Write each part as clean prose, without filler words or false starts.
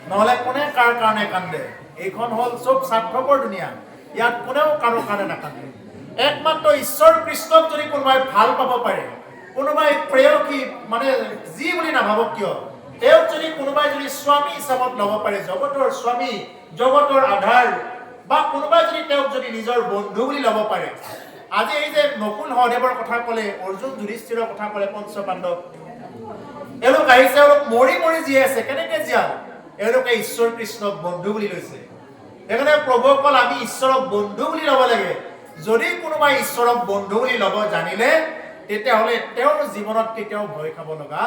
নহ'লে কোনে কাৰ কাৰণে কান্দে? এইখন হ'ল চব স্বাৰ্থপৰ দুনিয়া। ইয়াত কোনেও কাৰো কাৰণে নাকান্দে। একমাত্ৰ ঈশ্বৰ কৃষ্ণক যদি কোনোবাই ভাল পাব পাৰে, কোনোবাই প্ৰেয়সী মানে যি বুলি নাভাবক কিয়, তেওঁক যদি কোনোবাই যদি স্বামী হিচাপত ল'ব পাৰে, জগতৰ স্বামী, জগতৰ আধাৰ, বা কোনোবাই যদি তেওঁক যদি নিজৰ বন্ধু বুলি ল'ব পাৰে, আজি এই যে নকুল সহদেৱৰ কথা ক'লে, অৰ্জুন যুধিষ্ঠিৰৰ কথা ক'লে, পঞ্চপাণ্ডৱ, এওঁলোক আহিছে, এওঁলোক মৰি মৰি জীয়াই আছে। কেনেকে জীয়াল? এওঁলোকে ঈশ্বৰ কৃষ্ণক বন্ধু বুলি লৈছে। সেইকাৰণে প্ৰভুসকল আমি ঈশ্বৰক বন্ধু বুলি ল'ব লাগে। যদি কোনোবাই ঈশ্বৰক বন্ধু বুলি ল'ব জানিলে, তেতিয়াহ'লে তেওঁৰ জীৱনত কেতিয়াও ভয় খাব লগা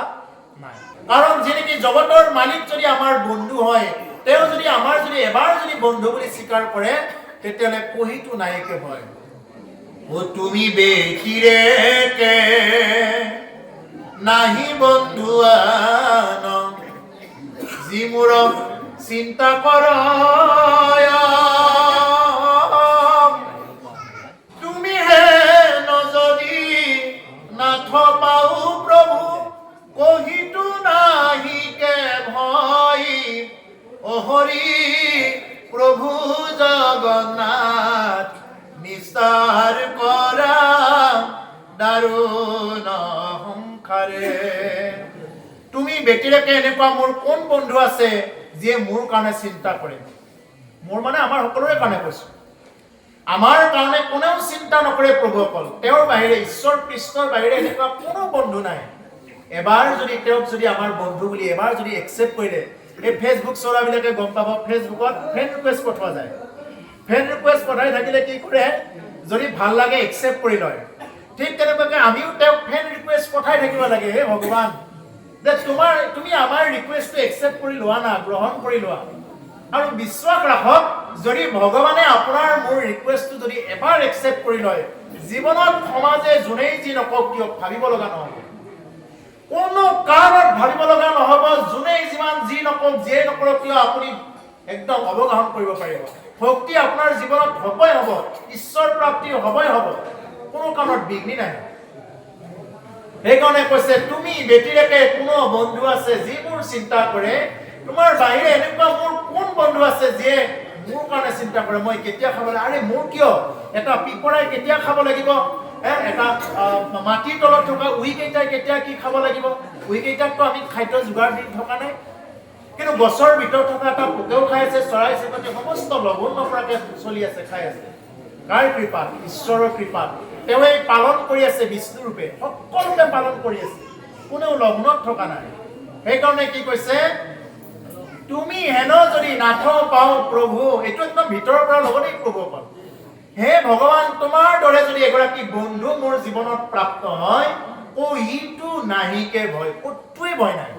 নাই। কাৰণ যি নেকি জগতৰ মালিক যদি আমাৰ বন্ধু হয়, তেওঁ যদি আমাৰ যদি এবাৰ যদি বন্ধু বুলি স্বীকাৰ কৰে, তেতিয়াহ'লে কহিটো নাইকে ভয়। ও তুমি বেকিৰেকে নাহি বন্ধু আন, যি মোৰ চিন্তা কৰ, তুমি হে নজদি নাথ পাও প্ৰভু, কহিটো নাহিকে ভয়, ও হৰি প্ৰভু জগন্নাথ, নিস্তাৰ কৰা দাৰুণ সংসাৰে। তুমি ব্যতিৰেকে এনেকুৱা মোৰ কোন বন্ধু আছে যিয়ে মোৰ কাৰণে চিন্তা কৰে? মোৰ মানে আমাৰ সকলোৰে কাৰণে কৈছো। আমাৰ কাৰণে কোনেও চিন্তা নকৰে প্ৰভুসকল। তেওঁৰ বাহিৰে, ঈশ্বৰ কৃষ্ণৰ বাহিৰে এনেকুৱা কোনো বন্ধু নাই। এবাৰ যদি তেওঁক যদি আমাৰ বন্ধু বুলি এবাৰ যদি একচেপ্ট কৰিলে, এই ফেচবুক চলোৱাবিলাকে গম পাব, ফেচবুকত ফ্ৰেণ্ড ৰিকুৱেষ্ট পঠোৱা যায়। ফ্ৰেণ্ড ৰিকুৱেষ্ট পঠাই থাকিলে কি কৰে, যদি ভাল লাগে একচেপ্ট কৰি লয়। ঠিক তেনেকুৱাকে আমিও তেওঁক ফ্ৰেণ্ড ৰিকুৱেষ্ট পঠাই থাকিব লাগে। হে ভগৱান, যে তুমি আমাৰ ৰিকুৱেষ্টটো একচেপ্ট কৰি লোৱা না, গ্ৰহণ কৰি লোৱা। আৰু বিশ্বাস ৰাখক, যদি ভগৱানে আপোনাৰ মোৰ ৰিকুৱেষ্টটো যদি এবাৰ একচেপ্ট কৰি লয়, জীৱনত সমাজে যোনেই যি নকওক কিয় ভাবিব লগা নহ'ব। কোনো কাৰণত ভাবিব লগা নহ'ব। যোনেই যিমান যি নকওক, যিয়ে নকৰক কিয়, আপুনি একদম অৱগাহন কৰিব পাৰিব। ভক্তি আপোনাৰ জীৱনত হ'বই হ'ব, ঈশ্বৰ প্ৰাপ্তি হ'বই হ'ব, কোনো কাৰণত বিঘ্নি নাই। সেইকাৰণে কৈছে, তুমি ব্যতিৰেকে কোনো বন্ধু আছে যিবোৰ চিন্তা কৰে? তোমাৰ বাহিৰে এনেকুৱা মোৰ কোন বন্ধু আছে যিয়ে মোৰ কাৰণে চিন্তা কৰে? মই কেতিয়া খাব লাগে? আৰে মোৰ কিয়? এটা পিপৰাই কেতিয়া খাব লাগিব? এটা মাটিৰ তলত থকা উইকেইটাই কেতিয়া কি খাব লাগিব? উইকেইটাকতো আমি খাদ্য যোগাৰ দি থকা নাই। কিন্তু গছৰ ভিতৰত থকা এটা পোকেও খাই আছে, চৰাই চিৰিকটি সমস্ত লঘোণ নপৰাকে চলি আছে, খাই আছে। কাৰ কৃপাত? ঈশ্বৰৰ কৃপাত। তেওঁৱে পালন কৰি আছে বিষ্ণু ৰূপে, সকলোকে পালন কৰি আছে, কোনেও লঘোণত থকা নাই। সেইকাৰণে কি কৈছে, তুমি হেন যদি নাথ পাও প্ৰভু, এইটো একদম ভিতৰৰ পৰা ল'ব দেই প্ৰভুসকল। হে ভগৱান, তোমাৰ দৰে যদি এগৰাকী বন্ধু মোৰ জীৱনত প্ৰাপ্ত হয়, কহিটো নাহিকে ভয়, ক'তোৱে ভয় নাই,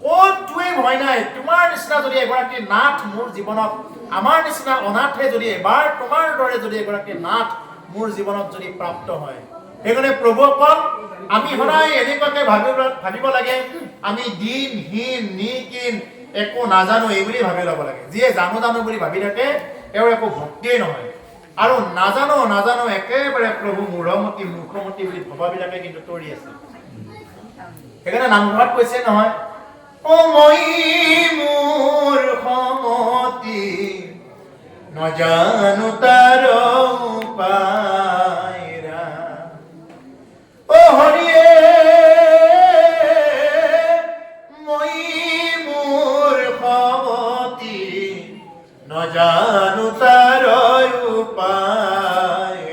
ক'তোৱে ভয় নাই। তোমাৰ নিচিনা যদি এগৰাকী নাথ মোৰ জীৱনত, আমাৰ নিচিনা অনাথে যদি এবাৰ তোমাৰ দৰে যদি এগৰাকী নাথ মোৰ জীৱনত যদি প্ৰাপ্ত হয়, সেইকাৰণে প্ৰভুসকল আমি সদায় এনেকুৱাকে ভাবিব লাগে, আমি দিনহীন নিকিন একো নাজানো এই বুলি ভাবি ল'ব লাগে। যিয়ে জানো জানো বুলি ভাবি থাকে, তেওঁৰ একো ভক্তিয়েই নহয়। আৰু নাজানো নাজানো একেবাৰে প্ৰভু মূঢ়মতি মূৰ্খমতি বুলি ভবাবিলাকে কিন্তু তৰি আছে। সেইকাৰণে নামঘৰত কৈছে নহয়, অ মই মূৰ্খমতি নজানো তাৰ উপায়, অ হৰিয়ে মই মূৰ্খমতি নজানো তাৰ উপায়।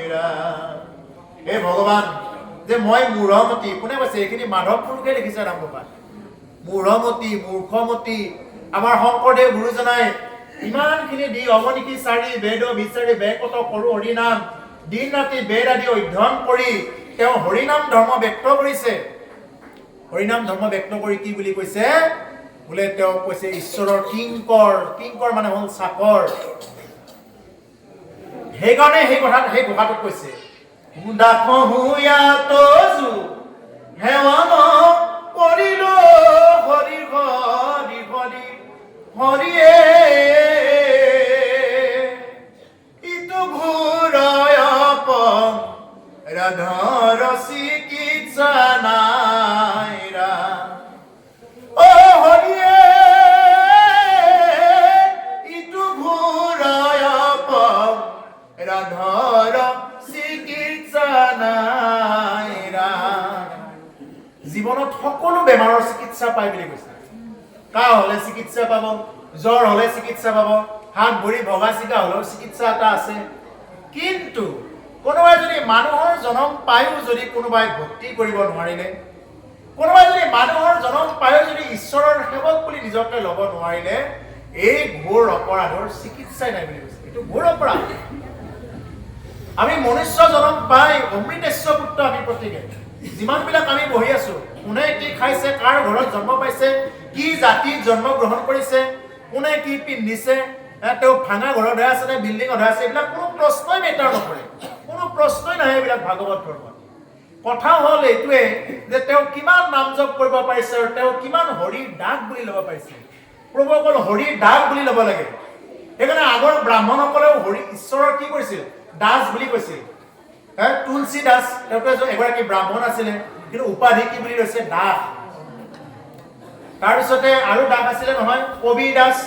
হে ভগৱান, যে মই মূঢ়মতি, কোনে কৈছে? এইখিনি মাধৱ পুৰুষে লিখিছে ৰামগোপাল। মূঢ়মতি, মূৰ্খমতি, আমাৰ শংকৰদেৱ গুৰুজনাই ইমানখিনি দি অৱনীতি চাৰি বেদ বিচাৰি বেকত কৰো হৰিনাম, দিন ৰাতি বেদ আদি অধ্যয়ন কৰি তেওঁ হৰিনাম ধৰ্ম ব্যক্ত কৰিছে। হৰিনাম ধৰ্ম ব্যক্ত কৰি কি বুলি কৈছে? বোলে তেওঁ কৈছে ঈশ্বৰৰ কিংকৰ, কিংকৰ মানে হ'ল চাকৰ। সেইকাৰণে সেই কথাটোত কৈছে, কৰিলো হৰি হৰি হৰি হৰিয়ে, ইটো ঘূৰাই ৰাধাৰ চিকিৎসা নাই, অ হৰিয়ে চিকিৎসা পায় বুলি কৈছে কাহ হলে চিকিৎসা পাব জ্বৰ হলে চিকিৎসা পাব হাত ভৰি ভগা চিগা হলেও চিকিৎসা এটা আছে কিন্তু কোনোবাই যদি মানুহৰ জনম পায়ো যদি কোনোবাই ভক্তি কৰিব নোৱাৰিলে কোনোবাই যদি মানুহৰ জনম পায়ো যদি ঈশ্বৰৰ সেৱক বুলি নিজকে ল'ব নোৱাৰিলে এই ঘোৰ অপৰাধৰ চিকিৎসাই নাই বুলি কৈছে এইটো ঘোৰ অপৰাধ আমি মনুষ্য জনম পাই অমৃতেশ্য পুত্ৰ আমি প্ৰত্যেকে যিমানবিলাক আমি বহি আছো কোনে কি খাইছে কাৰ ঘৰত জন্ম পাইছে কি জাতিত জন্ম গ্ৰহণ কৰিছে কোনে কি পিন্ধিছে তেওঁ ভাঙা ঘৰত হৈ আছে নে বিল্ডিঙত হৈ আছে এইবিলাক কোনো প্ৰশ্নই মেটাৰ নকৰে কোনো প্ৰশ্নই নাহে এইবিলাক ভাগৱত ধৰ্মত কথা হ'ল এইটোৱে যে তেওঁ কিমান নাম জপ কৰিব পাৰিছে আৰু তেওঁ কিমান হৰিৰ ডাক বুলি ল'ব পাৰিছে প্ৰভু অকল হৰিৰ ডাক বুলি ল'ব লাগে সেইকাৰণে আগৰ ব্ৰাহ্মণসকলেও হৰি ঈশ্বৰৰ কি কৰিছিল দাস বুলি কৈছিল তুলসী দাস তেওঁটো এগৰাকী ব্ৰাহ্মণ আছিলে কিন্তু উপাধি কি বুলি লৈছে দাস তাৰপিছতে আৰু দাস আছিলে নহয় কবি দাস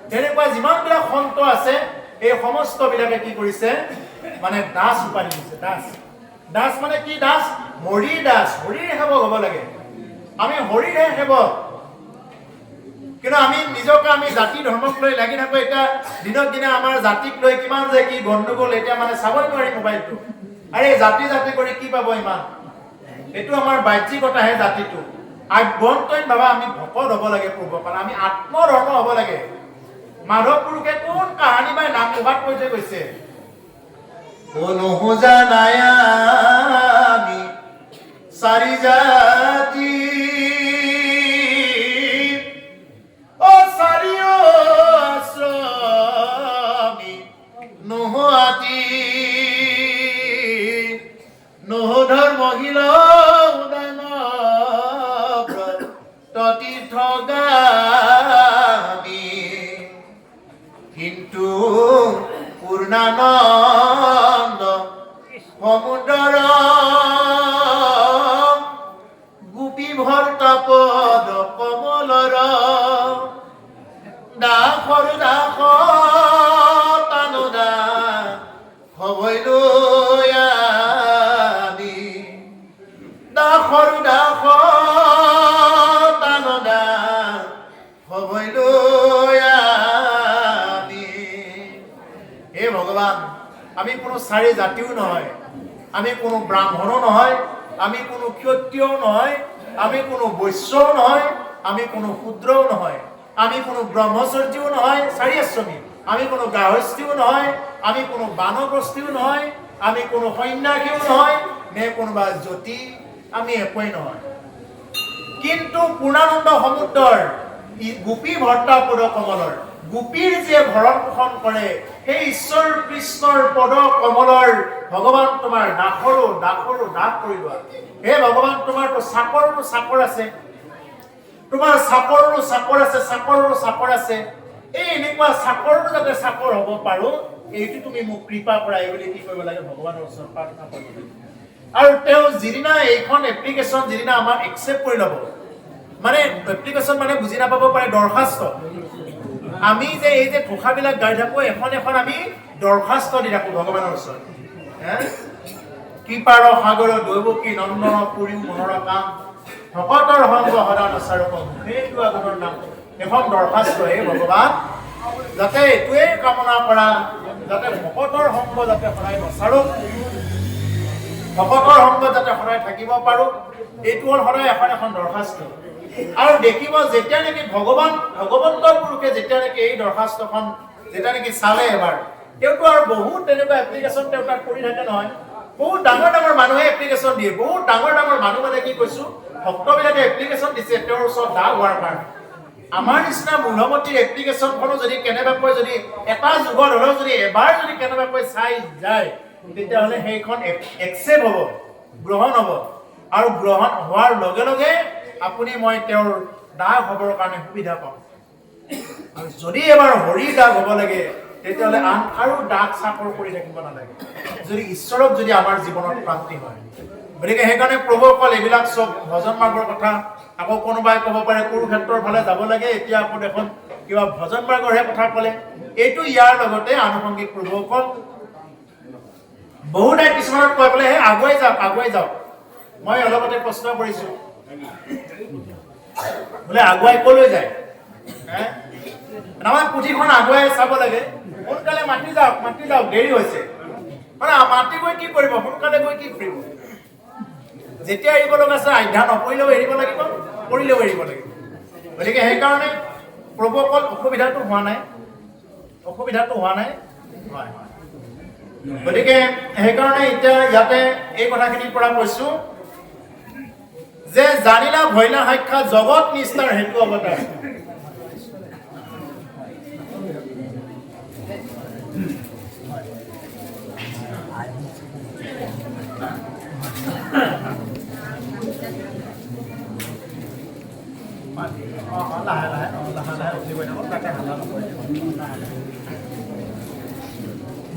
তেনেকুৱা যিমানবিলাক সন্ত আছে এই সমস্ত বিলাকে কি কৰিছে মানে দাস উপাধি দিছে দাস দাস মানে কি দাস হৰিৰ দাস হৰিৰ সেৱক হ'ব লাগে আমি হৰিৰহে সেৱক কিন্তু আমি নিজকে আমি জাতি ধৰ্মক লৈ লাগি থাকো এতিয়া দিনক দিনে আমাৰ জাতিক লৈ কিমান যে কি গণ্ডগোল এতিয়া মানে চাবই নোৱাৰি মোবাইলটো আৰে জাতি জাতি কৰি কি পাব ইমান এইটো আমাৰ বাহ্যিকতাহে জাতিটো আভ্যন্তৰীণ ভাৱে আমি ভকত হ'ব লাগে প্ৰভু কাৰণ আমি আত্মধৰ্ম হ'ব লাগে মাধৱ পুৰুষে কোন কাহানী বাই নাম মুখাত কৈ থৈ গৈছে অনুজা নায়ামি চাৰি জাতি মহিলা উদান তীৰ্থগামী কিন্তু পূৰ্ণানন্দ সমুদ্ৰৰ গোপী ভৰ্তা পদ কমলৰ দাসৰ দাস তানুদা হবৈ দাসৰ দাস তানুদা হবৈ হে ভগৱান আমি কোনো চাৰি জাতিও নহয় আমি কোনো ব্ৰাহ্মণো নহয় আমি কোনো ক্ষত্ৰিয়ও নহয় আমি কোনো বৈশ্যও নহয় আমি কোনো শূদ্ৰও নহয় আমি কোনো ব্ৰহ্মচৰ্যও নহয় চাৰি আশ্ৰমী আমি কোনো গাহস্থীও নহয় আমি কোনো বানপ্ৰস্থীও নহয় আমি কোনো সন্ন্যাসীও নহয় নে কোনোবা জ্যোতি আমি একোৱেই নহয় কিন্তু পূৰ্ণানন্দ সমুদ্ৰৰ গোপী ভৰ্তা পদ কমলৰ গোপীৰ যে ভৰণ পোষণ কৰে সেই ঈশ্বৰ কৃষ্ণৰ পদ কমলৰ ভগৱান তোমাৰ দাসৰো দাস কৰি লোৱা হে ভগৱান তোমাৰতো চাকৰৰো চাকৰ আছে তোমাৰ চাকৰৰো চাকৰ আছে চাকৰৰো চাকৰ আছে এই এনেকুৱা চাকৰৰো যাতে চাকৰ হ'ব পাৰো এইটো তুমি মোক কৃপা কৰা এই বুলি কি কৰিব লাগে ভগৱানৰ ওচৰত প্ৰাৰ্থনা কৰিব লাগে আৰু তেওঁ যিদিনা এইখন এপ্লিকেশ্যন যিদিনা আমাক একচেপ্ট কৰি ল'ব মানে এপ্লিকেশ্যন মানে বুজি নাপাব পাৰে দৰখাস্ত আমি যে এই যে থোকাবিলাক গাই থাকো এখন এখন আমি দৰখাস্ত দি থাকো ভগৱানৰ ওচৰত কৃপাৰ সাগৰ দৈৱকী নন্দন পুৰী মনৰ কাম ভকতৰ সংগ সদা নচাৰক সেইটো আগৰ নাম এখন দৰখাস্ত হে ভগৱান যাতে এইটোৱে কামনা কৰা যাতে ভকতৰ সংগ যাতে সদায় নচাৰক ভকতৰ সংগ যাতে সদায় থাকিব পাৰো এইটো হ'ল সদায় এখন এখন দৰখাস্ত আৰু দেখিব যেতিয়া নেকি ভগৱন্তৰ পুৰুষে যেতিয়া নেকি এই দৰখাস্তখন যেতিয়া নেকি চালে এবাৰ তেওঁতো আৰু বহুত তেনেকুৱা এপ্লিকেশ্যন তেওঁ তাত কৰি থাকে নহয় বহুত ডাঙৰ ডাঙৰ মানুহে এপ্লিকেশ্যন দিয়ে বহুত ডাঙৰ ডাঙৰ মানুহ মানে কি কৈছো ভক্তবিলাকে এপ্লিকেশ্যন দিছে তেওঁৰ ওচৰত দা হোৱাৰ কাৰণে আমাৰ নিচিনা মূলমতীৰ এপ্লিকেশ্যনখনো যদি কেনেবাকৈ যদি এটা যুগত হ'লেও যদি এবাৰ যদি কেনেবাকৈ চাই যায় তেতিয়াহ'লে সেইখন একচেপ্ট হ'ব গ্ৰহণ হ'ব আৰু গ্ৰহণ হোৱাৰ লগে লগে আপুনি মই তেওঁৰ দাগ হ'বৰ কাৰণে সুবিধা পাম আৰু যদি এবাৰ হৰি দাগ হ'ব লাগে তেতিয়াহ'লে আন আৰু দাগ চাকৰ কৰি থাকিব নালাগে যদি ঈশ্বৰক যদি আমাৰ জীৱনত প্ৰাপ্তি হয় গতিকে সেইকাৰণে প্ৰভুসকল এইবিলাক চব ভজন মাৰ্গৰ কথা আকৌ কোনোবাই ক'ব পাৰে কুৰুক্ষেত্ৰৰ ফালে যাব লাগে এতিয়া আকৌ দেখোন কিবা ভজন মাৰ্গৰহে কথা ক'লে এইটো ইয়াৰ লগতে আনুষংগিক প্ৰভুসকল বহুতে কিছুমানত কৈ পেলাই আগুৱাই যাওক মই অলপতে প্ৰশ্ন কৰিছো বোলে আগুৱাই কলৈ যায় আমাৰ পুথিখন আগুৱাই চাব লাগে সোনকালে মাতি যাওক দেৰি হৈছে মানে মাতি গৈ কি কৰিব সোনকালে গৈ কি কৰিব যেতিয়া এৰিব লগা আছে আধ্যা নপৰিলেও এৰিব লাগিব পৰিলেও এৰিব লাগিব গতিকে সেইকাৰণে প্ৰভু অকল অসুবিধাটো হোৱা নাই হয় গতিকে সেইকাৰণে এতিয়া ইয়াতে এই কথাখিনিৰ পৰা কৈছো যে জানিলা ভৈলা সাক্ষা জগত নিষ্ঠাৰ হেতু অৱতাৰ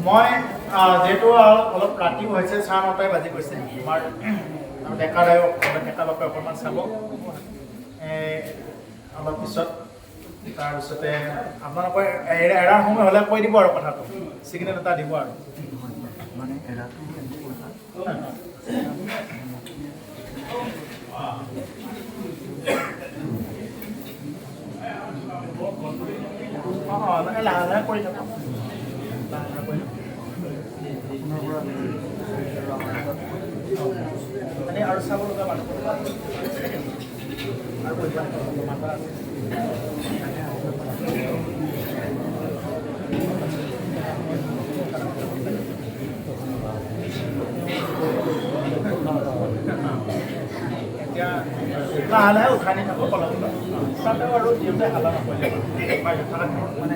মই যেহেতু অলপ ৰাতিও হৈছে 9:30 বাজি গৈছে আমাৰ ডেকা বাপে অকণমান চাব অলপ পিছত তাৰপিছতে আপোনালোকৰ এৰাৰ সময় হ'লে কৈ দিব আৰু কথাটো চিগনেল এটা দিব আৰু মানে লাহে কৰি থাকক আৰু চাব লগা মানুহ এতিয়া লাহে লাহে উঠাই নি থাকোঁ কলম চালেও আৰু দিওঁতে হালা নকৰিলে মানে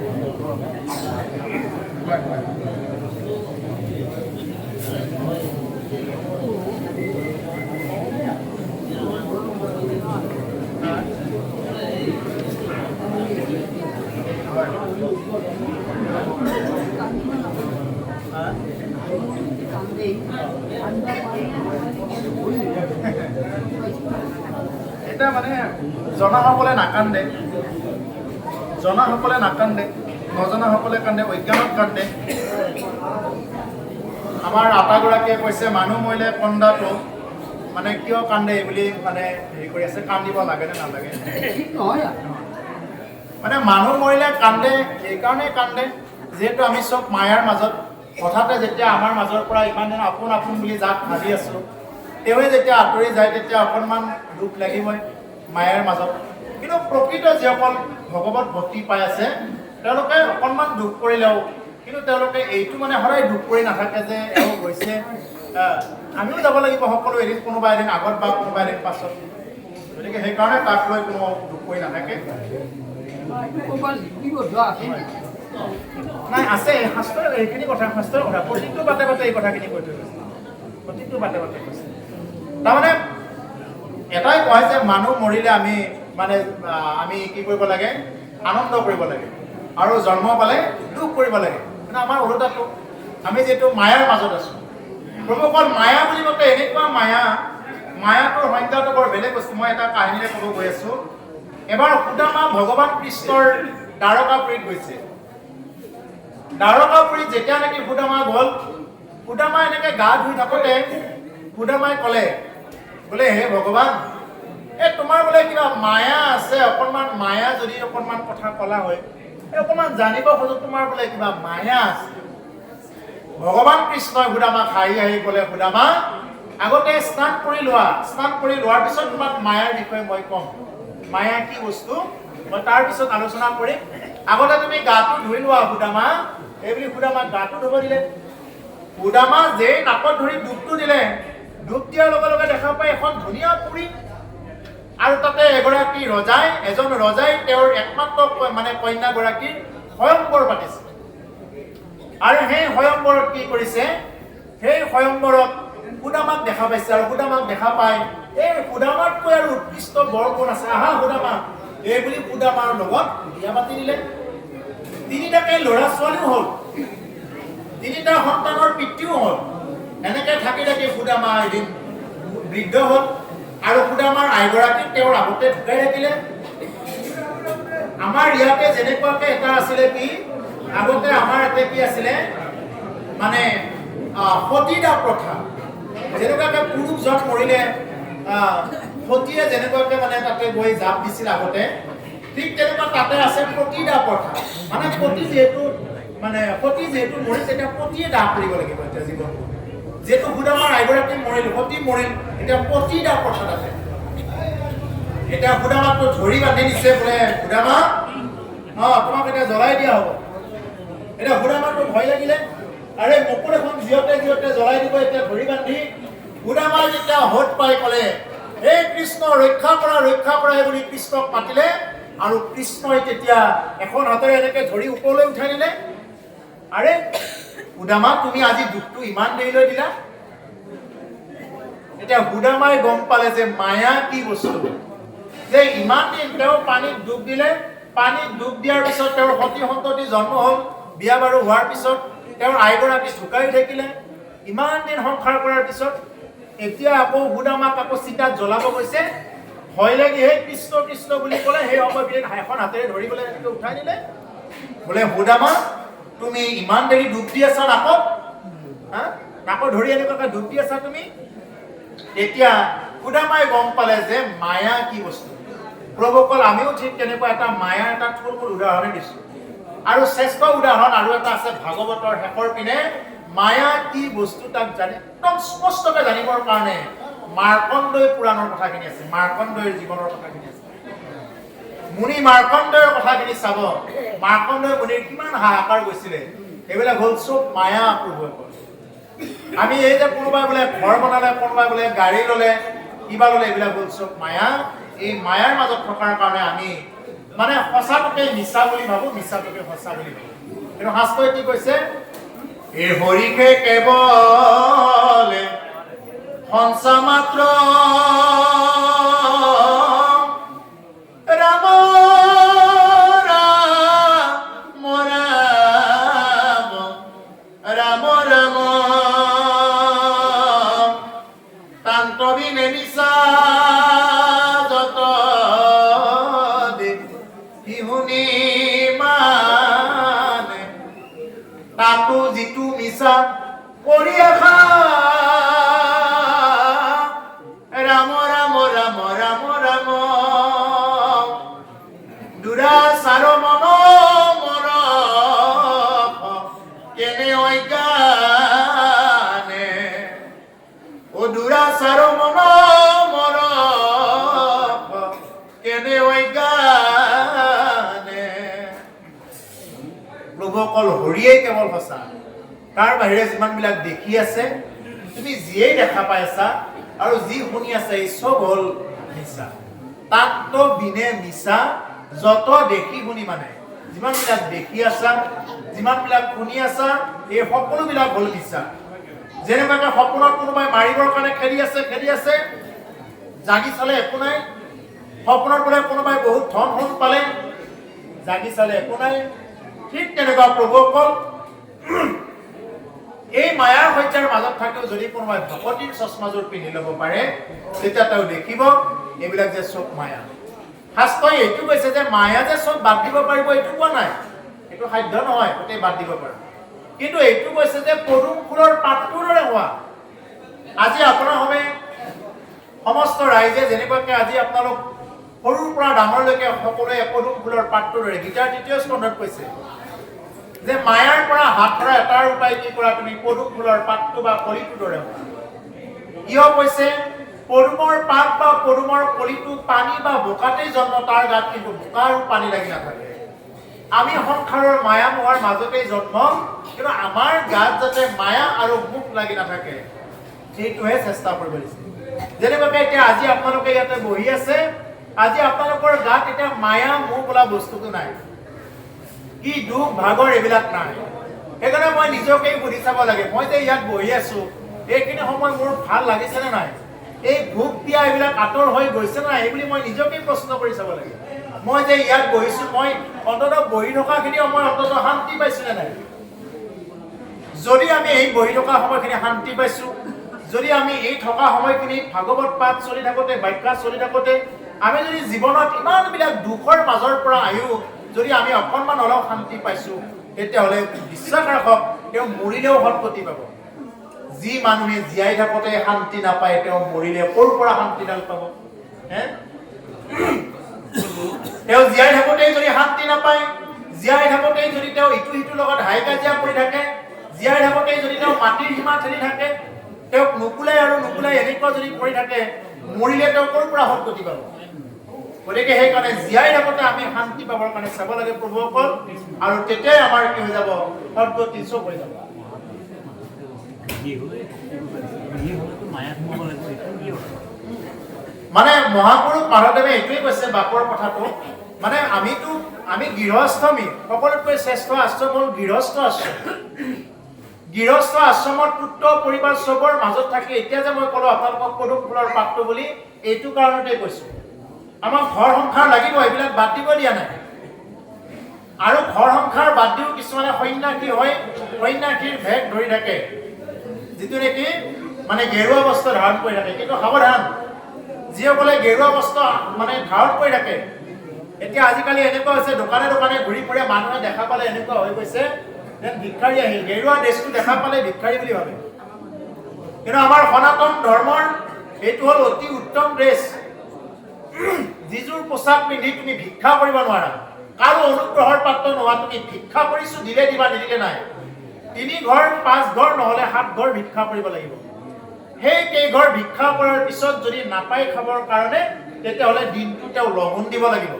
এটা মানে জনাসকলে নাকান্দে নজনাসকলে কান্দে অজ্ঞানত কান্দে আমাৰ আটাগৰাকীয়ে কৈছে মানুহ মৰিলে কন্দাটো মানে কিয় কান্দে বুলি মানে হেৰি কৰি আছে কান্দিব লাগে নে নালাগে মানে মানুহ মৰিলে কান্দে এইকাৰণে কান্দে যিহেতু আমি চব মায়াৰ মাজত হঠাতে যেতিয়া আমাৰ মাজৰ পৰা ইমান দিন আপোন বুলি যাক ভাবি আছো তেওঁৱে যেতিয়া আঁতৰি যায় তেতিয়া অকণমান দুখ লাগিবই মায়াৰ মাজত কিন্তু প্ৰকৃত যিসকল ভগৱত ভক্তি পাই আছে তেওঁলোকে অকণমান দুখ কৰিলেও কিন্তু তেওঁলোকে এইটো মানে সদায় দুখ কৰি নাথাকে যে এওঁ গৈছে আমিও যাব লাগিব সকলো এদিন কোনোবা এদিন আগত বা কোনোবা এদিন পাছত গতিকে সেইকাৰণে তাক লৈ কোনো দুখ কৰি নাথাকে নাই আছে শাস্ত্ৰৰ এইখিনি কথা শাস্ত্ৰৰ কথা প্ৰতিটো বাটে এই কথাখিনি কৈ থৈ গৈছে প্ৰতিটো বাটে কৈছে তাৰমানে এটাই কয় যে মানুহ মৰিলে আমি কি কৰিব লাগে আনন্দ কৰিব লাগে আৰু জন্ম পালে দুখ কৰিব লাগে কিন্তু আমাৰ ওলোটাটো আমি যিহেতু মায়াৰ মাজত আছো প্ৰভু অকল মায়া বুলি কওঁতে এনেকুৱা মায়াটোৰ সংজ্ঞাটো বৰ বেলেগ বস্তু মই এটা কাহিনীৰে ক'ব গৈ আছো এবাৰ সুদামা ভগৱান কৃষ্ণৰ দ্বাৰকাপুৰীত গৈছে দ্বাৰকাপুৰীত যেতিয়া নেকি সুদামা গ'ল সুদামা এনেকে গা ধুই থাকোঁতে সুদামাই ক'লে বোলে হে ভগৱান তোমাৰ বোলে কিবা মায়া আছে অকণমান মায়া যদি অকণমান কথা ক'লা হয় অকণমান জানিব খোজো তোমাৰ বোলে কিবা মায়া আছে ভগৱান কৃষ্ণই সুদামাক হাঁহি ক'লে সুদামা আগতে স্নান কৰি লোৱাৰ পিছত তোমাক মায়াৰ বিষয়ে মই ক'ম মায়া কি বস্তু মই তাৰ পিছত আলোচনা কৰিম আগতে তুমি গাটো ধুই লোৱা সুদামা এইবুলি সুদামাক গাটো ধুব দিলে সুদামা যে নাকত ধৰি ডুবটো দিলে ডুব দিয়াৰ লগে লগে দেখা পাই এখন ধুনীয়া পুৰী আৰু তাতে এজন ৰজাই তেওঁৰ একমাত্ৰ মানে কন্যাগৰাকীৰ স্বয়ংবৰ পাতিছে আৰু সেই স্বয়ংবৰত কি কৰিছে সেই স্বয়ংবৰত সুদামাক দেখা পাইছে আৰু সুদামাক দেখা পাই এই সুদামাতকৈ আৰু উৎকৃষ্ট বৰ কোন আছে আহা সুদামা এই বুলি সুদামাৰ লগত বিয়া পাতি দিলে তিনিটাকে ল'ৰা ছোৱালীও হ'ল তিনিটা সন্তানৰ পিতৃও হ'ল এনেকে থাকি সুদামা এদিন বৃদ্ধ হ'ল আৰু সুদামাৰ আইগৰাকীক তেওঁৰ আগতে ঢুকাই ৰাখিলে আমাৰ ইয়াতে যেনেকুৱাকে এটা আছিলে কি আগতে আমাৰ ইয়াতে কি আছিলে মানে সতীদাহ প্ৰথা যেনেকুৱাকে পুৰুষজন মৰিলে সতীয়ে যেনেকুৱাকে মানে তাতে গৈ জাপ দিছিল আগতে, ঠিক তেনেকুৱা তাতে আছে প্ৰতিদা প্ৰথা। মানে সতী যিহেতু মৰিল, তেতিয়া পতিয়ে দাহ কৰিব লাগিব এতিয়া জীৱনটো। যিহেতু সুদামাৰ আইগৰাকী মৰিল, সতী মৰিল, এতিয়া প্ৰতিদা প্ৰথা তাতে। এতিয়া সুদামাকটো ধৰি বান্ধি দিছে বোলে, সুদামা তোমাক এতিয়া জ্বলাই দিয়া হ'ব। এতিয়া সুদামাৰটো ভয় লাগিলে, আৰে মোকো দেখোন জিয়তে জ্বলাই দিব, এতিয়া ধৰি বান্ধি সুদামাই যেতিয়া হত পাই ক'লে, হে কৃষ্ণ ৰক্ষা কৰা বুলি কৃষ্ণক মাতিলে, আৰু কৃষ্ণই তেতিয়া এখন হাতেৰে এনেকে ধৰি ওপৰলৈ উঠাই দিলে। আৰে সুদামা, তুমি আজি দুখটো ইমান দেৰিলৈ দিলা? এতিয়া সুদামাই গম পালে যে মায়া কি বস্তু, যে ইমান দিন তেওঁ পানীত ডুব দিলে, পানীত ডুব দিয়াৰ পিছত তেওঁৰ সতী সন্ততি জন্ম হ'ল, বিয়া বাৰু হোৱাৰ পিছত তেওঁৰ আইগৰাকী ঢুকাই থাকিলে, ইমান দিন সংসাৰ কৰাৰ পিছত এতিয়া আকৌ সুদামাক আকৌ চিতাত জ্বলাব গৈছে। ভয় লাগি হে কৃষ্ণ কৃষ্ণ বুলি ক'লে, সেই সময়খিনিত এখন হাতেৰে ধৰি পেলাই এনেকৈ উঠাই দিলে। বোলে সুদামা, তুমি ইমান দেৰি ডুব দি আছা নাকত ধৰি এনেকুৱাকৈ ডুব দি আছা তুমি? এতিয়া সুদামাই গম পালে যে মায়া কি বস্তু। প্ৰভুসকল, আমিও ঠিক তেনেকুৱা এটা মায়াৰ এটা থুলমূল উদাহৰণে দিছো। আৰু শ্ৰেষ্ঠ উদাহৰণ আৰু এটা আছে ভাগৱতৰ শেষৰ পিনে, মায়া কি বস্তু তাক জানি একদম স্পষ্টকৈ জানিবৰ কাৰণে মাৰ্কণ্ডেয় পুৰাণৰ কথাখিনি আছে, মাৰ্কণ্ডেয়ৰ জীৱনৰ কথাখিনি আছে। মুনি মাৰ্কণ্ডেয়ৰ কথাখিনি চাব, মাৰ্কণ্ডেয় মুনিৰ কিমান হাহাকাৰ গৈছিলে। এইবিলাক হ'ল চব মায়া প্ৰভুসকল। আমি এই যে কোনোবাই বোলে ঘৰ বনালে, কোনোবাই বোলে গাড়ী ল'লে, কিবা ল'লে, এইবিলাক হ'ল চব মায়া। এই মায়াৰ মাজত থকাৰ কাৰণে আমি মানে সঁচাটোকে মিছা বুলি ভাবো, মিছাটোকে সঁচা বুলি ভাবো। কিন্তু শাস্ত্ৰই কি কৈছে? এই হৰিকে কেৱল সঞ্চা মাত্ৰ, ৰাম ৰাম ৰাম ৰাম তান্ত্ৰবিনে নিচা যত শুনি মানে, তাতো যিটো মিছা কৰি আশা, ৰাম ৰাম ৰাম ৰাম ৰাম দুৰাচাৰ মন মৰ কেনে অজ্ঞানে, ও দুৰাচাৰ মন মৰ কেনে অজ্ঞানে। প্ৰভুসকল, হৰিয়েই কেৱল সঁচা, তাৰ বাহিৰে যিমানবিলাক দেখি আছে, তুমি যিয়েই দেখা পাইছা আৰু যি শুনি আছে, এই চব হ'ল মিছা। তাত বিনে মিছা যত দেখি শুনি, মানে যিমানবিলাক দেখি আছা, যিমানবিলাক শুনি আছা, এই সকলোবিলাক হ'ল মিছা। যেনেকুৱাকে সপোনত কোনোবাই মাৰিবৰ কাৰণে খেলি আছে, জাগি চালে একো নাই। সপোনত বোলে কোনোবাই বহুত ধন পালে, জাগি চালে একো নাই। ঠিক তেনেকুৱা প্ৰভুসকল, এই মায়াৰ সজ্জাৰ মাজত থাকিও যদি কোনোবাই ভকতিৰ চশমাযোৰ পিন্ধি ল'ব পাৰে, তেতিয়া তেওঁ দেখিব এইবিলাক যে চব মায়া। শাস্ত্ৰই এইটো কৈছে যে মায়া যে চব বাদ দিব পাৰিব, এইটো কোৱা নাই, এইটো সাধ্য নহয় গোটেই বাদ দিব পাৰে। কিন্তু এইটো কৈছে যে পদুম ফুলৰ পাতটোৰ দৰে হোৱা। আজি আপোনাৰ সমস্ত ৰাইজে যেনেকুৱাকে আজি আপোনালোক সৰুৰ পৰা ডাঙৰলৈকে সকলোৱে পদুম ফুলৰ পাতটোৰ দৰে, গীতাৰ ৩য় স্কন্ধত কৈছে যে মায়াৰ পৰা হাত ধৰা এটাৰ উপায় কি কৰা, তুমি পদুম ফুলৰ পাতটো বা কলিটোৰ দৰে হোৱা। কিয় কৈছে? পদুমৰ পাত বা পদুমৰ কলিটো পানী বা বোকাতেই জন্ম, তাৰ গাত কিন্তু বোকা আৰু পানী লাগি নাথাকে। আমি সংসাৰৰ মায়া মোহৰ মাজতেই জন্ম, কিন্তু আমাৰ গাত যাতে মায়া আৰু মুখ লাগি নাথাকে, সেইটোহে চেষ্টা কৰিব দিছে। যেনেকুৱাকে এতিয়া আজি আপোনালোকে ইয়াতে বহি আছে, আজি আপোনালোকৰ গাত এতিয়া মায়া মোহ বোলা বস্তুটো নাই, কি দুখ ভাগৰ এইবিলাক নাই। সেইকাৰণে মই নিজকেই সুধি চাব লাগে, মই যে ইয়াত বহি আছো, এইখিনি সময় মোৰ ভাল লাগিছে নে নাই? এই ভোক দিয়া এইবিলাক আঁতৰ হৈ গৈছে নাই? এই বুলি মই নিজকেই প্ৰশ্ন কৰি চাব লাগে। মই যে ইয়াত বহিছো, মই অন্ততঃ বহি থকাখিনি সময় অন্ততঃ শান্তি পাইছো নে নাই? যদি আমি এই বহি থকা সময়খিনি শান্তি পাইছো, যদি আমি এই থকা সময়খিনি ভাগৱত পাঠ চলি থাকোতে, বাক্য চলি থাকোতে আমি যদি জীৱনত ইমানবিলাক দুখৰ মাজৰ পৰা আহিও যদি আমি অকণমান অলপ শান্তি পাইছো, তেতিয়াহ'লে বিশ্বাস ৰাখক, তেওঁ মৰিলেও সৎগতি পাব। যি মানুহে জীয়াই থাকোতে শান্তি নাপায়, তেওঁ মৰিলে ক'ৰ পৰা শান্তিডাল পাব? তেওঁ জীয়াই থাকোঁতেই যদি শান্তি নাপায়, জীয়াই থাকোঁতেই যদি তেওঁ ইটো সিটোৰ লগত হাই কাজিয়া কৰি থাকে, জীয়াই থাকোঁতেই যদি তেওঁ মাটিৰ সীমা ঠেলি থাকে, তেওঁক নুকুলাই আৰু নুকুলাই এনেকুৱা যদি কৰি থাকে, মৰিলে তেওঁ ক'ৰ পৰা সৎগতি পাব? গতিকে সেইকাৰণে জীয়াই থাকোঁতে আমি শান্তি পাবৰ কাৰণে চাব লাগে প্ৰভুসকল, আৰু তেতিয়াই আমাৰ কি হৈ যাব? সৎগতি চব হৈ যাব। মানে মহাপুৰুষ মাধৱদেৱে এইটোৱে কৈছে বাপৰ কথাটো, মানে আমি গৃহস্থমী, সকলোতকৈ শ্ৰেষ্ঠ আশ্ৰম হ'ল গৃহস্থ আশ্ৰম। গৃহস্থ আশ্ৰমত পুত্ৰ পৰিবাৰ চবৰ মাজত থাকি, এতিয়া যে মই ক'লো আপোনালোকক পদুম ফুলৰ পাতটো বুলি, এইটো কাৰণতে কৈছো। আমাক ঘৰ সংসাৰ লাগিব, এইবিলাক বাদ দিব দিয়া নাই। আৰু ঘৰ সংসাৰ বাদ দিও কিছুমানে সন্যাসী হয়, সন্যাসীৰ ভেগ ধৰি থাকে, যিটো নেকি মানে গেৰুৱা বস্ত্ৰ ধাৰণ কৰি থাকে। কিন্তু সাৱধান, যিসকলে গেৰুৱা বস্ত্ৰ মানে ধাৰণ কৰি থাকে, এতিয়া আজিকালি এনেকুৱা হৈছে দোকানে দোকানে ঘূৰি ফুৰে, মানুহে দেখা পালে এনেকুৱা হৈ গৈছে যেন ভিক্ষাৰী আহিল, গেৰুৱা ড্ৰেছটো দেখা পালে ভিক্ষাৰী বুলি ভাবে। কিন্তু আমাৰ সনাতন ধৰ্মৰ এইটো হ'ল অতি উত্তম ড্ৰেছ, যিযোৰ পোচাক পিন্ধি তুমি ভিক্ষা কৰিব নোৱাৰা, কাৰো অনুগ্ৰহৰ পাত্ৰ নোহোৱা, তুমি ভিক্ষা কৰিছো দিলে দিবা, নিদিলে নাই। 3 ঘৰ 5 ঘৰ নহ'লে 7 ঘৰ ভিক্ষা কৰিব লাগিব। সেই কেইঘৰ ভিক্ষা কৰাৰ পিছত যদি নাপাই খাবৰ কাৰণে, তেতিয়াহ'লে দিনটো তেওঁ লঘোণ দিব লাগিব।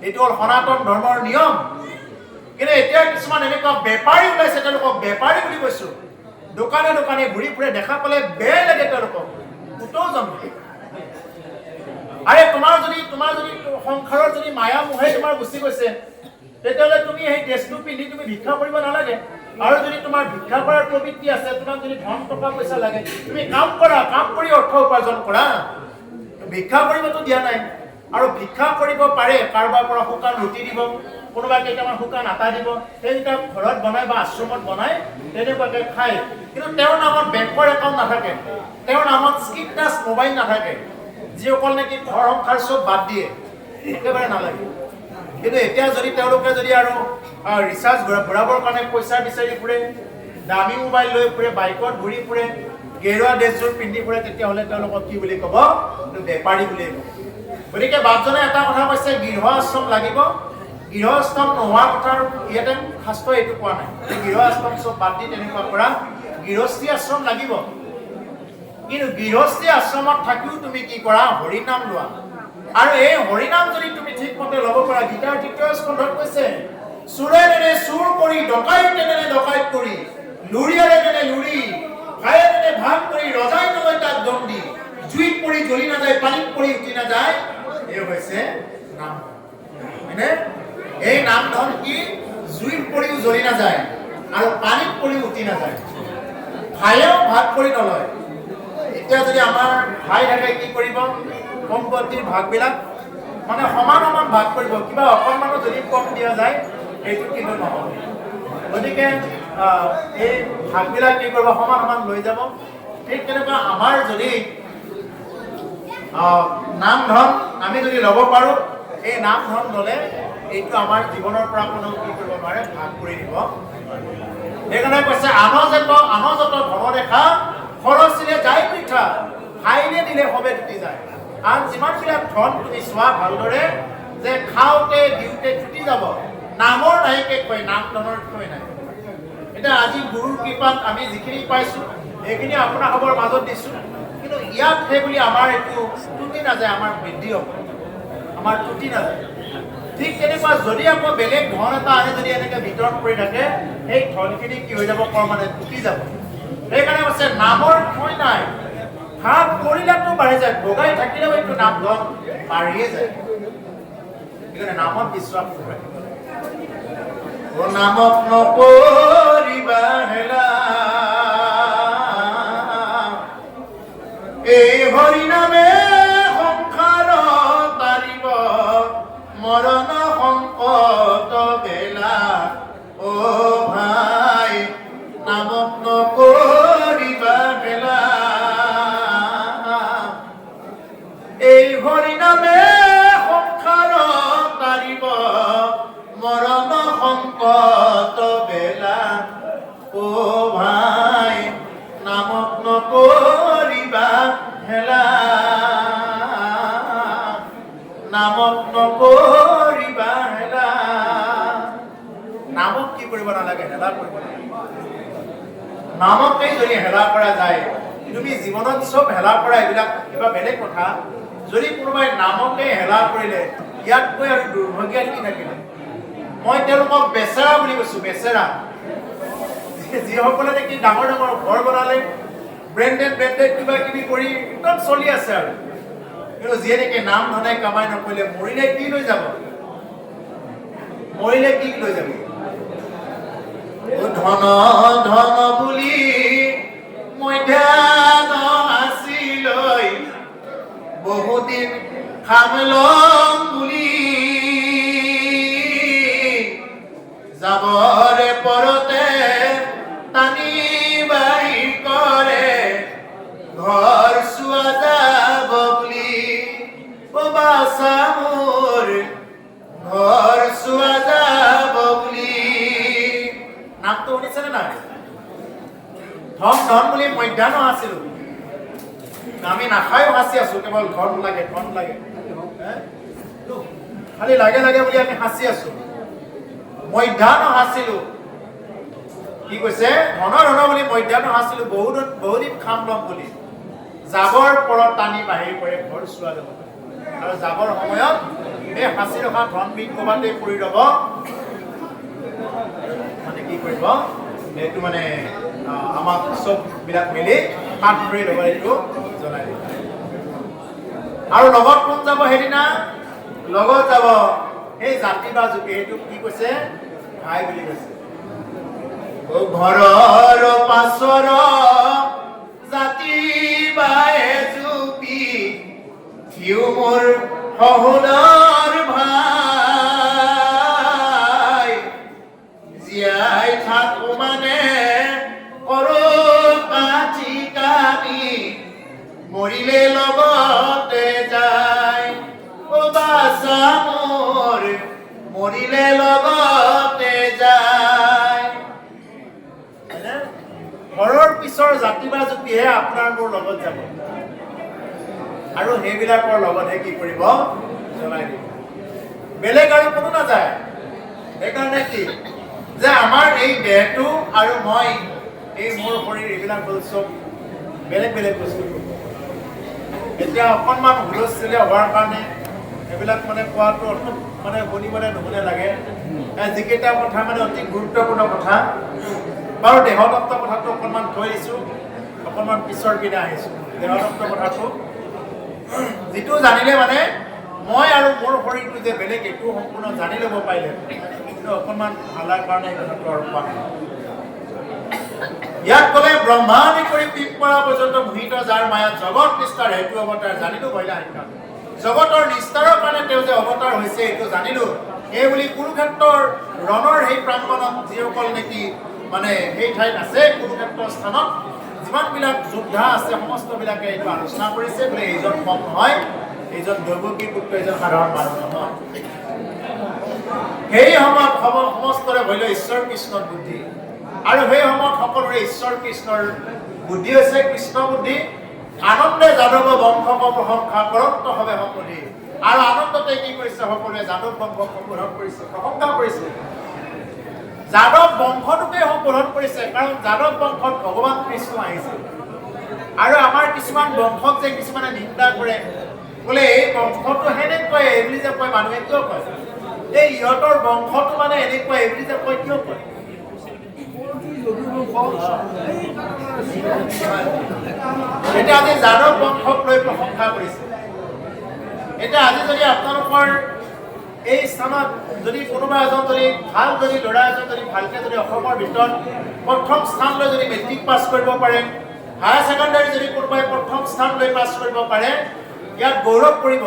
এইটো হ'ল সনাতন ধৰ্মৰ নিয়ম। কিন্তু এতিয়া কিছুমান এনেকুৱা বেপাৰী ওলাইছে, তেওঁলোকক বেপাৰী বুলি কৈছো, দোকানে দোকানে ঘূৰি ফুৰে, দেখা পালে বেয়া লাগে তেওঁলোকক, পুতৌ জন্ম। আৰে তোমাৰ যদি সংসাৰৰ যদি মায়া মোহে তোমাৰ গুচি গৈছে, তেতিয়াহ'লে তুমি সেই ড্ৰেছটো পিন্ধি তুমি ভিক্ষা কৰিব নালাগে। আৰু যদি তোমাৰ ভিক্ষা কৰাৰ প্ৰবৃত্তি আছে, তোমাক যদি ধন টকা পইচা লাগে, তুমি কাম কৰা, কাম কৰি অৰ্থ উপাৰ্জন কৰা, ভিক্ষা কৰিবতো দিয়া নাই। আৰু ভিক্ষা কৰিব পাৰে, কাৰোবাৰ পৰা শুকান ৰুটি দিব, কোনোবা কেইটামান শুকান আটা দিব, সেইকেইটা ঘৰত বনাই বা আশ্ৰমত বনাই তেনেকুৱাকৈ খায়। কিন্তু তেওঁৰ নামত বেংকৰ একাউণ্ট নাথাকে, তেওঁৰ নামত স্ক্ৰীন টাচ মোবাইল নাথাকে। যিসকল নেকি ঘৰ সংসাৰ চব বাদ দিয়ে, একেবাৰে নালাগে। কিন্তু এতিয়া যদি তেওঁলোকে যদি আৰু ৰিচাৰ্জ ভৰাবৰ কাৰণে পইচা বিচাৰি ফুৰে, দামী মোবাইল লৈ ফুৰে, বাইকত ঘূৰি ফুৰে, গেৰুৱা ড্ৰেছযোৰ পিন্ধি ফুৰে, তেতিয়াহ'লে তেওঁলোকক কি বুলি ক'ব? বেপাৰী বুলি ক'ব। গতিকে বাপজনে এটা কথা কৈছে, গৃহ আশ্ৰম লাগিব। গৃহ আশ্ৰম নোহোৱা কথাৰ ইয়াতে শাস্ত্ৰই এইটো কোৱা নাই, গৃহ আশ্ৰম চব বাদ দি তেনেকুৱা কৰা, গৃহস্থী আশ্ৰম লাগিব। কিন্তু গৃহস্থী আশ্ৰমত থাকিও তুমি কি কৰা? হৰিনাম লোৱা। আৰু এই হৰিনাম যদি তুমি ঠিকমতে ল'ব পৰা, গীতাৰ 3য় স্কন্ধত কৈছে, চোৰে তেনে চুৰ কৰি, ডকাইত তেনে ডকাইত কৰি, লুৰিয়াৰে তেনে লুৰি, ভায়ে তেনে ভাগ কৰি, ৰজাই নলয় তাক দণ্ডি, জুইত পৰি জ্বলি নাযায়, পানীত পৰি উঠি নাযায়, এই হৈছে নাম। হয়নে? এই নাম ধন কি? জুইত পৰিও জ্বলি নাযায় আৰু পানীত পৰিও উঠি নাযায়, ভায়েও ভাগ কৰি নলয়। এতিয়া যদি আমাৰ ভাই থাকে কি কৰিব? সম্পত্তিৰ ভাগবিলাক মানে সমান সমান ভাগ কৰিব, কিবা অকণমানো যদি কম দিয়া যায় সেইটো কিন্তু নহ'ব। গতিকে এই ভাগবিলাক কি কৰিব? সমান সমান লৈ যাব। ঠিক তেনেকুৱা আমাৰ যদি নাম ধন আমি যদি ল'ব পাৰোঁ, এই নাম ধন ল'লে এইটো আমাৰ জীৱনৰ পৰা কোনেও কি কৰিব নোৱাৰে, ভাগ কৰি দিব। সেইকাৰণে কৈছে, আনজত ধন দেখা, খৰচিলে যায় পৃথা, খাইলে দিলে সবে টুটি যায়। আন যিমানবিলাক ধন তুমি চোৱা ভালদৰে, যে খাওঁতে দিওঁতে টুটি যাব, নামৰ নাইকে কয়, নাম ধনৰ কয় নাই। এতিয়া আজি গুৰুৰ কৃপাত আমি যিখিনি পাইছোঁ সেইখিনি আপোনালোকৰ মাজত দিছোঁ, কিন্তু ইয়াত সেই বুলি আমাৰ এইটো টুটি নাযায়, আমাৰ বৃদ্ধি হ'ব, আমাৰ টুটি নাযায়। ঠিক তেনেকুৱা যদি আকৌ বেলেগ ধন এটা আনি যদি এনেকৈ বিতৰণ কৰি থাকে, সেই ধনখিনি কি হৈ যাব? মানে টুটি যাব। সেইকাৰণে কৈছে নামৰ ক্ষয় নাই, ভাগ কৰিলেতো বাঢ়ি যায়, ভগাই থাকিলেও এইটো নাম ধন বাঢ়িয়ে যায়। সেইকাৰণে নামত বিশ্বাস ৰাখিব। নামত নকৰিবা হেলা, এই হৰি নামে সংসাৰ তাৰিব, মৰণ সংকট বেলা, অ ভাই নামত নকৰিবা হেলা, এই হৰি নামে সংসাৰ তাৰিব, মৰণ সংকট বেলা, অ ভাই নামত নকৰিবা হেলা। কৰিব নালাগে, হেলা কৰিব নালাগে। নামকে যদি হেলা কৰা যায়, তুমি জীৱনত চব হেলা কৰা এইবিলাক কিবা বেলেগ কথা। যদি কোনোবাই নামকে হেলা কৰিলে ইয়াতকৈ আৰু দুৰ্ভাগ্য কি থাকিলে। মই তেওঁলোকক বেচেৰা বুলি কৈছো, বেচেৰা। যিসকলে নেকি ডাঙৰ ডাঙৰ ঘৰ বনালে, ব্ৰেণ্ডেড কিবা কিবি কৰি একদম চলি আছে আৰু, কিন্তু যিয়ে নেকি নাম ধনে কামাই নকৰিলে মৰিলে কি লৈ যাব? মৰিলে কি লৈ যাব? ধন ধন বুলি মই ধ্যান আছিল, বহুদিন খাম লম বুলি, যাবৰে পৰতে টানি বাহিৰ কৰে, ঘৰ চোৱা যাব বুলি। অ বাছা মোৰ ঘৰ চোৱা যাব বুলি। নামটো শুনিছেনে নাই? ধন ধন বুলি মধ্যাহ্ন আছিলো, আমি নাখায়ো সাঁচি আছো, কেৱল ধন লাগে ধন লাগে, খালি লাগে লাগে বুলি আমি সাঁচি আছো। মধ্যাহ্ন সাঁচিলো, কি কৈছে? ধন ধন বুলি মধ্যাহ্ন সাঁচিলো, বহুদিন খাম লম বুলি, যাবৰ পৰত টানি বাহিৰ কৰে, ঘৰ চোৱা যাব। আৰু যাবৰ সময়ত এই সাঁচি ৰখা ধনবিধ ক'ৰবাতে পৰি ৰব, মানে কি কৰিব, এইটো মানে আমাক চব বিলাক মিলি হাত ধৰি ল'ব, এইটো জ্বলাই দিব। আৰু লগত কোন যাব সেইদিনা? লগত যাব সেই জাতি বা জুপি, সেইটো কি কৈছে? ভাই বুলি কৈছে। ঘৰৰ পাছৰ জাতি বাই জুপি, সিও মোৰ শহুৰৰ ভাই, জীয়াই থাকো মানে কৰো কাঠি কামি, মৰিলে লগতে যায়। অ বাছা মোৰ মৰিলে লগতে যায়। ঘৰৰ পিছৰ জাতি বা জুপিহে আপোনাৰ মোৰ লগত যাব, আৰু সেইবিলাকৰ লগতহে কি কৰিব? জ্বলাই দিব। বেলেগ আৰু কোনো নাযায়। সেইকাৰণে কি যে আমাৰ এই দেহটো আৰু মই, এই মোৰ শৰীৰ, এইবিলাক হ'ল চব বেলেগ বেলেগ বস্তু। এতিয়া অকণমান হুলস্থুলীয়া হোৱাৰ কাৰণে এইবিলাক মানে কোৱাটো মানে শুনিবলৈ নুশুনে লাগে। যিকেইটা কথা মানে অতি গুৰুত্বপূৰ্ণ কথা, বাৰু দেহতত্ব কথাটো অকণমান থৈ দিছোঁ, অকণমান পিছৰ পিনে আহিছোঁ। দেহতত্ব কথাটো যিটো জানিলে মানে মই আৰু মোৰ শৰীৰটো যে বেলেগ, এইটো সম্পূৰ্ণ জানি ল'ব পাৰিলে, কিন্তু অকণমান ভালাৰ কাৰণে এই কথাটো আৰু কোৱা। ইয়াত ক'লে ব্ৰহ্মাণি কৰি পিক পৰা পৰ্যন্ত মোহিত যাৰ মায়াত জগত নিষ্ঠাৰ হেতু অৱতাৰ, জানিলো মহিলা শিক্ষা। জগতৰ নিষ্ঠাৰৰ কাৰণে তেওঁ যে অৱতাৰ হৈছে এইটো জানিলো। এই বুলি কুৰুক্ষেত্ৰৰ ৰণৰ সেই প্ৰাংগণত যিসকল নেকি মানে সেই ঠাইত আছে, কুৰুক্ষেত্ৰৰ স্থানত যিমানবিলাক যোদ্ধা আছে সমস্তবিলাকে এইটো আলোচনা কৰিছে, বোলে এইজন কম নহয়, এইজন দৈৱকীৰ পুত্ৰ, এইজন সাধাৰণ মানুহ নহয়। সেই সময়ত সমস্তৰে ভৈল ঈশ্বৰ কৃষ্ণৰ বুদ্ধি, আৰু সেই সময়ত সকলোৰে ঈশ্বৰ কৃষ্ণৰ বুদ্ধি হৈছে কৃষ্ণ বুদ্ধি। আনন্দে যাদৱ বংশক প্ৰশংসা কৰন্ত হবে সকলোৱে, আৰু আনন্দতে কি কৰিছে? সকলোৱে যাদৱ বংশক সম্বোধন কৰিছে, প্ৰশংসা কৰিছে। যাদৱ বংশটোকে সম্বোধন কৰিছে, কাৰণ যাদৱ বংশত ভগৱান কৃষ্ণ আহিছে। আৰু আমাৰ কিছুমান বংশক যে কিছুমানে নিন্দা কৰে, বোলে এই বংশটো সেনেকুৱাই, এই বুলি যে কয় মানুহে কিয় কয়? এই ইহঁতৰ বংশটো মানে এনেকুৱা, এই বুলি যে কয় কিয় কয়? এতিয়া আজি যাদৱ বংশক লৈ প্ৰশংসা কৰিছে। এতিয়া আজি যদি আপোনালোকৰ এই স্থানত যদি কোনোবা এজন যদি ভাল যদি ল'ৰা এজন যদি ভালকে যদি অসমৰ ভিতৰত প্ৰথম স্থান লৈ যদি মেট্ৰিক পাছ কৰিব পাৰে, হায়াৰ ছেকেণ্ডাৰী যদি কোনোবাই প্ৰথম স্থান লৈ পাছ কৰিব পাৰে, ইয়াত গৌৰৱ কৰিব।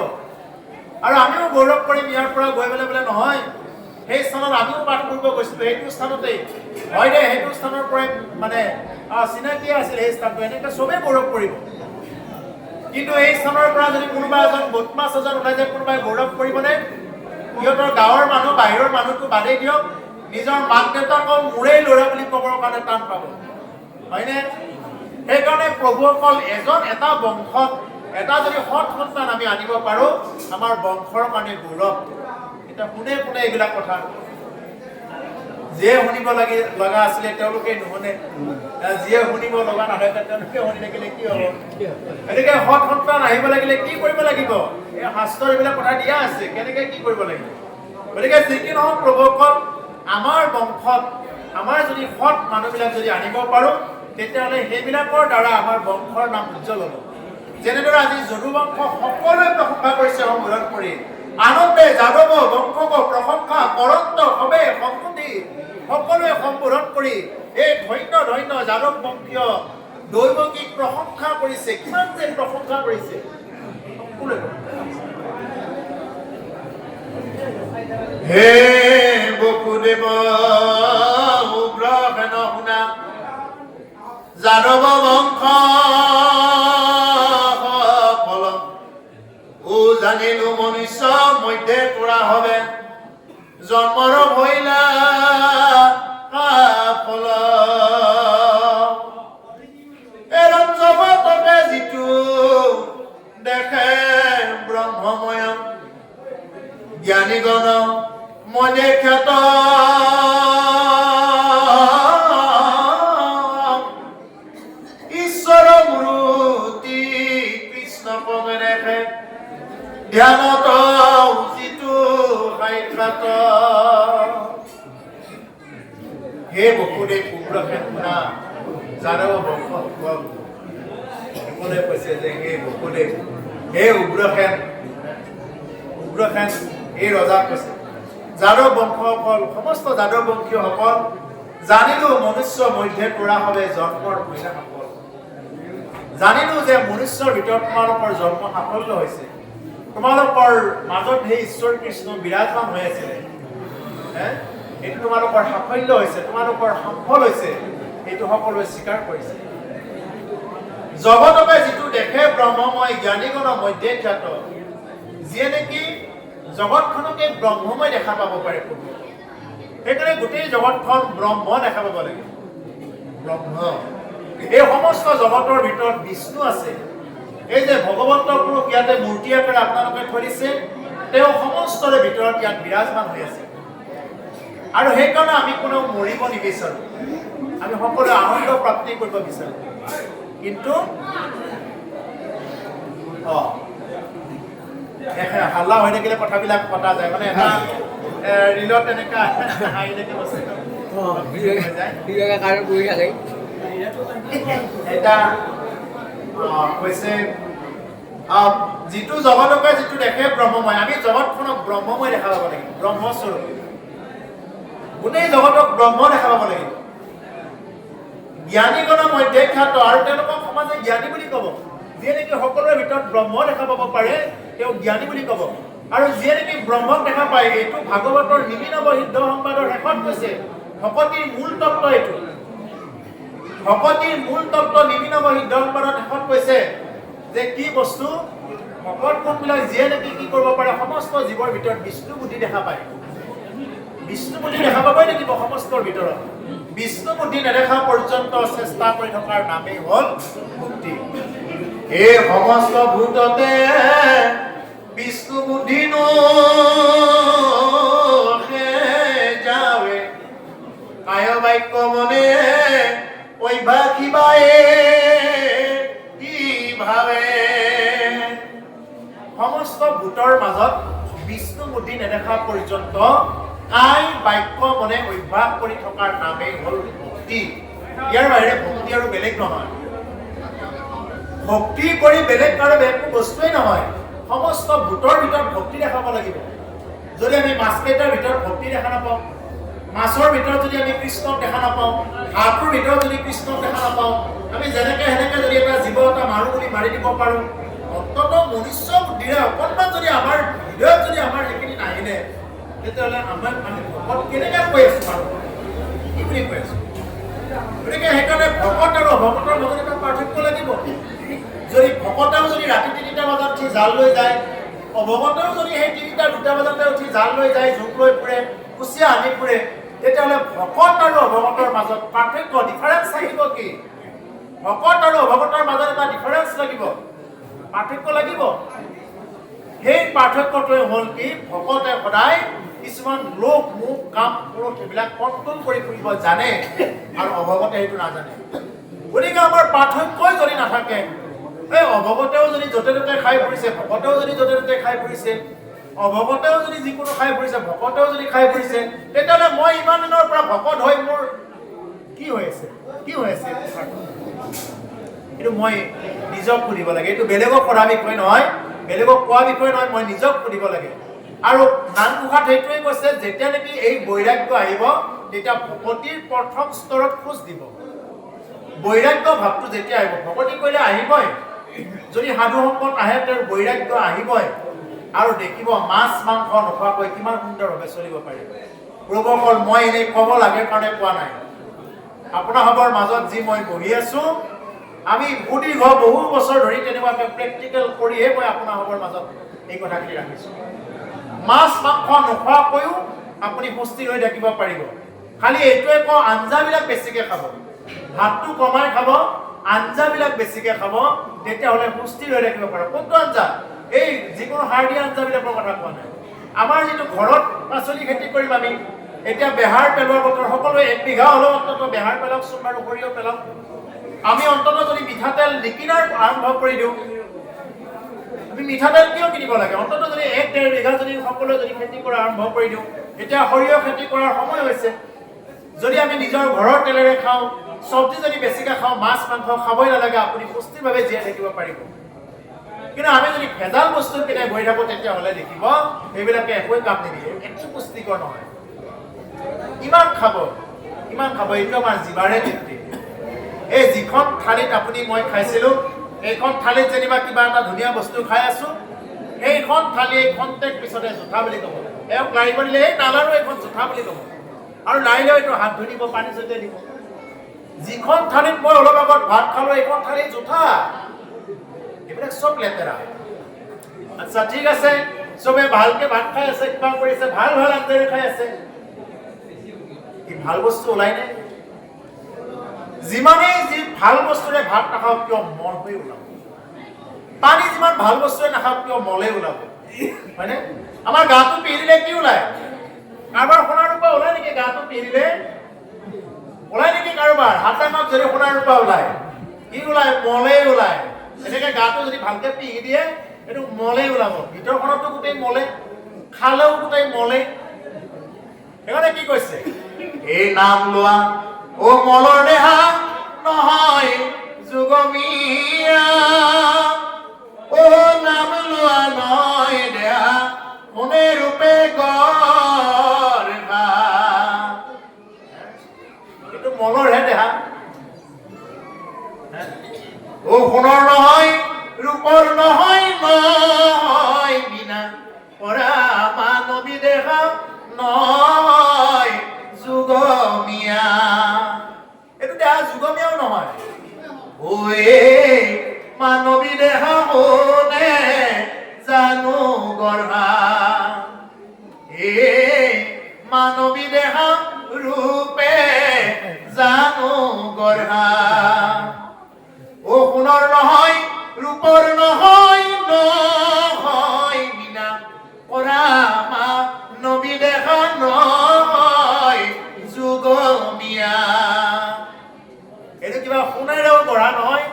আৰু আমিও গৌৰৱ কৰিম ইয়াৰ পৰা গৈ পেলাই বোলে নহয়, সেই স্থানত আমিও পাঠ কৰিব গৈছিলোঁ, সেইটো স্থানতেই হয় দে, সেইটো স্থানৰ পৰাই মানে চিনাকি আছিল সেই স্থানটো, এনেকৈ চবেই গৌৰৱ কৰিব। কিন্তু এই স্থানৰ পৰা যদি কোনোবা এজন বদমাছ এজন ওলাই যায়, কোনোবাই গৌৰৱ কৰিবনে? সিহঁতৰ গাঁৱৰ মানুহ, বাহিৰৰ মানুহটো বাদেই দিয়ক, নিজৰ মাক দেউতাকক মোৰেই ল'ৰা বুলি ক'বৰ কাৰণে টান পাব, হয়নে? সেইকাৰণে প্ৰভুসকল এটা বংশত এটা যদি সৎ সন্তান আমি আনিব পাৰোঁ, আমাৰ বংশৰ কাৰণে গৌৰৱ। এতিয়া কোনে কোনে এইবিলাক কথা যিয়ে শুনিব লগা আছিলে তেওঁলোকে নুশুনে, যিয়ে শুনিব লগা নহয় তেওঁলোকে শুনি থাকিলে কি হ'ব? গতিকে সৎ সন্তান আহিব লাগিলে কি কৰিব লাগিব? এই শাস্ত্ৰৰ এইবিলাক কথা দিয়া আছে, কেনেকে কি কৰিব লাগিব। গতিকে যি কি নহওক প্ৰভুসকল, আমাৰ বংশত আমাৰ যদি সৎ মানুহবিলাক যদি আনিব পাৰোঁ, তেতিয়াহ'লে সেইবিলাকৰ দ্বাৰা আমাৰ বংশৰ নাম উজ্জ্বল হ'ব। যেনেদৰে আজি যদু বংশ সকলোৱে প্ৰশংসা কৰিছে সম্বোধন কৰি, আনন্দে যাদৱ বংশক প্ৰশংসা কৰন্ত সবে সংকুতি, সকলোৱে সম্বোধন কৰি এই ধন্য ধন্য যাদৱ বংশীয় দৈৱকীক প্ৰশংসা কৰিছে। কিমান যে প্ৰশংসা কৰিছে সকলোৱে। হে বসুদেৱ উগ্ৰসেন শুনা, যাদৱ বংশ জানিলো মনুষ্য মধ্যে তোৰা হবে, জন্মৰ ভৈলা ফল। এৰম জগতকে যিটো দেখে ব্ৰহ্মময়, জ্ঞানীগণ মনে খ্যাত, ঈশ্বৰ মূৰ্তি কৃষ্ণ পদে দেখে, ধ্যানত যিটো সাক্ষাৎ। হে বসুদেৱ উগ্ৰসেন শুনা, যাদৱ বংশ কৈছে যে হে বসুদেৱ, হে উগ্ৰসেন, উগ্ৰসেন এই ৰজাক কৈছে, যাদৱ বংশসকল, সমস্ত যাদৱ বংশীয়সকল, জানিলো মনুষ্য মধ্যে তোৰা হবে জন্মৰ মহিলাসকল। জানিলো যে মনুষ্যৰ ভিতৰত তোমালোকৰ জন্ম সাফল্য হৈছে, তোমালোকৰ মাজত সেই ঈশ্বৰ কৃষ্ণ বিৰাজমান হৈ আছিলে, এইটো তোমালোকৰ সাফল্য হৈছে, তোমালোকৰ সফল হৈছে, এইটো সকলোৱে স্বীকাৰ কৰিছে। জগতকে যিটো দেখে ব্ৰহ্মময়, জ্ঞানীগণ মধ্যে খ্যাত, যিয়ে নেকি জগতখনকে ব্ৰহ্মময় দেখা পাব পাৰে। সেইকাৰণে গোটেই জগতখন ব্ৰহ্ম দেখা পাব লাগে। ব্ৰহ্ম, এই সমস্ত জগতৰ ভিতৰত বিষ্ণু আছে। এই যে ভগৱন্ত পুৰুষ ইয়াতে মূৰ্তি আকাৰে আপোনালোকে থৈ দিছে, তেওঁ সমস্তৰে ভিতৰত ইয়াত বিৰাজমান হৈ আছে। আৰু সেইকাৰণে আমি কোনেও মৰিব নিবিচাৰোঁ, আমি সকলোৱে আনন্দ প্ৰাপ্তি কৰিব বিচাৰোঁ। কিন্তু হাল্লা হৈ থাকিলে কথাবিলাক পতা যায়, মানে এটা ৰিলত এনেকা হাঁহি থাকি এটা কৈছে যিটো জগতকে যিটো দেখে ব্ৰহ্মময়, আমি জগতখনক ব্ৰহ্মময় দেখা পাব লাগিব, ব্ৰহ্মস্বৰূপ, গোটেই জগতক ব্ৰহ্ম দেখা পাব লাগিব। জ্ঞানীগণৰ মধ্যে খ্যাত, আৰু তেওঁলোকক সমাজে জ্ঞানী বুলি ক'ব। যিয়ে নেকি সকলোৰে ভিতৰত ব্ৰহ্ম দেখা পাব পাৰে, তেওঁ জ্ঞানী বুলি ক'ব। আৰু যিয়ে নেকি ব্ৰহ্মক দেখা পায়, এইটো ভাগৱতৰ নিমিনৱ সিদ্ধ সংবাদৰ শেষত কৈছে, ভকতিৰ মূল তত্ত্ব এইটো। ভকতিৰ মূল তত্ত্ব নিমিনৱ সিদ্ধ সংবাদৰ শেষত কৈছে যে কি বস্তু, ভকত কোনবিলাক যিয়ে নেকি কি কৰিব পাৰে, সমস্ত জীৱৰ ভিতৰত বিষ্ণু বুদ্ধি দেখা পায়। বিষ্ণু বুদ্ধি দেখা পাবই লাগিব সমস্তৰ ভিতৰত। বিষ্ণু বুদ্ধি নেদেখা পৰ্যন্ত চেষ্টা কৰি থকাৰ নামেই হ'ল ভক্তি। এই সমস্ত ভূততে বিষ্ণু বুদ্ধি যাৱে, কায় বাক্য মনে অভ্যাসিবায়ে কি ভাবে। সমস্ত ভূতৰ মাজত বিষ্ণু বুদ্ধি নেদেখা পৰ্যন্ত কায় বাক্য মনে অভ্যাস কৰি থকাৰ নামেই হ'ল ভক্তি। ইয়াৰ বাহিৰে ভক্তি আৰু বেলেগ নহয়। ভক্তি কৰি বেলেগ আৰু একো বস্তুৱেই নহয়। সমস্ত ভূতৰ ভিতৰত ভক্তি দেখাব লাগিব। যদি আমি মাছকেইটাৰ ভিতৰত ভক্তি দেখা নাপাওঁ, মাছৰ ভিতৰত যদি আমি কৃষ্ণক দেখা নাপাওঁ, হাঁহটোৰ ভিতৰত যদি কৃষ্ণক দেখা নাপাওঁ, আমি যেনেকে সেনেকে যদি এটা জীৱ এটা মাৰো বুলি মাৰি দিব পাৰোঁ, অন্ততঃ মনুষ্য বুদ্ধিৰে অকণমান যদি আমাৰ হৃদয়ত যদি আমাৰ সেইখিনি নাহিলে, তেতিয়াহ'লে আমি ভকত কেনেকৈ কৈ আছোঁ বাৰু, কি বুলি কৈ আছোঁ? গতিকে সেইকাৰণে ভকত আৰু অভকতৰ মাজত এটা পাৰ্থক্য লাগিব। যদি ভকতেও যদি ৰাতি ৩টা বজাত উঠি জাল লৈ যায়, অভকতেও যদি সেই ৩টা ২টা বজাতে উঠি জাল লৈ যায়, জোক লৈ ফুৰে, কুচিয়া আনি ফুৰে, তেতিয়াহ'লে ভকত আৰু অভকতৰ মাজত পাৰ্থক্য, ডিফাৰেঞ্চ থাকিব কি? ভকত আৰু অভকতৰ মাজত এটা ডিফাৰেঞ্চ লাগিব, পাৰ্থক্য লাগিব। সেই পাৰ্থক্যটোৱে হ'ল কি? ভকতে সদায় কিছুমান লোক মুখ কাম পুৰুষ এইবিলাক কণ্ট্ৰল কৰি ফুৰিব জানে আৰু অভাৱতে সেইটো নাজানে। গতিকে আমাৰ পাৰ্থক্যই যদি নাথাকে, এই অভাৱতেও যদি য'তে ত'তে খাই ফুৰিছে, ভকতেও যদি য'তে ত'তে খাই ফুৰিছে, অভাৱতেও যদি যিকোনো খাই ফুৰিছে, ভকতেও যদি খাই ফুৰিছে, তেতিয়াহ'লে মই ইমান দিনৰ পৰা ভকত হৈ মোৰ কি হৈ আছে? এইটো মই নিজক সুধিব লাগে। এইটো বেলেগক কৰা বিষয় নহয়, বেলেগক কোৱা বিষয় নহয়, মই নিজক সুধিব লাগে। আৰু নামঘোষাত সেইটোৱে কৈছে, যেতিয়া নেকি এই বৈৰাগ্য আহিব তেতিয়া ভকতিৰ প্ৰথম স্তৰত খোজ দিব। বৈৰাগ্য ভাৱটো যেতিয়া আহিব, ভকতি কৰিলে আহিবই। যদি সাধু সম্পদ আহে তেওঁৰ বৈৰাগ্য আহিবই। আৰু দেখিব মাছ মাংস নোখোৱাকৈ কিমান সুন্দৰভাৱে চলিব পাৰি। প্ৰভুসকল, মই এনেই ক'ব লাগে কাৰণে কোৱা নাই। আপোনাসৱৰ মাজত যি মই বহি আছো, আমি সুদীৰ্ঘ বহু বছৰ ধৰি তেনেকুৱাকৈ প্ৰেক্টিকেল কৰিহে মই আপোনাসৱৰ মাজত এই কথাখিনি ৰাখিছো। মাছ মাংস নোখোৱাকৈও আপুনি সুস্থিৰ হৈ থাকিব পাৰিব। খালি এইটোৱে কওঁ, আঞ্জাবিলাক বেছিকে খাব, ভাতটো কমাই খাব, আঞ্জাবিলাক বেছিকে খাব, তেতিয়াহ'লে সুস্থিৰ হৈ থাকিব পাৰে। কোনটো আঞ্জা? এই যিকোনো সাৰ দিয়া আঞ্জাবিলাকৰ কথা কোৱা নাই। আমাৰ যিটো ঘৰত পাচলি খেতি কৰিম আমি, এতিয়া বেহাৰ পেলোৱাৰ বতৰ, সকলোৱে 1 বিঘা হ'লেও অন্তত বেহাৰ পেলাওক, চোন আৰু সৰিয়হ পেলাওক। আমি অন্তত যদি মিঠাতেল নিকিনাৰ আৰম্ভ কৰি দিওঁ, আমি মিঠাতেল কিয় কিনিব লাগে? অন্তত যদি 1-1.5 বিঘা যদি সকলোৱে যদি খেতি কৰা আৰম্ভ কৰি দিওঁ, এতিয়া সৰিয়হ খেতি কৰাৰ সময় হৈছে। যদি আমি নিজৰ ঘৰৰ তেলেৰে খাওঁ, চব্জি যদি বেছিকৈ খাওঁ, মাছ মাংস খাবই নালাগে, আপুনি সুস্থিৰভাৱে জীয়াই থাকিব পাৰিব। কিন্তু আমি যদি ভেজাল বস্তু কিনে গৈ থাকোঁ, তেতিয়াহ'লে দেখিব সেইবিলাকে একোৱে কাম নিদিয়ে, একো পুষ্টিকৰ নহয়। ইমান খাব, এইটো আমাৰ জিভাৰে তৃপ্তি। এই যিখন থালিত মই খাইছিলোঁ, এইখন থালিত যেনিবা কিবা এটা ধুনীয়া বস্তু খাই আছো, সেইখন থালি খন্তেক পিছতে জোঠা বুলি ক'ব। এওক লাৰি কৰিলে এই নালাৰো এইখন জোঠা বুলি ক'ব। আৰু লাৰিলেও এইটো হাত ধুই দিব, পানী ছটিয়াই দিব। যিখন থালিত মই অলপ আগত ভাত খালো, এইখন থালি জোঠা। এইবিলাক চব লেতেৰা। আচ্ছা, ঠিক আছে, চবে ভালকে ভাত খাই আছে, কিবা কৰিছে, ভাল ভাল আঞ্জাৰে খাই আছে, কি ভাল বস্তু ওলাই নে? যিমানেই যি ভাল বস্তুৰে ভাত নাখাওক কিয়, মল হৈ ওলাব। পানী যিমান ভাল বস্তুৰে নাখাওক কিয়, মলে ওলাব, হয়নে? আমাৰ গাটো পিৰিলে কি ওলায়? কাৰোবাৰ সোণাৰ ৰূপা ওলাই নেকি? গাটো পিৰিলে ওলাই নেকি কাৰোবাৰ? হাতাঙত যদি সোণাৰ ৰূপা ওলায়, কি ওলায়? মলে ওলায়। এনেকে গাটো যদি ভালকে পিহি দিয়ে, এইটো মলে ওলাব। ভিতৰখনতো গোটেই মলে, খালেও গোটেই মলে। সেইকাৰণে কি কৈছে? এই নাম লোৱা অ মলৰ দেহা নহয় যুগমীয়া, অ নাম লোৱা নহয় দেহা কোনে ৰূপে গঢ়া। এইটো মলৰহে দেহা। অ সোণৰ নহয়, ৰূপৰ নহয়, নহয় বিনা পৰা মানৱী দেহা নহয় যুগমীয়া। এইটো দেহা যুগমীয়াও নহয়। ঐ মানৱী দেহা কোনে জানো গঢ়া, এই মানৱী দেহা ৰূপে জানো গঢ়া। ও সোণৰ নহয়, ৰূপৰ নহয়, নহয় বিনা পৰা মানৱী দেহা নহয় যুগমীয়া। এইটো কিবা সোণেৰেও গঢ়া নহয়,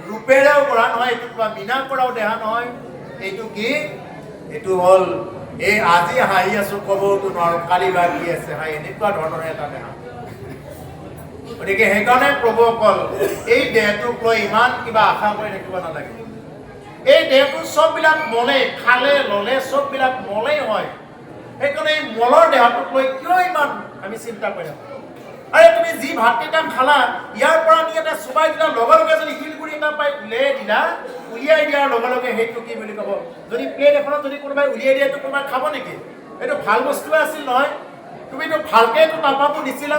ৰূপেৰেও গঢ়া নহয়, এইটো কিবা মীনা কৰাও দেহা নহয়। এইটো কি? এইটো হ'ল এই আজি হাঁহি আছো ক'বতো নোৱাৰো, কালি বা কি আছে হাঁহি, এনেকুৱা ধৰণৰ এটা দেহা। গতিকে সেইকাৰণে প্ৰভুসকল, এই দেহটোক লৈ ইমান কিবা আশা কৰি থাকিব নালাগে। এই দেহটো চববিলাক মলে, খালে ললে চববিলাক মলেই হয়। সেইকাৰণে এই মলৰ দেহটোক লৈ কিয় ইমান আমি চিন্তা কৰি থাকোঁ? আৰে তুমি যি ভাতকেইটা খালা, ইয়াৰ পৰা নি এটা চুবাই দিলা, লগে লগে যদি শিলগুৰি এটা পাই উলিয়াই দিলা, উলিয়াই দিয়াৰ লগে লগে সেইটো কি বুলি ক'ব? যদি প্লেট এখনত যদি কোনোবাই উলিয়াই দিয়ে, তো কোনোবাই খাব নেকি? এইটো ভাল বস্তুৱে আছিল নহয়, তুমিতো ভালকে এইটো নাপাবো দিছিলা,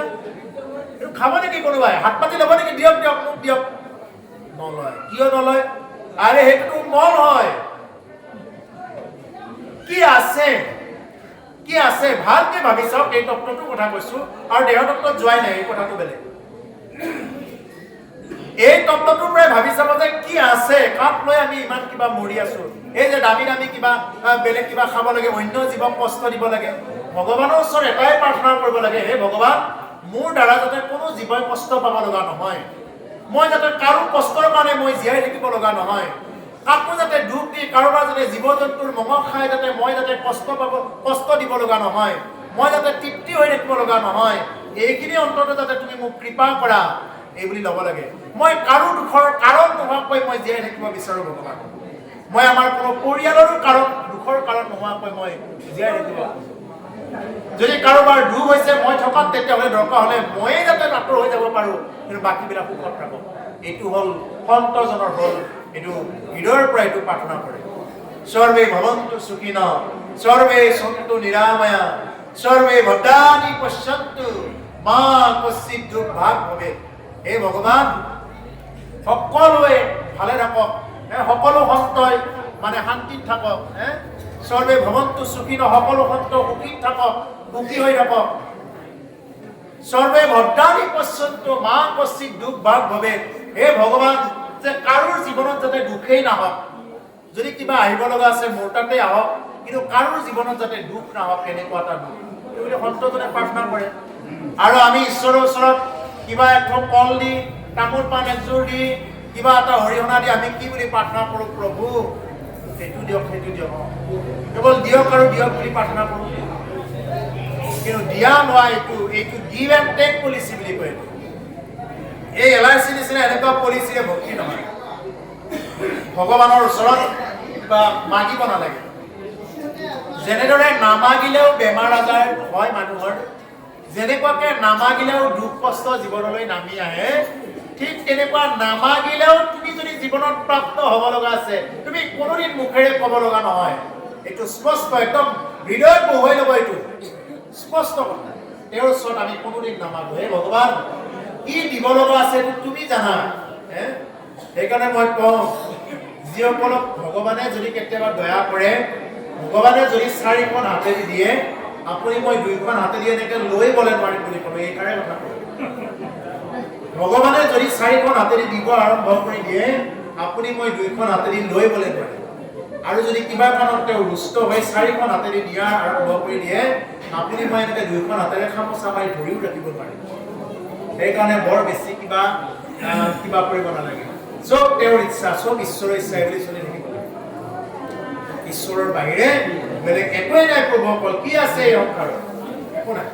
এইটো খাব নেকি কোনোবাই? হাত পাতি ল'ব নেকি? দিয়ক দিয়ক মোক দিয়ক। নলয়। কিয় নলয়? আৰে সেইটো মল হয়। কি আছে? কি আছে? ভালকে ভাবি চাওক। এই তত্ত্বটোৰ কথা কৈছো, আৰু দেহ তত্ত্বত যোৱাই নাই, এই কথাটো বেলেগ। এই তত্ত্বটোৰ পৰাই ভাবি চাব যে কি আছে, কাক লৈ আমি ইমান কিবা মৰি আছো। এই যে দামী দামী কিবা বেলেগ কিবা খাব লাগে, অন্য জীৱক কষ্ট দিব লাগে, ভগৱানৰ ওচৰত এটাই প্ৰাৰ্থনা কৰিব লাগে, হে ভগৱান মোৰ দ্বাৰা যাতে কোনো জীৱই কষ্ট পাব লগা নহয়, মই যাতে কাৰো কষ্টৰ কাৰণে মই জীয়াই থাকিব লগা নহয়, কাকো যাতে দুখ দি কাৰোবাৰ যাতে জীৱ জন্তুৰ মঙহ খাই যাতে মই যাতে কষ্ট দিব লগা নহয়, মই যাতে তৃপ্তি হৈ থাকিব লগা নহয়, এইখিনি অন্তত যাতে তুমি মোক কৃপা কৰা, এই বুলি ল'ব লাগে। মই কাৰো দুখৰ কাৰণ নোহোৱাকৈ মই জীয়াই থাকিব বিচাৰোঁ ভগৱান, মই আমাৰ কোনো পৰিয়ালৰো দুখৰ কাৰণ নোহোৱাকৈ মই জীয়াই থাকিব। যদি কাৰোবাৰ দুখ হৈছে মই থকাত তেতিয়াহ'লে দৰকাৰ হ'লে ময়ে যাতে আঁতৰ হৈ যাব পাৰোঁ, কিন্তু বাকীবিলাক সুখত থাকক। এইটো হ'ল সন্তজনৰ হ'ল, এইটো হৃদয়ৰ পৰা এইটো প্ৰাৰ্থনা কৰে। সৰ্বে ভৱন্তু সুখিনঃ সৰ্বে সন্তু নিৰাময়া সৰ্বে ভদ্ৰাণি পশ্যন্তু মা কশ্চিৎ দুৰ্ভাগ ভৱেৎ। হে ভগৱান সকলোৱে ভালে থাকক, সকলো সন্তই মানে শান্তিত থাকক, সৰ্বে ভৱন্তু সুখিনঃ সকলো সন্ত সুখীত থাকক, সুখী হৈ থাকক। সৰ্বে ভদ্ৰাণি পশ্যন্তু মা কশ্চিৎ দুৰ্ভাগ ভৱেৎ। হে ভগৱান যে কাৰোৰ জীৱনত যাতে দুখেই নাহক, যদি কিবা আহিব লগা আছে মোৰ তাতে আহক, কিন্তু কাৰোৰ জীৱনত যাতে দুখ নাহক, এনেকুৱা এটা দুখ বুলি সন্তজনে প্ৰাৰ্থনা কৰে। আৰু আমি ঈশ্বৰৰ ওচৰত কিবা এখন কল দি তামোল পাণ একযোৰ দি কিবা এটা অৰিহণা দি আমি কি বুলি প্ৰাৰ্থনা কৰোঁ, প্ৰভু সেইটো দিয়ক সেইটো দিয়ক, কেৱল দিয়ক আৰু দিয়ক বুলি প্ৰাৰ্থনা কৰোঁ। কিন্তু দিয়া লোৱা এইটো গিভ এণ্ড টেক পলিচি বুলি কয়। এই LIC নিচিনা এনেকুৱা পলিচিৰে ভক্তি নহয়। ভগৱানৰ ওচৰত কিবা মাগিব নালাগে। যেনেদৰে নামাগিলেও বেমাৰ আজাৰ হয় মানুহৰ, যেনেকুৱাকে নামাগিলেও দুখ কষ্ট জীৱনলৈ নামি আহে, ঠিক তেনেকুৱা নামাগিলেও তুমি যদি জীৱনত প্ৰাপ্ত হ'ব লগা আছে তুমি কোনোদিন মুখেৰে ক'ব লগা নহয়। এইটো স্পষ্ট, একদম হৃদয়ত বহুৱাই ল'ব, এইটো স্পষ্ট কথা। তেওঁৰ ওচৰত আমি কোনোদিন নামাগো, হে ভগৱান কি দিব লগা আছে তুমি জানা। সেইকাৰণে মই কওঁ, যিসকলক ভগৱানে যদি কেতিয়াবা দয়া কৰে, ভগৱানে যদি 4খন হাতেদি দিয়ে, আপুনি মই 2খন হাতেদি এনেকে লৈ বলে নোৱাৰিম বুলি ক'লো, এইকাৰণে কথা কওঁ। ভগৱানে যদি 4খন হাতেদি দিব আৰম্ভ কৰি দিয়ে, আপুনি মই 2খন হাতেদি লৈ বলে নোৱাৰিম। আৰু যদি কিবা কাৰণত তেওঁ ৰুষ্ট হৈ 4খন হাতেদি দিয়া আৰম্ভ কৰি দিয়ে, আপুনি মই এনেকে 2খন হাতেৰে খামোচা মাৰি ধৰিও ৰাখিব নোৱাৰিম। সেইকাৰণে বৰ বেছি কিবা কৰিব নালাগে। চব তেওঁৰ ইচ্ছা, চব ঈশ্বৰৰ ইচ্ছা বুলি চলি থাকিব। ঈশ্বৰৰ বাহিৰে বেলেগ একোৱেই নাই প্ৰভুসকল, কি আছে এই সংসাৰত, একো নাই।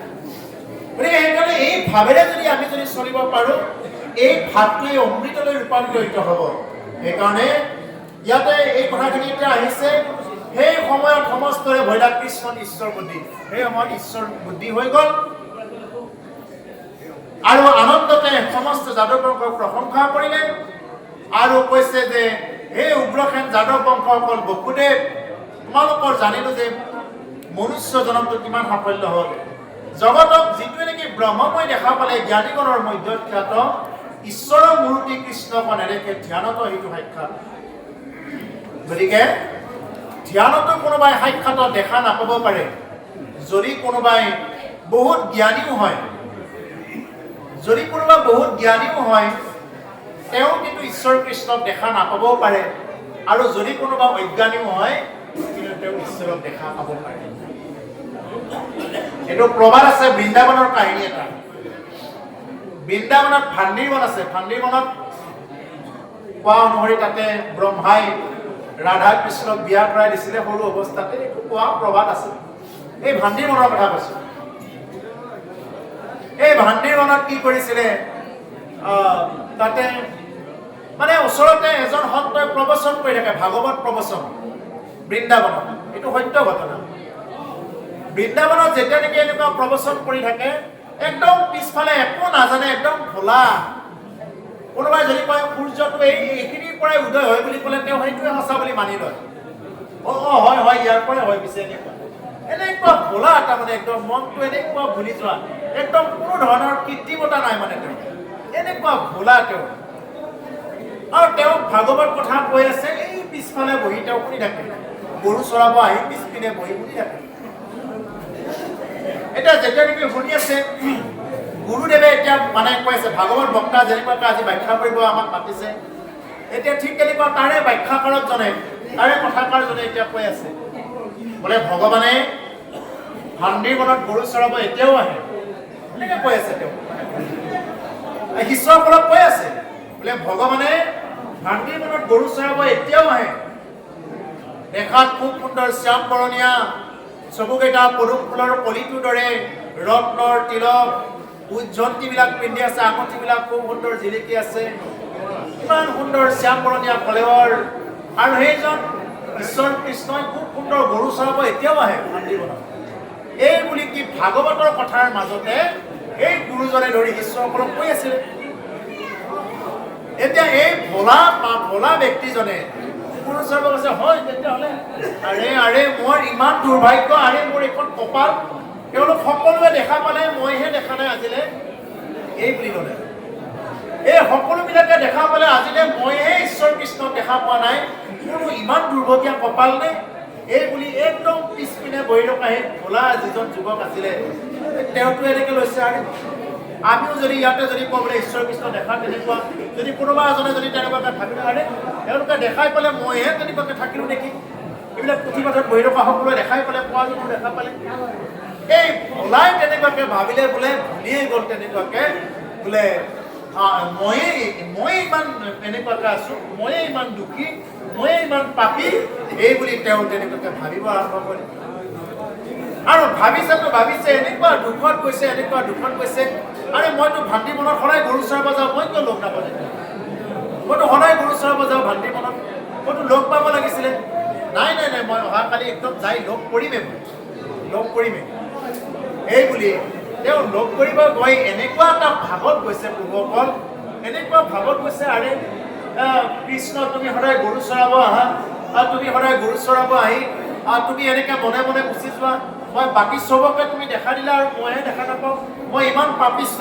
গতিকে সেইকাৰণে এই ভাৱেৰে যদি আমি চলিব পাৰোঁ, এই ভাৱটোৱে অমৃতলৈ ৰূপান্তৰিত হ'ব। সেইকাৰণে ইয়াতে এই কথাখিনি এতিয়া আহিছে, সেই সময়ত সমস্তৰে ভৈলা কৃষ্ণ ঈশ্বৰ বুদ্ধি, সেই সময়ত ঈশ্বৰ বুদ্ধি হৈ গ'ল। আৰু আনন্দতে সমস্ত যাদৱ বংশক প্ৰশংসা কৰিলে আৰু কৈছে যে হে উগ্ৰসেন যাদৱ বংশসকল, বসুদেৱ তোমালোকৰ জানিলো যে মনুষ্য জনমটো কিমান সাফল্য হ'ল। জগতক যিটোৱে নেকি ব্ৰহ্মময় দেখা পালে জ্ঞানীগণৰ মধ্যত খ্যাত, ঈশ্বৰৰ মূৰ্তি কৃষ্ণক নেদেখে ধ্যানত সেইটো সাক্ষাৎ। গতিকে ধ্যানতো কোনোবাই সাক্ষাৎ দেখা নাপাব পাৰে, যদি কোনোবাই বহুত জ্ঞানীও হয়, যদি কোনোবা বহুত জ্ঞানীও হয়, তেওঁ কিন্তু ঈশ্বৰ কৃষ্ণক দেখা নাপাবও পাৰে। আৰু যদি কোনোবা অজ্ঞানীও হয়, কিন্তু তেওঁ ঈশ্বৰক দেখা পাব পাৰে। এইটো প্ৰবাদ আছে বৃন্দাবনৰ কাহিনী এটা। বৃন্দাবনত ভান্দিৰ বন আছে। ভান্দিৰ বনত কোৱা অনুসৰি তাতে ব্ৰহ্মাই ৰাধা কৃষ্ণক বিয়া কৰাই দিছিলে সৰু অৱস্থাতে, এইটো কোৱা প্ৰবাদ আছে। এই ভান্দিৰ বনৰ কথা কৈছো। এই ভান্দিৰ বনত কি কৰিছিলে, তাতে মানে ওচৰতে এজন সন্তই প্ৰবচন কৰি থাকে, ভাগৱত প্ৰবচন বৃন্দাবনত। এইটো সত্য ঘটনা। বৃন্দাবনত যেতিয়া নেকি এনেকুৱা প্ৰবচন কৰি থাকে, একদম পিছফালে একো নাজানে, একদম খোলা। কোনোবাই যদি কয় সূৰ্যটো এইখিনিৰ পৰাই উদয় হয় বুলি ক'লে তেওঁ সেইটোৱে সঁচা বুলি মানি লয়। হয় হয় ইয়াৰ পৰাই হয়, পিছে এনেকুৱা খোলা এটা, মানে একদম মনটো এনেকুৱা ভুলি যোৱা, একদম কোনো ধৰণৰ কৃত্ৰিমতা নাই, মানে তেওঁ এনেকুৱা ভোলা তেওঁ। আৰু তেওঁ ভাগৱত কথা কৈ আছে, এই পিছফালে বহি তেওঁ শুনি থাকে, গৰু চৰাব আহি পিছপিনে বহি শুনি থাকে। এতিয়া যেতিয়া নেকি শুনি আছে, গুৰুদেৱে এতিয়া মানে কৈ আছে, ভাগৱত বক্তা যেনেকুৱাকৈ আজি ব্যাখ্যা কৰিব আমাক মাতিছে, এতিয়া ঠিক তেনেকুৱা তাৰে ব্যাখ্যাকাৰকজনে, তাৰে কথাকাৰজনে এতিয়া কৈ আছে, বোলে ভগৱানে ভান্দিৰ মনত গৰু চৰাব এতিয়াও আহে এনেকৈ কৈ আছে তেওঁ ঈশ্বৰৰ ফলত কৈ আছে বোলে ভগৱানে ভান্দিৰ মনত গৰু চৰাব এতিয়াও আহে দেখাত খুব সুন্দৰ শ্যাম বৰণীয়া চকুকেইটা পদুম ফুলৰ কলিটোৰ দৰে ৰত্নৰ তিলক উজ্জন্তিবিলাক পিন্ধি আছে আঙঠিবিলাক খুব সুন্দৰ জিলিকি আছে ইমান সুন্দৰ শ্যাম বৰণীয়া কলেৱৰ আৰু সেইজন ঈশ্বৰ কৃষ্ণই খুব সুন্দৰ গৰু চৰাব এতিয়াও আহে ভান্দিৰ মনত এই বুলি কি ভাগৱতৰ কথাৰ মাজতে এই গুৰুজনে ধৰি শিষ্যসকলক কৈ আছিলে এতিয়া এই ভোলা ব্যক্তিজনে গুৰু চৰাব কৈছে হয় তেতিয়াহ'লে আৰে মোৰ ইমান দুৰ্ভাগ্য মোৰ এখন কপাল তেওঁলোক সকলোৱে দেখা পালে মইহে দেখা নাই আজিলে এই বুলি ক'লে এই সকলোবিলাকে দেখা পালে আজিলে মইহে ঈশ্বৰ কৃষ্ণক দেখা পোৱা নাই কোনো ইমান দুৰ্ভগীয়া কপাল নে এই বুলি একদম পিছপিনে বহি থকা সেই ভোলা যিজন যুৱক আছিলে তেওঁতো এনেকৈ লৈছে আৰু আমিও যদি ইয়াতে যদি কওঁ বোলে ঈশ্বৰ কৃষ্ণ দেখা তেনেকুৱা যদি কোনোবা এজনে যদি তেনেকুৱাকৈ থাকিলে আৰে তেওঁলোকে দেখাই পালে মইহে তেনেকুৱাকৈ থাকিলোঁ নেকি এইবিলাক পুথিপাথত বহি থকা সকলোৱে দেখাই পালে পোৱা যদি দেখা পালে এই ভোলাই তেনেকুৱাকৈ ভাবিলে বোলে ভুলিয়েই গ'ল তেনেকুৱাকৈ বোলে মই ইমান এনেকুৱাকৈ আছোঁ ময়ে ইমান দুখী ময়ে ইমান পাপী এই বুলি তেওঁ তেনেকুৱাকৈ ভাবিব আৰম্ভ কৰে আৰু ভাবিছে এনেকুৱা দুখত গৈছে আৰে মইতো ভান্দিৰ মনত সদায় গৰু চৰাব যাওঁ মই কিয় লগ নাপাওঁ মইতো সদায় গৰু চৰাব যাওঁ ভান্দিৰ মনত মইতো লগ পাব লাগিছিলে নাই মই অহাকালি একদম যাই লগ কৰিমেই এই বুলি তেওঁ লগ কৰিব গৈ এনেকুৱা এটা ভাৱত গৈছে পূৰ্বকল এনেকুৱা ভাৱত গৈছে আৰে কৃষ্ণ তুমি সদায় গৰু চৰাব আহা তুমি সদায় গৰু চৰাব আহি তুমি এনেকৈ মনে মনে গুচি যোৱা মই বাকী চবকে তুমি দেখা দিলা আৰু মইহে দেখা নাপাওঁ মই ইমান পাপিষ্ঠ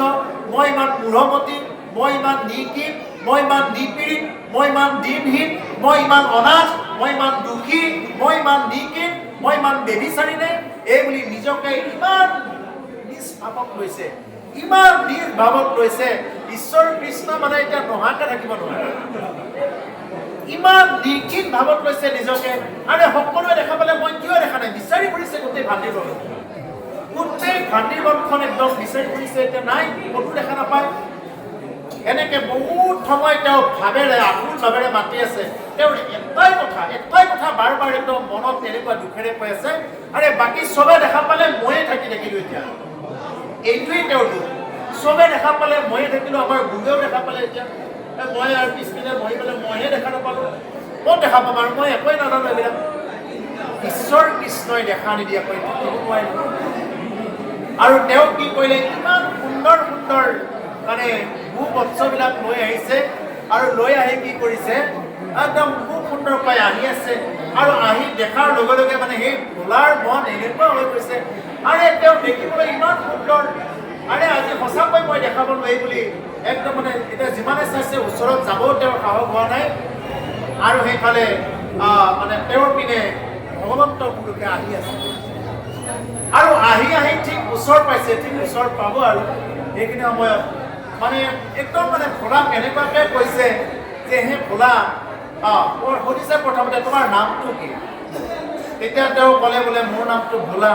মই ইমান মূঢ়মতী মই ইমান নিকিন মই ইমান নিপীড়িত মই ইমান দিনহীন মই ইমান অনাথ মই ইমান দুখী মই ইমান নিকিন মই ইমান বেবিচাৰী নে এই বুলি নিজকে ইমান নিজ ভাৱত লৈছে ঈশ্বৰ কৃষ্ণ মানে এতিয়া নহাকে থাকিব নোৱাৰে ইমান নিখিন ভাৱত লৈছে নিজকে আৰে সকলোৱে দেখা পালে মই কিয় দেখা নাই বিচাৰি ফুৰিছে গোটেই ভান্দিৰ বনখন একদম বিচাৰি ফুৰিছে এতিয়া নাই ক'তো দেখা নাপায় এনেকে বহুত সময় তেওঁ ভাৱেৰে আকুল ভাৱেৰে মাতি আছে তেওঁৰ এটাই কথা বাৰ বাৰ একদম মনত তেনেকুৱা দুখেৰে কৈ আছে আৰে বাকী চবে দেখা পালে ময়ে থাকি থাকিলোঁ এতিয়া এইটোৱেই তেওঁৰ দুখ চবে দেখা পালে ময়ে থাকিলোঁ আমাৰ গুৰুৱেও দেখা পালে এতিয়া মই আৰু পিছপিনে বহি পেলাই মইহে দেখা নাপালোঁ ক'ত দেখা পাম আৰু মই একোৱেই নাজানো এইবিলাক ঈশ্বৰ কৃষ্ণই দেখা নিদিয়াকৈ থাকিব নোৱাৰিলোঁ আৰু তেওঁ কি কৰিলে ইমান সুন্দৰ মানে ভূবৎসবিলাক লৈ আহিছে আৰু লৈ আহি কি কৰিছে একদম খুব সুন্দৰকৈ আহি আছে আৰু আহি দেখাৰ লগে লগে মানে সেই ভোলাৰ মন এনেকুৱা হৈ গৈছে আৰে তেওঁ দেখিবলৈ ইমান সুন্দৰ আৰে আজি সঁচাকৈ মই দেখাব নোৱাৰি বুলি একদম মানে এতিয়া যিমানে চাইছে ওচৰত যাবও তেওঁৰ সাহস হোৱা নাই আৰু সেইফালে মানে তেওঁৰ পিনে ভগৱন্ত পুৰুষে আহি আছে আৰু আহি ঠিক ওচৰ পাইছে ঠিক ওচৰ পাব আৰু সেইখিনি সময়ত মানে একদম মানে ভোলাক এনেকুৱাকৈ কৈছে যে সেই ভোলা সুধিছে প্ৰথমতে তোমাৰ নামটো কি তেতিয়া তেওঁ ক'লে বোলে মোৰ নামটো ভোলা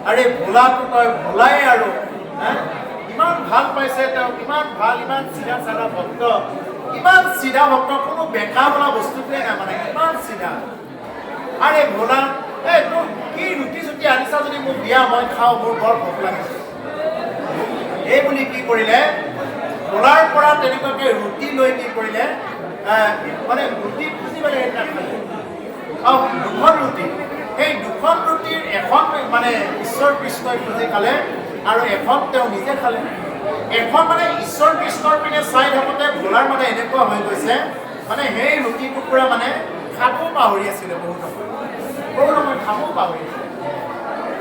আৰে ভোলাটো তই ভোলাই আৰু ইমান ভাল পাইছে তেওঁ ইমান ভাল ইমান চিধা চাধা ভক্ত ইমান চিধা ভক্ত কোনো বেকা বোলা বস্তুটোৱে নাই মানে ইমান চিধা আৰে ভোলা তোৰ কি ৰুটি চুটি আনিছা যদি মোক দিয়া মই খাওঁ মোৰ বৰ ভোক লাগিছে এই বুলি কি কৰিলে ভোলাৰ পৰা তেনেকুৱাকৈ ৰুটি লৈ কি কৰিলে মানে ৰুটি খুজি মানে এটা খালে দুখন ৰুটি সেই দুখন ৰুটিৰ এখন মানে ঈশ্বৰ কৃষ্ণই খুজি খালে আৰু এখন তেওঁ নিজে খালে এখন মানে ঈশ্বৰ কৃষ্ণৰ পিনে চাই থাকোঁতে ভোলাৰ মানে এনেকুৱা হৈ গৈছে মানে সেই ৰুটি টুকুৰা মানে খাব পাহৰি আছিলে বহুত সময় খাব পাহৰি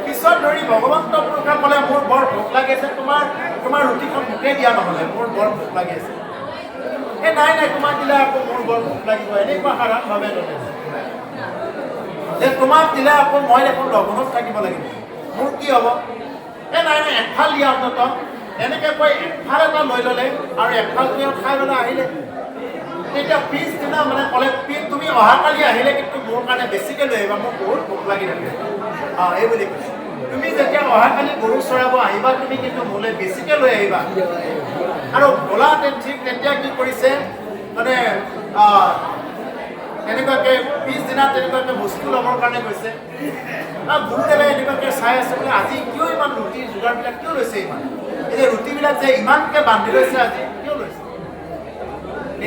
পিছত ধৰি ভগৱন্ত পুৰুষে ক'লে মোৰ বৰ ভোক লাগি আছে তোমাৰ ৰুটিখন মোকে দিয়া নহ'লে মোৰ বৰ ভোক লাগি আছে নাই তোমাক দিলে আকৌ মোৰ বৰ ভোক লাগিব এনেকুৱা সাধাৰণভাৱে ল'লে যে তোমাক দিলে আকৌ মই দেখোন লঘোণত থাকিব লাগিব মোৰ কি হ'ব নাই এফাল দিয়া অন্ততঃ এনেকৈ কৈ এফাল এটা লৈ ল'লে আৰু এফাল তুমি খাই পেলাই আহিলে তেতিয়া পিছদিনা মানে ক'লে তুমি অহাকালি আহিলে কিন্তু মোৰ কাৰণে বেছিকৈ লৈ আহিবা মোৰ বহুত ভোক লাগি থাকে এই বুলি কৈছে তুমি যেতিয়া অহাকালি গৰু চৰাব আহিবা তুমি কিন্তু মোলৈ বেছিকৈ লৈ আহিবা। আৰু ভোলা ঠিক তেতিয়া কি কৰিছে মানে এনেকুৱাকৈ পিছদিনা তেনেকুৱাকৈ বস্তু ল'বৰ কাৰণে গৈছে। গুৰুদেৱে এনেকুৱাকৈ চাই আছে বোলে আজি কিয় ইমান ৰুটিৰ যোগাৰবিলাক কিয় লৈছে ইমান, এই যে ৰুটিবিলাক যে ইমানকৈ বান্ধি লৈছে আজি কিয় লৈছে।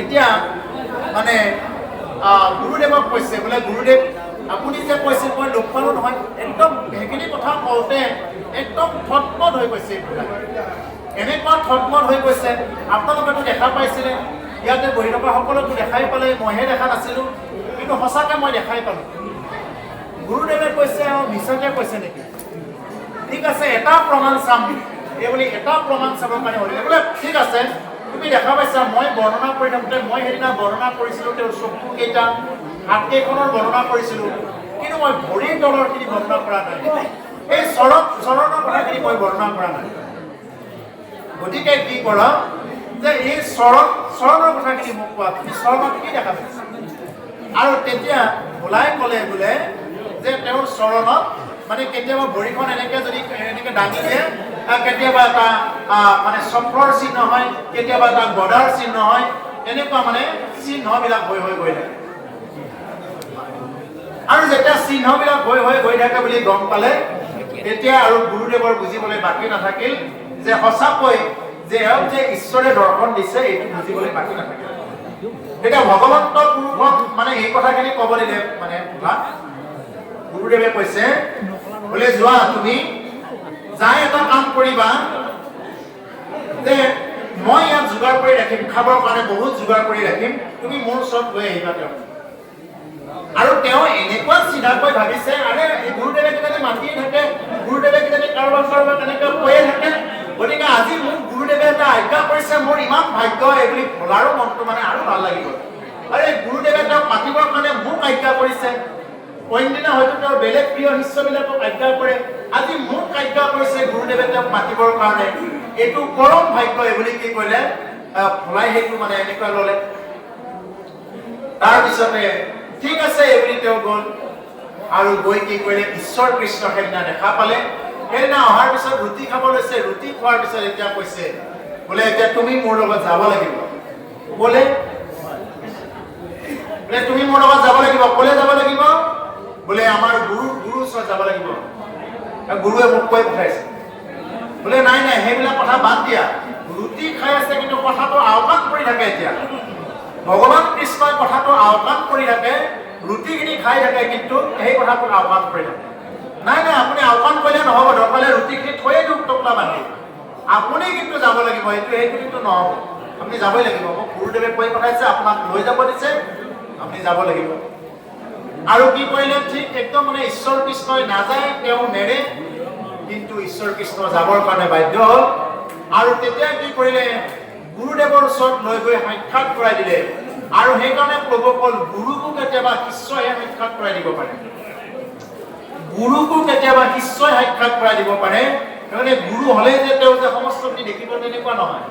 এতিয়া মানে গুৰুদেৱক কৈছে বোলে গুৰুদেৱ আপুনি যে কৈছিল মই লগ পালোঁ নহয়, একদম সেইখিনি কথা কওঁতে একদম থটমত হৈ গৈছে। এনেকুৱা থটমত হৈ গৈছে, আপোনালোকেতো দেখা পাইছিলে ইয়াতে বহি থকা সকলোতো দেখাই পালে, মইহে দেখা নাছিলোঁ, কিন্তু সঁচাকৈ মই দেখাই পালোঁ। গুৰুদেৱে কৈছে মিছাকৈ কৈছে নেকি, ঠিক আছে এটা প্ৰমাণ চাম এই বুলি এটা প্ৰমাণ চাবৰ কাৰণে হ'লে বোলে ঠিক আছে তুমি দেখা পাইছা মই বৰ্ণনা কৰি থাকোঁতে মই সেইদিনা বৰ্ণনা কৰিছিলোঁ তেওঁৰ চকুকেইটা হাতকেইখনৰ বৰ্ণনা কৰিছিলোঁ, কিন্তু মই ভৰিৰ তলৰখিনি বৰ্ণনা কৰা নাই, এই চৰণৰ কথাখিনি মই বৰ্ণনা কৰা নাই। গতিকে কি কৰা যে এই চৰণৰ কথাখিনি মোক কোৱা, তুমি চৰণত কি দেখা পাইছা। আৰু তেতিয়া ভোলাই ক'লে বোলে যে তেওঁৰ চৰণত মানে কেতিয়াবা ভৰিখন এনেকৈ যদি এনেকৈ দাঙি দিয়ে, কেতিয়াবা এটা মানে চক্ৰৰ চিহ্ন হয়, কেতিয়াবা এটা গদাৰ চিহ্ন হয়, এনেকুৱা মানে চিহ্নবিলাক হৈ গৈ থাকে। আৰু যেতিয়া চিহ্নবিলাক হৈ গৈ থাকে বুলি গম পালে তেতিয়া আৰু গুৰুদেৱৰ বুজিবলৈ বাকী নাথাকিল যে সঁচাকৈ যে এওঁ যে ঈশ্বৰে দৰ্শন দিছে এইটো বুজিবলৈ বাকী নাথাকিল। তেতিয়া ভগৱন্ত পুৰুষক মানে এই কথাখিনি ক'ব দিলে মানে গুৰুদেৱে কৈছে বোলে যোৱা তুমি যাই এটা কাম কৰিবা যে মই ইয়াত যোগাৰ কৰি ৰাখিম, খাবৰ কাৰণে বহুত যোগাৰ কৰি ৰাখিম, তুমি মোৰ ওচৰত লৈ আহিবা তেওঁ। আৰু তেওঁ এনেকুৱা চিধাকৈ ভাবিছে আৰে এই গুৰুদেৱে কিজানি মাতিয়ে থাকে, গুৰুদেৱে কিজানি কাৰোবাৰ তেনেকৈ কৈয়ে থাকে, গতিকে আজি মোক গুৰুদেৱে এটা আজ্ঞা কৰিছে, মোৰ ইমান ভাগ্য এইবুলি ভোলাৰো মনটো মানে আৰু ভাল লাগিব। আৰে গুৰুদেৱে তেওঁক মাতিবৰ কাৰণে মোক আজ্ঞা কৰিছে, অন্যদিনা হয়তো তেওঁৰ বেলেগ প্ৰিয় শিষ্যবিলাকক আজ্ঞা কৰে, আজি মোক আজ্ঞা কৰিছে গুৰুদেৱে তেওঁক মাতিবৰ কাৰণে, এইটো পৰম ভাগ্য এইবুলি কি কৰিলে ভোলাই সেইটো মানে এনেকুৱা ল'লে। তাৰপিছতে ঠিক আছে এইবুলি তেওঁ গ'ল আৰু গৈ কি কৰিলে ঈশ্বৰ কৃষ্ণ সেইদিনা দেখা পালে। সেইদিনা অহাৰ পিছত ৰুটি খাব লৈছে, ৰুটি খোৱাৰ পিছত এতিয়া কৈছে বোলে এতিয়া তুমি মোৰ লগত যাব লাগিব। বোলে তুমি মোৰ লগত যাব লাগিব, ক'লে যাব লাগিব বোলে আমাৰ গুৰুৰ ওচৰত যাব লাগিব। গুৰুৱে মোক কৈ পঠাইছে বোলে নাই সেইবিলাক কথা বাদ দিয়া, ৰুটি খাই আছে কিন্তু কথাটো আওকাণ কৰি থাকে। এতিয়া ভগৱান কৃষ্ণই কথাটো আওকাণ কৰি থাকে, ৰুটিখিনি খাই থাকে কিন্তু সেই কথাটো আওকাণ কৰি থাকে। নাই আপুনি আওকাণ কৰিলে নহ'ব, দৰকাৰ ৰুটিখিনি থৈয়ে দিয়ক টকলা বান্ধি, আপুনি কিন্তু যাব লাগিব, সেইটো কিন্তু নহ'ব, আপুনি যাবই লাগিব। মোক গুৰুদেৱে কৈ পঠাইছে, আপোনাক লৈ যাব দিছে, আপুনি যাব লাগিব। আৰু কি কৰিলে ঠিক একদম মানে ঈশ্বৰ কৃষ্ণই নাযায়, তেওঁ নেৰে, কিন্তু ঈশ্বৰ কৃষ্ণ যাবৰ কাৰণে বাধ্য হ'ল। আৰু তেতিয়া কি কৰিলে গুৰুদেৱৰ ওচৰত লৈ গৈ সাক্ষাৎ কৰাই দিলে। আৰু সেইকাৰণে প্ৰভু ক'ল গুৰুকো কেতিয়াবা শিষ্যই সাক্ষাৎ কৰাই দিব পাৰে, গুৰুকো কেতিয়াবা শিষ্যই সাক্ষাৎ কৰাই দিব পাৰে। মানে গুৰু হ'লে যে তেওঁ যে সমস্তখিনি দেখিব তেনেকুৱা নহয়।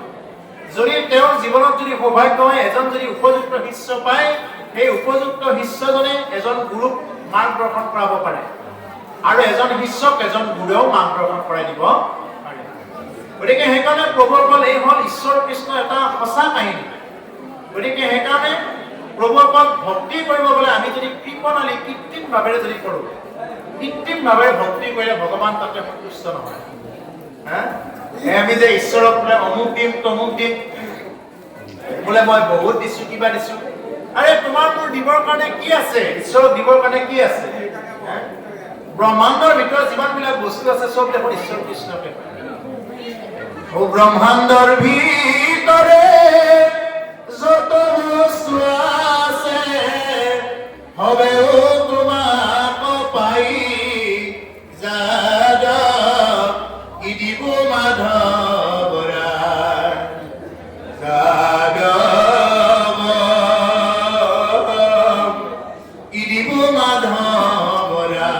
যদি তেওঁৰ জীৱনত যদি সৌভাগ্য হয়, এজন যদি উপযুক্ত শিষ্য পায়, সেই উপযুক্ত শিষ্যজনে এজন গুৰুক মাৰ্গদৰ্শন কৰাব পাৰে, আৰু এজন শিষ্যক এজন গুৰুৱেও মাৰ্গদৰ্শন কৰাই দিব পাৰে। গতিকে সেইকাৰণে প্ৰভুৰ ক'ল এই হ'ল ঈশ্বৰ কৃষ্ণ এটা সঁচা কাহিনী। গতিকে সেইকাৰণে প্ৰভুৰ ক'ল ভক্তি কৰিব গ'লে আমি যদি কৃপণালী কৃত্ৰিম ভাৱেৰে যদি কৰোঁ, কৃত্ৰিম ভাৱেৰে ভক্তি কৰিলে ভগৱান তাতে সন্তুষ্ট নহয়। আমি যে ঈশ্বৰক বোলে অমুক দিম তমুক দিম, বোলে মই বহুত দিছোঁ কিবা দিছোঁ, আৰে তোমাৰ মোৰ দিবৰ কাৰণে কি আছে, ঈশ্বৰক দিবৰ কাৰণে কি আছে। ব্ৰহ্মাণ্ডৰ ভিতৰত যিমানবিলাক বস্তু আছে চব দেখোন ঈশ্বৰ কৃষ্ণকে। ব্ৰহ্মাণ্ডৰ ভিতৰে যত বস্তু আছে হবেও তোমাক পাই যাদৱ ইদিব মাধৱৰা, যাদৱ ইদিব মাধৱৰা।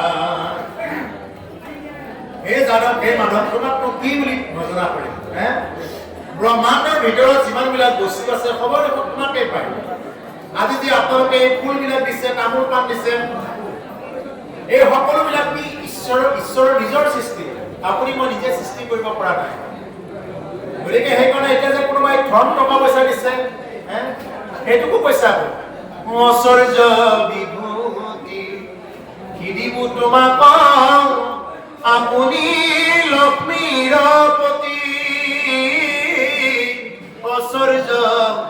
হে যাদৱ হে মাধৱ তোমাক কি বুলি ঘোষণা কৰিম। ব্ৰহ্মাণ্ডৰ ভিতৰত যিমানবিলাক বস্তু আছে খবৰ দেখোন তোমাকেই পায়। আজি যে আপোনালোকে এই ফুলবিলাক দিছে, তামোল পাণ দিছে, এই সকলোবিলাক কি ঈশ্বৰৰ নিজৰ সৃষ্টি। আপুনি মই নিজে সৃষ্টি কৰিব পৰা নাই গতিকে সেইকাৰণে এতিয়া যে কোনোবাই ধন টকা পইচা দিছে সেইটোকো পইচা ঐশ্বৰ্য বিভূতি কি দিব তোমাক আপুনি লক্ষ্মীৰ পতি ঐশ্বৰ্য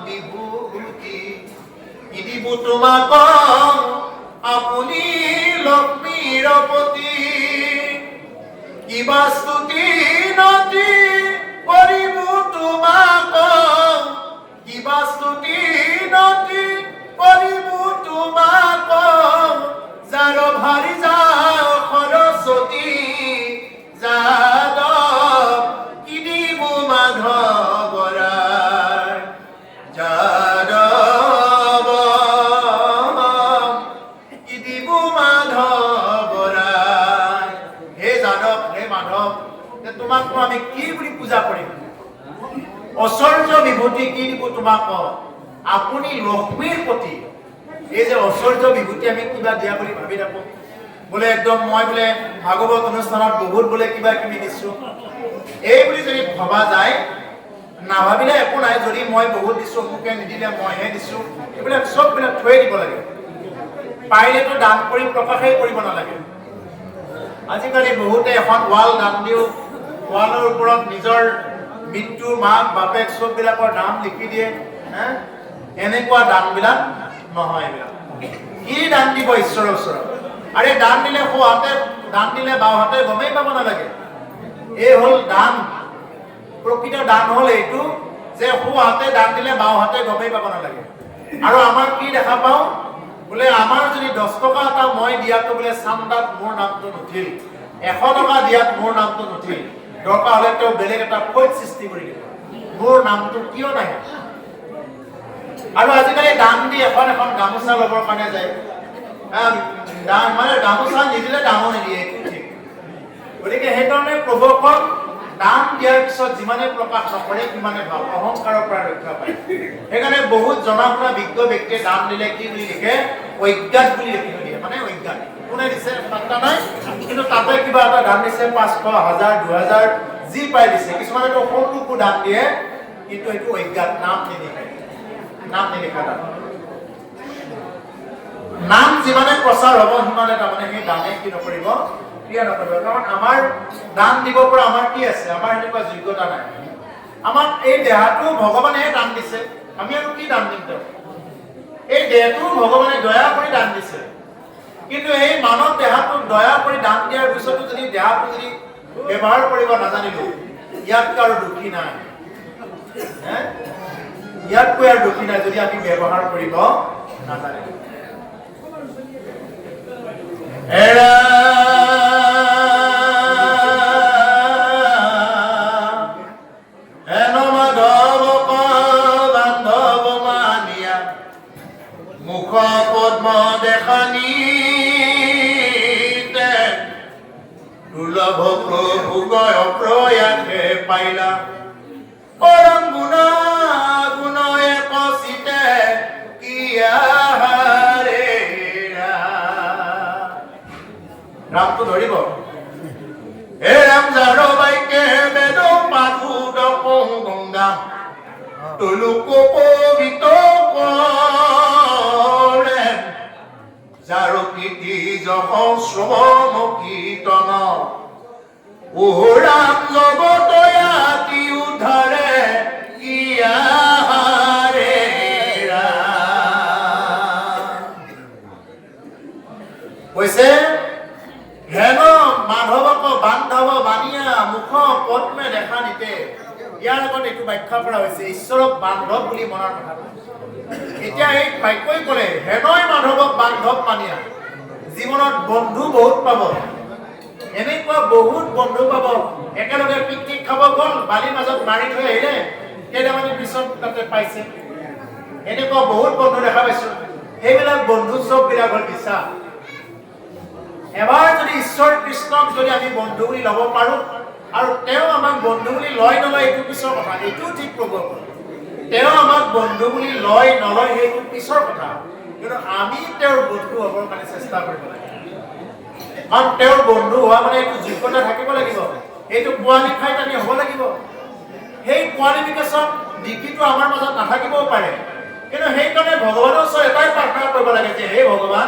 বিভূতি কি দিব তোমাক আপুনি লক্ষ্মীৰ পতি কিবা স্তুতি নতি কৰিব তোমাক কিবা স্তুতি নতি কৰিব তোমাক যাৰ ভাৰি যা সৰস্বতী যাদৱ কি দিব মাধৱ ৰায় যাদৱ কি দিব মাধৱ ৰায় হে যাদৱ হে মাধৱ তোমাক আমি কি বুলি পূজা কৰিম ঐশ্বৰ্য বিভূতি কি দিব তোমাক আপুনি লক্ষ্মীৰ প্ৰতি এই যে ঐশ্বৰ্য বিভূতি আমি কিবা দিয়া বুলি ভাবি থাকো বোলে একদম মই বোলে ভাগৱত অনুষ্ঠানত বহুত বোলে কিবা কিবি দিছো এই বুলি যদি ভবা যায় নাভাবিলে একো নাই যদি মই বহুত দিছো মোকে নিদিলে মইহে দিছো এইবিলাক চববিলাক থৈ দিব লাগে পাৰিলেতো দান কৰি প্ৰকাশেই কৰিব নালাগে আজিকালি বহুতে এখন ৱাল দান দিও ৱালৰ ওপৰত নিজৰ মৃত্যু মাক বাপেক চববিলাকৰ নাম লিখি দিয়ে এনেকুৱা দানবিলাক নহয় এইবিলাক কি দান দিব ঈশ্বৰৰ ওচৰত আৰে দান দিলে সোঁহাতে দান দিলে বাওঁহাতে গমেই পাব নালাগে এই হ'ল দান প্ৰকৃত দান হ'ল এইটো যে সোঁহাতে দান দিলে বাওঁহাতে গমেই পাব নালাগে আৰু আমাৰ কি দেখা পাওঁ বোলে আমাৰ যদি 10 টকা এটা মই দিয়াটো বোলে চান্দাত মোৰ নামটো নুঠিল 100 টকা দিয়াত মোৰ নামটো নুঠিল দৰকাৰ হ'লে তেওঁ বেলেগ এটা ফৈদ সৃষ্টি কৰি দিব মোৰ নামটো কিয় নাহে আৰু আজিকালি দান দি এখন গামোচা ল'বৰ কাৰণে যায় দান মানে গামোচা নিদিলে দামো নিদিয়ে ঠিক গতিকে সেইকাৰণে প্ৰভুখন দান দিয়াৰ পিছত যিমানে প্ৰকাশ নকৰে সিমানে ভাল অহংকাৰৰ পৰা ৰক্ষা পায় সেইকাৰণে বহুত জনা শুনা বিজ্ঞ ব্যক্তিয়ে দান দিলে কি বুলি লিখে অজ্ঞাত বুলি লিখি দিয়ে মানে অজ্ঞাত কোনে দিছে পাত্তা নাই কিন্তু তাতে কিবা এটা দান দিছে 500 1000 2000 যি পাই দিছে কিছুমানেতো সৰুকো দান দিয়ে কিন্তু এইটো অজ্ঞাত নাম নিলিখে নাম নিলিখা দান নাম যিমানে প্ৰচাৰ হ'ব সিমানে তাৰমানে সেই দানে কি নকৰিব ক্ৰিয়া নকৰিব কাৰণ আমাৰ দান দিব পৰা আমাৰ কি আছে আমাৰ এনেকুৱা যোগ্যতা নাই আমাক এই দেহাটো ভগৱানে দান দিছে আমি আৰু কি দান দিম তেওঁ এই দেহটো ভগৱানে দয়া কৰি দান দিছে কিন্তু এই মানৱ দেহাটো দয়া কৰি দান দিয়াৰ পিছতো যদি দেহাটো যদি ব্যৱহাৰ কৰিব নাজানিলো ইয়াতকৈ আৰু দুখী নাই ইয়াতকৈ আৰু দুখী নাই যদি আমি ব্যৱহাৰ কৰিব নাজানিলো এৰা হেন মাধৱ বান্ধৱ মানিয়া মুখ পদ্ম দেখানিতে দুৰ্লভ প্ৰভু গয় প্ৰয়াসে পাইলা পৰম গুণ গুণয়ে পচিতে কিয়াৰে ৰামটো ধৰিব হে ৰাম যাৰ বাইকে বেদ পাঠু দপং গংগা তুলুক পবিত্ৰ কৰে যাৰ কীৰ্তি যশ শ্ৰৱণ কীৰ্তন ও ৰাম জগতয়াতি উদ্ধাৰে কিয়াৰে কৈছে হেন মাধৱক বান্ধৱ বানিয়া মুখ পদ্মে দেখা নিতে ইয়াৰ আগত এইটো ব্যাখ্যা কৰা হৈছে ঈশ্বৰক বান্ধৱ বুলি মনাৰ কথা এতিয়া এই বাক্যই ক'লে হেনয় মাধৱক বান্ধৱ মানিয়া জীৱনত বন্ধু বহুত পাব এনেকুৱা বহুত বন্ধু পাব একেলগে পিকনিক খাব গ'ল বালিৰ মাজত মাৰি থৈ আহিলে কেইটামানে পিছত তাতে পাইছে এনেকুৱা বহুত বন্ধু দেখা পাইছো সেইবিলাক বন্ধু চববিলাক হ'ল মিছা এবাৰ যদি ঈশ্বৰ কৃষ্ণক যদি আমি বন্ধু বুলি ল'ব পাৰোঁ আৰু তেওঁ আমাক বন্ধু বুলি লয় নলয় এইটো পিছৰ কথা এইটোও ঠিক ক'ব তেওঁ আমাক বন্ধু বুলি লয় নলয় সেইটো পিছৰ কথা কিন্তু আমি তেওঁৰ বন্ধু হ'বৰ কাৰণে চেষ্টা কৰিব লাগে কাৰণ তেওঁৰ বন্ধু হোৱা মানে এইটো যোগ্যতা থাকিব লাগিব এইটো কোৱালিফাইড আমি হ'ব লাগিব। সেই কোৱালিফিকেশ্যন ডিগ্ৰীটো আমাৰ মাজত নাথাকিবও পাৰে, কিন্তু সেইকাৰণে ভগৱানৰ ওচৰত এটাই প্ৰাৰ্থনা কৰিব লাগে যে হে ভগৱান,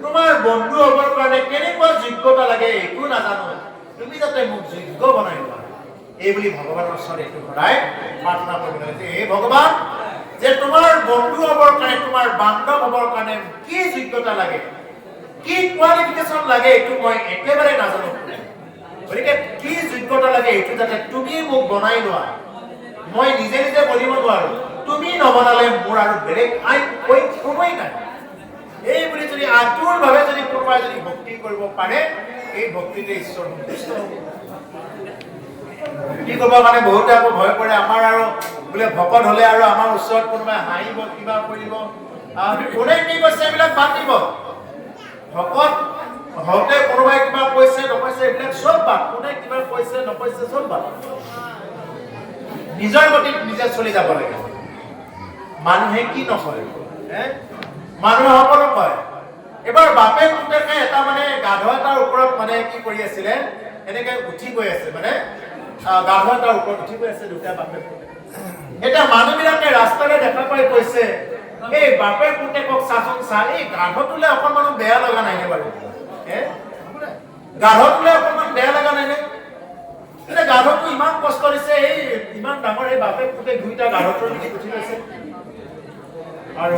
তোমাৰ বন্ধু হ'বৰ কাৰণে কেনেকুৱা যোগ্যতা লাগে একো নাজানো, তুমি যাতে মোক যোগ্য বনাই লোৱা। এই বুলি ভগৱানৰ ওচৰত এইটো সদায় প্ৰাৰ্থনা কৰিব লাগে যে হে ভগৱান, যে তোমাৰ বন্ধু হ'বৰ কাৰণে, তোমাৰ বান্ধৱ হ'বৰ কাৰণে কি যোগ্যতা লাগে, কি কোৱালিফিকেশ্যন লাগে এইটো মই একেবাৰে নাজানো। গতিকে কি যোগ্যতা লাগে এইটো যাতে তুমি মোক বনাই লোৱা, মই নিজে নিজে বনিব নোৱাৰো, তুমি নবনালে মোৰ আৰু বেলেগ কোনোৱেই নাই। এই বুলি যদি আতুৰভাৱে যদি কোনোবাই যদি ভক্তি কৰিব পাৰে, এই ভক্তিতে ঈশ্বৰ সন্তুষ্ট হ'ব। ভক্তি কৰিবৰ কাৰণে বহুতে আকৌ ভয় কৰে, আমাৰ আৰু বোলে ভকত হ'লে আৰু আমাৰ ওচৰত কোনোবাই হাঁহিব, কিবা কৰিব, কোনে কি কৈছে এইবিলাক বাদ দিব। ভকত হওঁতে কোনোবাই কিবা কৈছে নকৈছে এইবিলাক চব বাদ, কোনে কিবা কৈছে নকৈছে চব বাদ। নিজৰ গতিত নিজে চলি যাব লাগে। মানুহে কি নকয়, মানুহে সকলো কয়। এবাৰ বাপেক পুতেকে এটা মানে গাধ এটাৰ ওপৰত মানে কি কৰি আছিলে, এনেকে উঠি গৈ আছে, মানে গাধ এটাৰ ওপৰত উঠি গৈ আছে দুটা বাপেক পুতেক। এতিয়া মানুহবিলাকে ৰাস্তাৰে দেখা পাই কৈছে, এই বাপেক পুতেকক চাচোন চা, এই গাধটোলে অকণমানো বেয়া লগা নাইনে বাৰু? গাধটোলে অকণমান বেয়া লগা নাইনে? এতিয়া গাধটো ইমান কষ্ট দিছে, এই ইমান ডাঙৰ এই বাপেক পুতেক দুইটা গাধটোৰ নেকি উঠি গৈছে। আৰু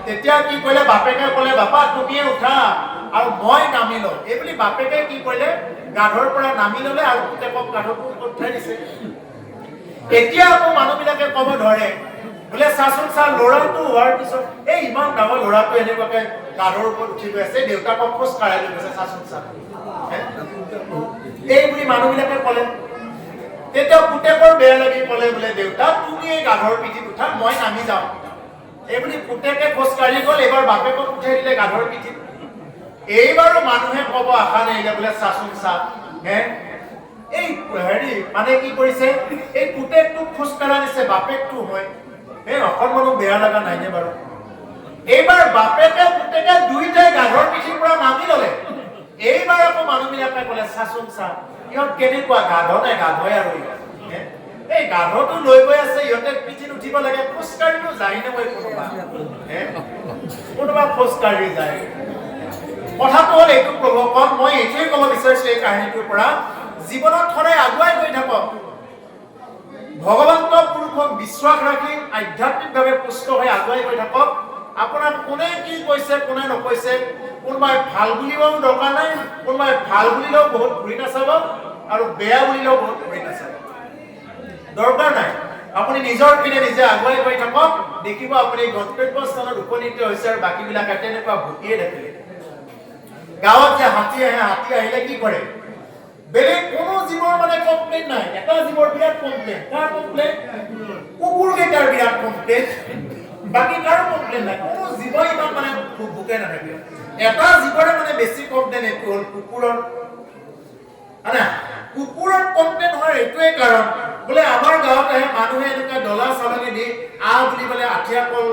তেতিয়া কি কৰিলে, বাপেকে ক'লে বাপা তুমিয়ে উঠা আৰু মই নামি লওঁ। এই বুলি বাপেকে কি কৰিলে, গাধৰ পৰা নামি ল'লে আৰু পুতেকক গাধটোৰ ওপৰত উঠাই দিছে। এতিয়া আকৌ মানুহবিলাকে ক'ব ধৰে, বোলে চাচোন চা, ল'ৰাটো হোৱাৰ পিছত এই ইমান ডাঙৰ ল'ৰাটো এনেকুৱাকে গাধৰ ওপৰত উঠি গৈ আছে, দেউতাকক খোজ কাঢ়াই লৈ গৈছে, চাচোন চা। এই বুলি মানুহবিলাকে ক'লে। তেতিয়া পুতেকৰ বেয়া লাগি ক'লে, বোলে দেউতা তুমি এই গাধৰ পিঠিত উঠা, মই নামি যাওঁ। এই বুলি পুতেকে খোজ কাঢ়ি গ'ল, এইবাৰ বাপেকক উঠাই দিলে গাধৰ পিঠিত। এইবাৰো মানুহে ক'ব আশা নাহিলে, বোলে চাচোন চা, এই হেৰি মানে কি কৰিছে, এই পুতেকটোক খোজ কাঢ়া দিছে, বাপেকটো হয়, অকণমানো বেয়া লগা নাইনে বাৰু? এইবাৰ বাপেকে পুতেকে দুইটাই গাধৰ পিঠিৰ পৰা নামি ল'লে। এইবাৰ আকৌ মানুহবিলাকে ক'লে চাচোন চা, ইহঁত কেনেকুৱা গাধ নে গাধই আৰু ইহঁত। এই গাধটো লৈ গৈ আছে, ইহঁতে পিঠিত উঠিব লাগে, খোজ কাঢ়িও যায়নে মই কোনোবা খোজ কাঢ়ি যায়। কথাটো হ'ল এইটো প্ৰভুকণ, মই এইটোৱে ক'ব বিচাৰিছো এই কাহিনীটোৰ পৰা, জীৱনত সদায় আগুৱাই গৈ থাকক। ভগৱন্ত পুৰুষক বিশ্বাস ৰাখি আধ্যাত্মিকভাৱে পুষ্ট হৈ আগুৱাই গৈ থাকক। আপোনাক কোনে কি কৈছে, কোনে নকৈছে, কোনোবাই ভাল বুলিবও দৰকাৰ নাই, কোনোবাই ভাল বুলিলেও বহুত ঘূৰি নাচাব, আৰু বেয়া বুলিলেও বহুত ঘূৰি নাচাব, দৰকাৰ নাই। আপুনি নিজৰ পিনে নিজে আগুৱাই গৈ থাকক, দেখিব আপুনি গন্তব্যস্থানত উপনীত হৈছে। আৰু বাকীবিলাকে তেনেকুৱা ভুকিয়ে দেখিলে। গাঁৱত যে হাতী আহে, হাতী আহিলে কি কৰে? বেলেগ কোনো জীৱৰ মানে কমপ্লেইন নাই, এটা জীৱৰ বিৰাট কমপ্লেইন। কাৰ কমপ্লেইন? কুকুৰকেইটাৰ বিৰাট কমপ্লেইন, বাকী কাৰো কমপ্লেইন নাই। কোনো জীৱই ইমান মানে ভুকে নাথাকে। এটা জীৱৰে মানে বেছি কমপ্লেইন, এইটো হ'ল কুকুৰৰ। কুকুৰৰ কমপ্লেইন হোৱাৰ এইটোৱে কাৰণ, বোলে আমাৰ গাঁৱত আহে মানুহে এনেকুৱা ডলা চালনি দি বুলি বোলে আঠিয়া কল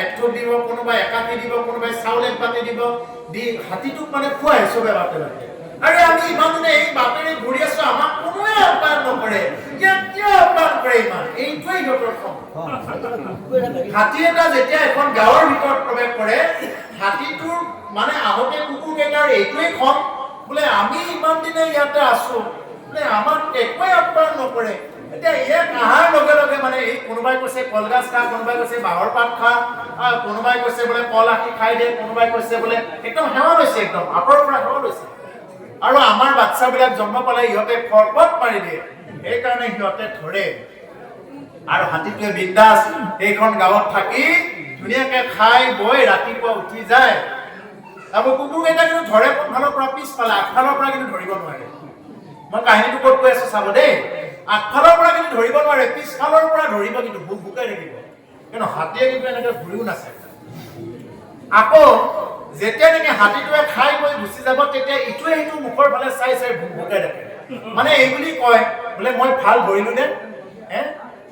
একঠোক দিব, কোনোবাই একাঠি দিব, কোনোবাই চাউল এক বাটি দিব, দি হাতীটোক মানে খুৱাই চবে বাটে বাটে। আৰু আমি ইমান দিনে এই বাটেৰে ঘূৰি আছো, আমাক কোনোৱে আপ্যায়ন নকৰে, কিয় আপ্যায়ন কৰে ইমান? এইটোৱে সিহঁতৰ খং। হাতী এটা যেতিয়া এখন গাঁৱৰ ভিতৰত প্ৰৱেশ কৰে, হাতীটোৰ মানে আহোঁতে কুকুৰকেইটাৰ এইটোৱে খং, বোলে আমি ইমান দিনে ইয়াতে আছো, বোলে আমাক একোৱে আপ্যায়ন নকৰে। এতিয়া ইয়াক অহাৰ লগে লগে মানে এই কোনোবাই কৈছে কলগাছ খা, কোনোবাই কৈছে বাঁহৰ পাত খা, কোনোবাই কৈছে বোলে কল আখি খাই দে, কোনোবাই কৈছে বোলে একদম সেৱা লৈছে, একদম আঁতৰৰ পৰা সেৱা লৈছে। আৰু আমাৰ বাচ্চাবিলাক জন্ম পালে ইহঁতে খৰপত মাৰি দিয়ে, সেইকাৰণে সিহঁতে ধৰে। আৰু হাতীটোৱে বিন্দাছ এইখন গাঁৱত থাকি ধুনীয়াকে খাই বৈ ৰাতিপুৱা উঠি যায়। আৰু কুকুৰকেইটা কিন্তু ধৰে কোনফালৰ পৰা? পিছফালে, আগফালৰ পৰা কিন্তু ধৰিব নোৱাৰে। মই কাহিনীটো ক'ত কৈ আছো চাব দেই। আগফালৰ পৰা কিন্তু ধৰিব নোৱাৰে, পিছফালৰ পৰা ধৰিব, কিন্তু ভোক ভুকাই থাকিব। কিন্তু হাতীয়ে কিন্তু এনেকে ঘূৰিও নাচায়। আকৌ যেতিয়া নেকি হাতীটোৱে খাই বৈ গুচি যাব, তেতিয়া ইটোৱে সিটো মুখৰ ফালে চাই চাই ভোক ভুকাই থাকে। মানে এই বুলি কয়, বোলে মই ভাল ধৰিলো নে,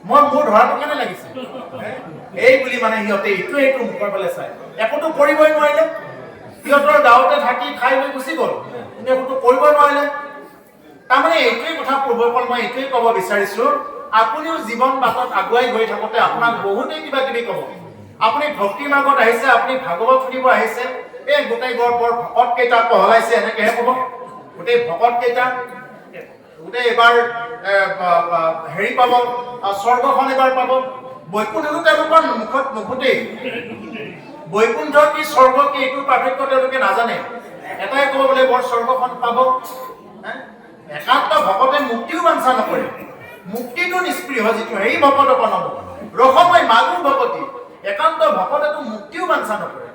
মোৰ ধৰাটো কেনে লাগিছে, এই বুলি মানে সিহঁতে ইটোৱে সিটো মুখৰ ফালে চাই, একোতো কৰিবই নোৱাৰিলে। সিহঁতৰ গাঁৱতে থাকি খাই বৈ গুচি গ'ল, কিন্তু একোতো কৰিবই নোৱাৰিলে। তাৰমানে এইটোৱে কথা প্ৰভুসকল মই এইটোৱে ক'ব বিচাৰিছোঁ, আপুনিও জীৱন বাটত আগুৱাই গৈ থাকোঁতে আপোনাক বহুতেই কিবা কিবি ক'ব। আপুনি ভক্তি মাৰ্গত আহিছে, আপুনি ভাগৱত শুনিব আহিছে, এই গোটেই বৰ ভকত কেইটা পহলাইছে এনেকৈহে ক'ব। গোটেই ভকত কেইটা গোটেই এবাৰ হেৰি পাব, স্বৰ্গখন এবাৰ পাব। বৈকুণ্ঠটো তেওঁলোকৰ মুখত নুফুটেই। বৈকুণ্ঠ কি স্বৰ্গ কি এইটোৰ পাৰ্থক্য তেওঁলোকে নাজানে। এটাই ক'ব বোলে বৰ স্বৰ্গখন পাব। একান্ত ভকতে মুক্তিও বাঞ্ছা নকৰে, মুক্তিটো নিষ্প্ৰিয় যিটো সেই ভকত নব ৰসময় মাগুৰ ভকতি। একান্ত ভকতেতো মুক্তিও বাঞ্ছা নকৰে।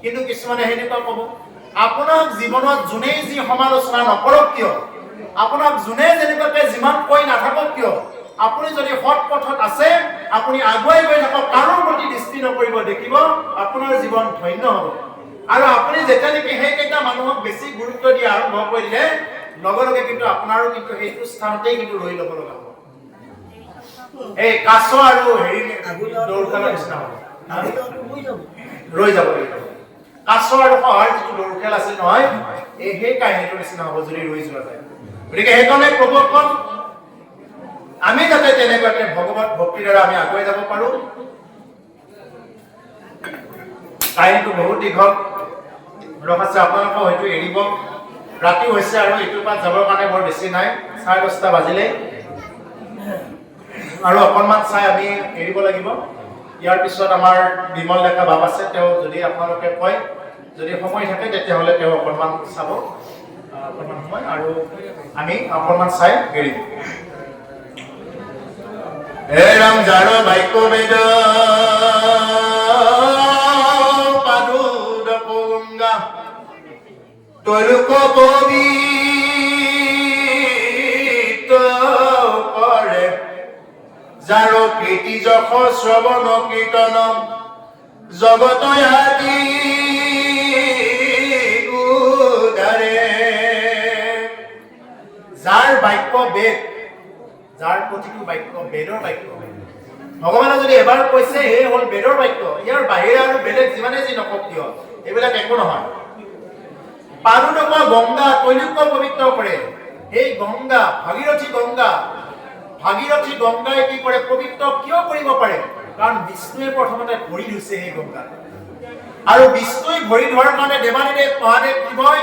কিন্তু কিছুমানে সেনেকুৱা ক'ব, আপোনাক জীৱনত যোনেই যি সমালোচনা নকৰক কিয়, আপোনাক যোনে যেনেকুৱাকে যিমান কৈ নাথাকক কিয়, আপুনি যদি সৎ পথত আছে, আপুনি আগুৱাই গৈ থাকক, কাৰো প্ৰতি দৃষ্টি নকৰিব, দেখিব আপোনাৰ জীৱন ধন্য হ'ব। আৰু আপুনি যেতিয়া নেকি সেইকেইটা মানুহক বেছি গুৰুত্ব দিয়া আৰম্ভ কৰিলে, লগে লগে কিন্তু আপোনাৰো কিন্তু সেইটো স্থানতেই কিন্তু ৰৈ ল'ব লগা হ'ব। এই কাছ আৰু হেৰি দৌৰ খেলাৰ নিচিনা হ'ব, ৰৈ যাব লাগিব। কাছ আৰু শহাৰ যিটো দৌৰ খেল আছিল নহয়, সেই কাহিনীটোৰ নিচিনা হ'ব যদি ৰৈ যোৱা যায়। গতিকে সেইকাৰণে প্ৰভুসকল আমি যাতে তেনেকুৱাকে ভগৱত ভক্তিৰ দ্বাৰা আমি আগুৱাই যাব পাৰোঁ। কাহিনীটো বহুত দীঘল, ৰস আছে, আপোনালোকে হয়তো এৰিব, ৰাতি হৈছে আৰু এইটোৰ পৰা যাবৰ কাৰণে বৰ বেছি নাই, 10:30 বাজিলে আৰু অকণমান চাই আমি এৰিব লাগিব। ইয়াৰ পিছত আমাৰ বিমল ডেকা বাপ আছে, তেওঁ যদি আপোনালোকে কয়, যদি সময় থাকে তেতিয়াহ'লে তেওঁ অকণমান চাব, অকণমান সময়, আৰু আমি অকণমান চাই এৰিম। হে ৰাম যাৰ বাক্য বেদ পাদুদ পঙ্গা তলুক পবিত্ৰ কৰে, যাৰ কীৰ্তি যশ শ্ৰৱণ কীৰ্তন জগত আদি উদাৰে। যাৰ বাক্য বেদ, যাৰ প্ৰতিটো বাক্য বেদৰ বাক্য। ভগৱানে যদি এবাৰ কৈছে এই হ'ল বেদৰ বাক্য, ইয়াৰ বাহিৰে আৰু বেলেগ যিমানে যি নকওক কিয় এইবিলাক একো নহয়। পাদুদক গংগা তৈলুক পবিত্ৰ কৰে। এই গংগা, ভাগীৰথী গংগা, ভাগীৰথী গংগাই কি কৰে, পবিত্ৰ কিয় কৰিব পাৰে? কাৰণ বিষ্ণুৱে প্ৰথমতে ভৰি ধুইছে সেই গংগাত, আৰু বিষ্ণুৱে ভৰি ধোৱাৰ কাৰণে দেৱানীদেৱ মহাদেৱ শিৱই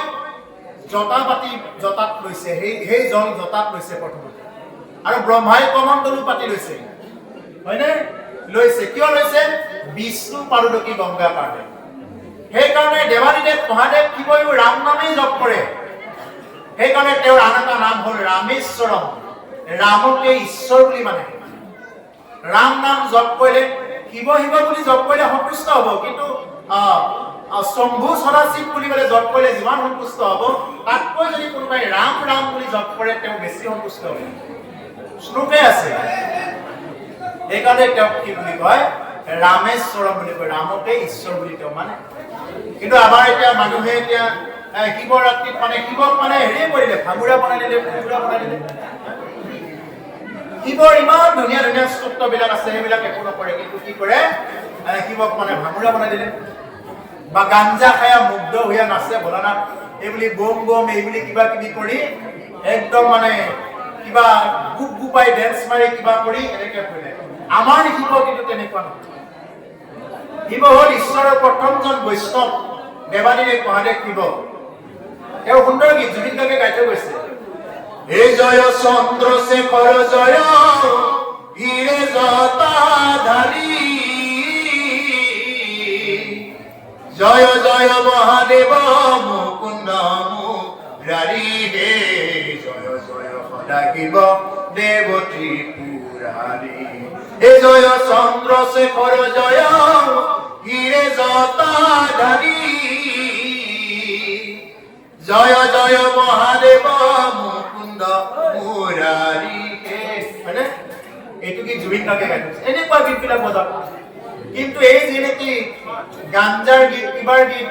জটা পাতি জটাত লৈছে, সেই জল জটাত লৈছে প্ৰথমতে, আৰু ব্ৰহ্মাই কমণ্ডলো পাতি লৈছে, হয়নে? লৈছে কিয় লৈছে? বিষ্ণু পাদুদকী গংগা কাৰণে। সেইকাৰণে দেৱানীদেৱ মহাদেৱ শিৱইও ৰাম নামেই জপ কৰে। সেইকাৰণে তেওঁৰ আন এটা নাম হ'ল ৰামেশ্বৰম, ৰামকে ঈশ্বৰ বুলি মানে। ৰাম নাম জপ কৰিলে, শিৱ শিৱ বুলি জপ কৰিলে সন্তুষ্ট হ'ব, কিন্তু শম্ভু সদাশিৱ বুলি ক'লে জপ কৰিলে যিমান সন্তুষ্ট হ'ব, তাতকৈ যদি কোনোবাই ৰাম ৰাম বুলি জপ কৰে তেওঁ বেছি সন্তুষ্ট হ'ব। শ্লোকে আছে, সেইকাৰণে তেওঁক কি বুলি কয়? ৰামেশ্বৰম বুলি কয়, ৰামকে ঈশ্বৰ বুলি তেওঁ মানে। কিন্তু আমাৰ এতিয়া মানুহে এতিয়া শিৱৰাত্ৰিত মানে শিৱক মানে হেৰি কৰিলে, ভাঙুৰা বনাই দিলে, ভাঙুৰা বনাই দিলে। শিৱৰ ইমান ধুনীয়া ধুনীয়া স্তোত্ৰবিলাক আছে, সেইবিলাক একো নকৰে, কিন্তু কি কৰে? শিৱক মানে ভাঙুৰা বনাই দিলে। বা গাঞ্জা খায়া মুগ্ধ হৈয়া নাচে ভোলানাথ এইবুলি বম বম এইবুলি কিবা কিবি কৰি একদম মানে কিবা গুপ গুপাই ডেন্স মাৰি কিবা কৰি এনেকে কৰিলে। আমাৰ শিৱ কিন্তু তেনেকুৱা নহয়। শিৱ হ'ল ঈশ্বৰৰ প্ৰথমজন বৈষ্ণৱ, দেৱানীদেৱ মহাদেৱ শিৱ। তেওঁ সুন্দৰ গীত জুবিন গাৰ্গে গাই থৈ গৈছে, হে জয় চন্দ্ৰশেখৰ জয় হিৰে জটাধাৰী, জয় জয় মহাদেৱ মুকুন্দ মুৰাৰী, হে জয় জয় সদাশিৱ দেৱ ত্ৰিপুৰাৰী। হে জয় চন্দ্ৰশেখৰ জয় হিৰে জটাধাৰী, জয় জয় মহাদেৱ মুকুন্দ মুৰাৰী। হয়নে? এইটো কি জুবিন গাৰ্গে গাই থৈছে। এনেকুৱা গীতবিলাক বজাব, কিন্তু এই যি নেকি গাঞ্জাৰ গীত কিবাৰ গীত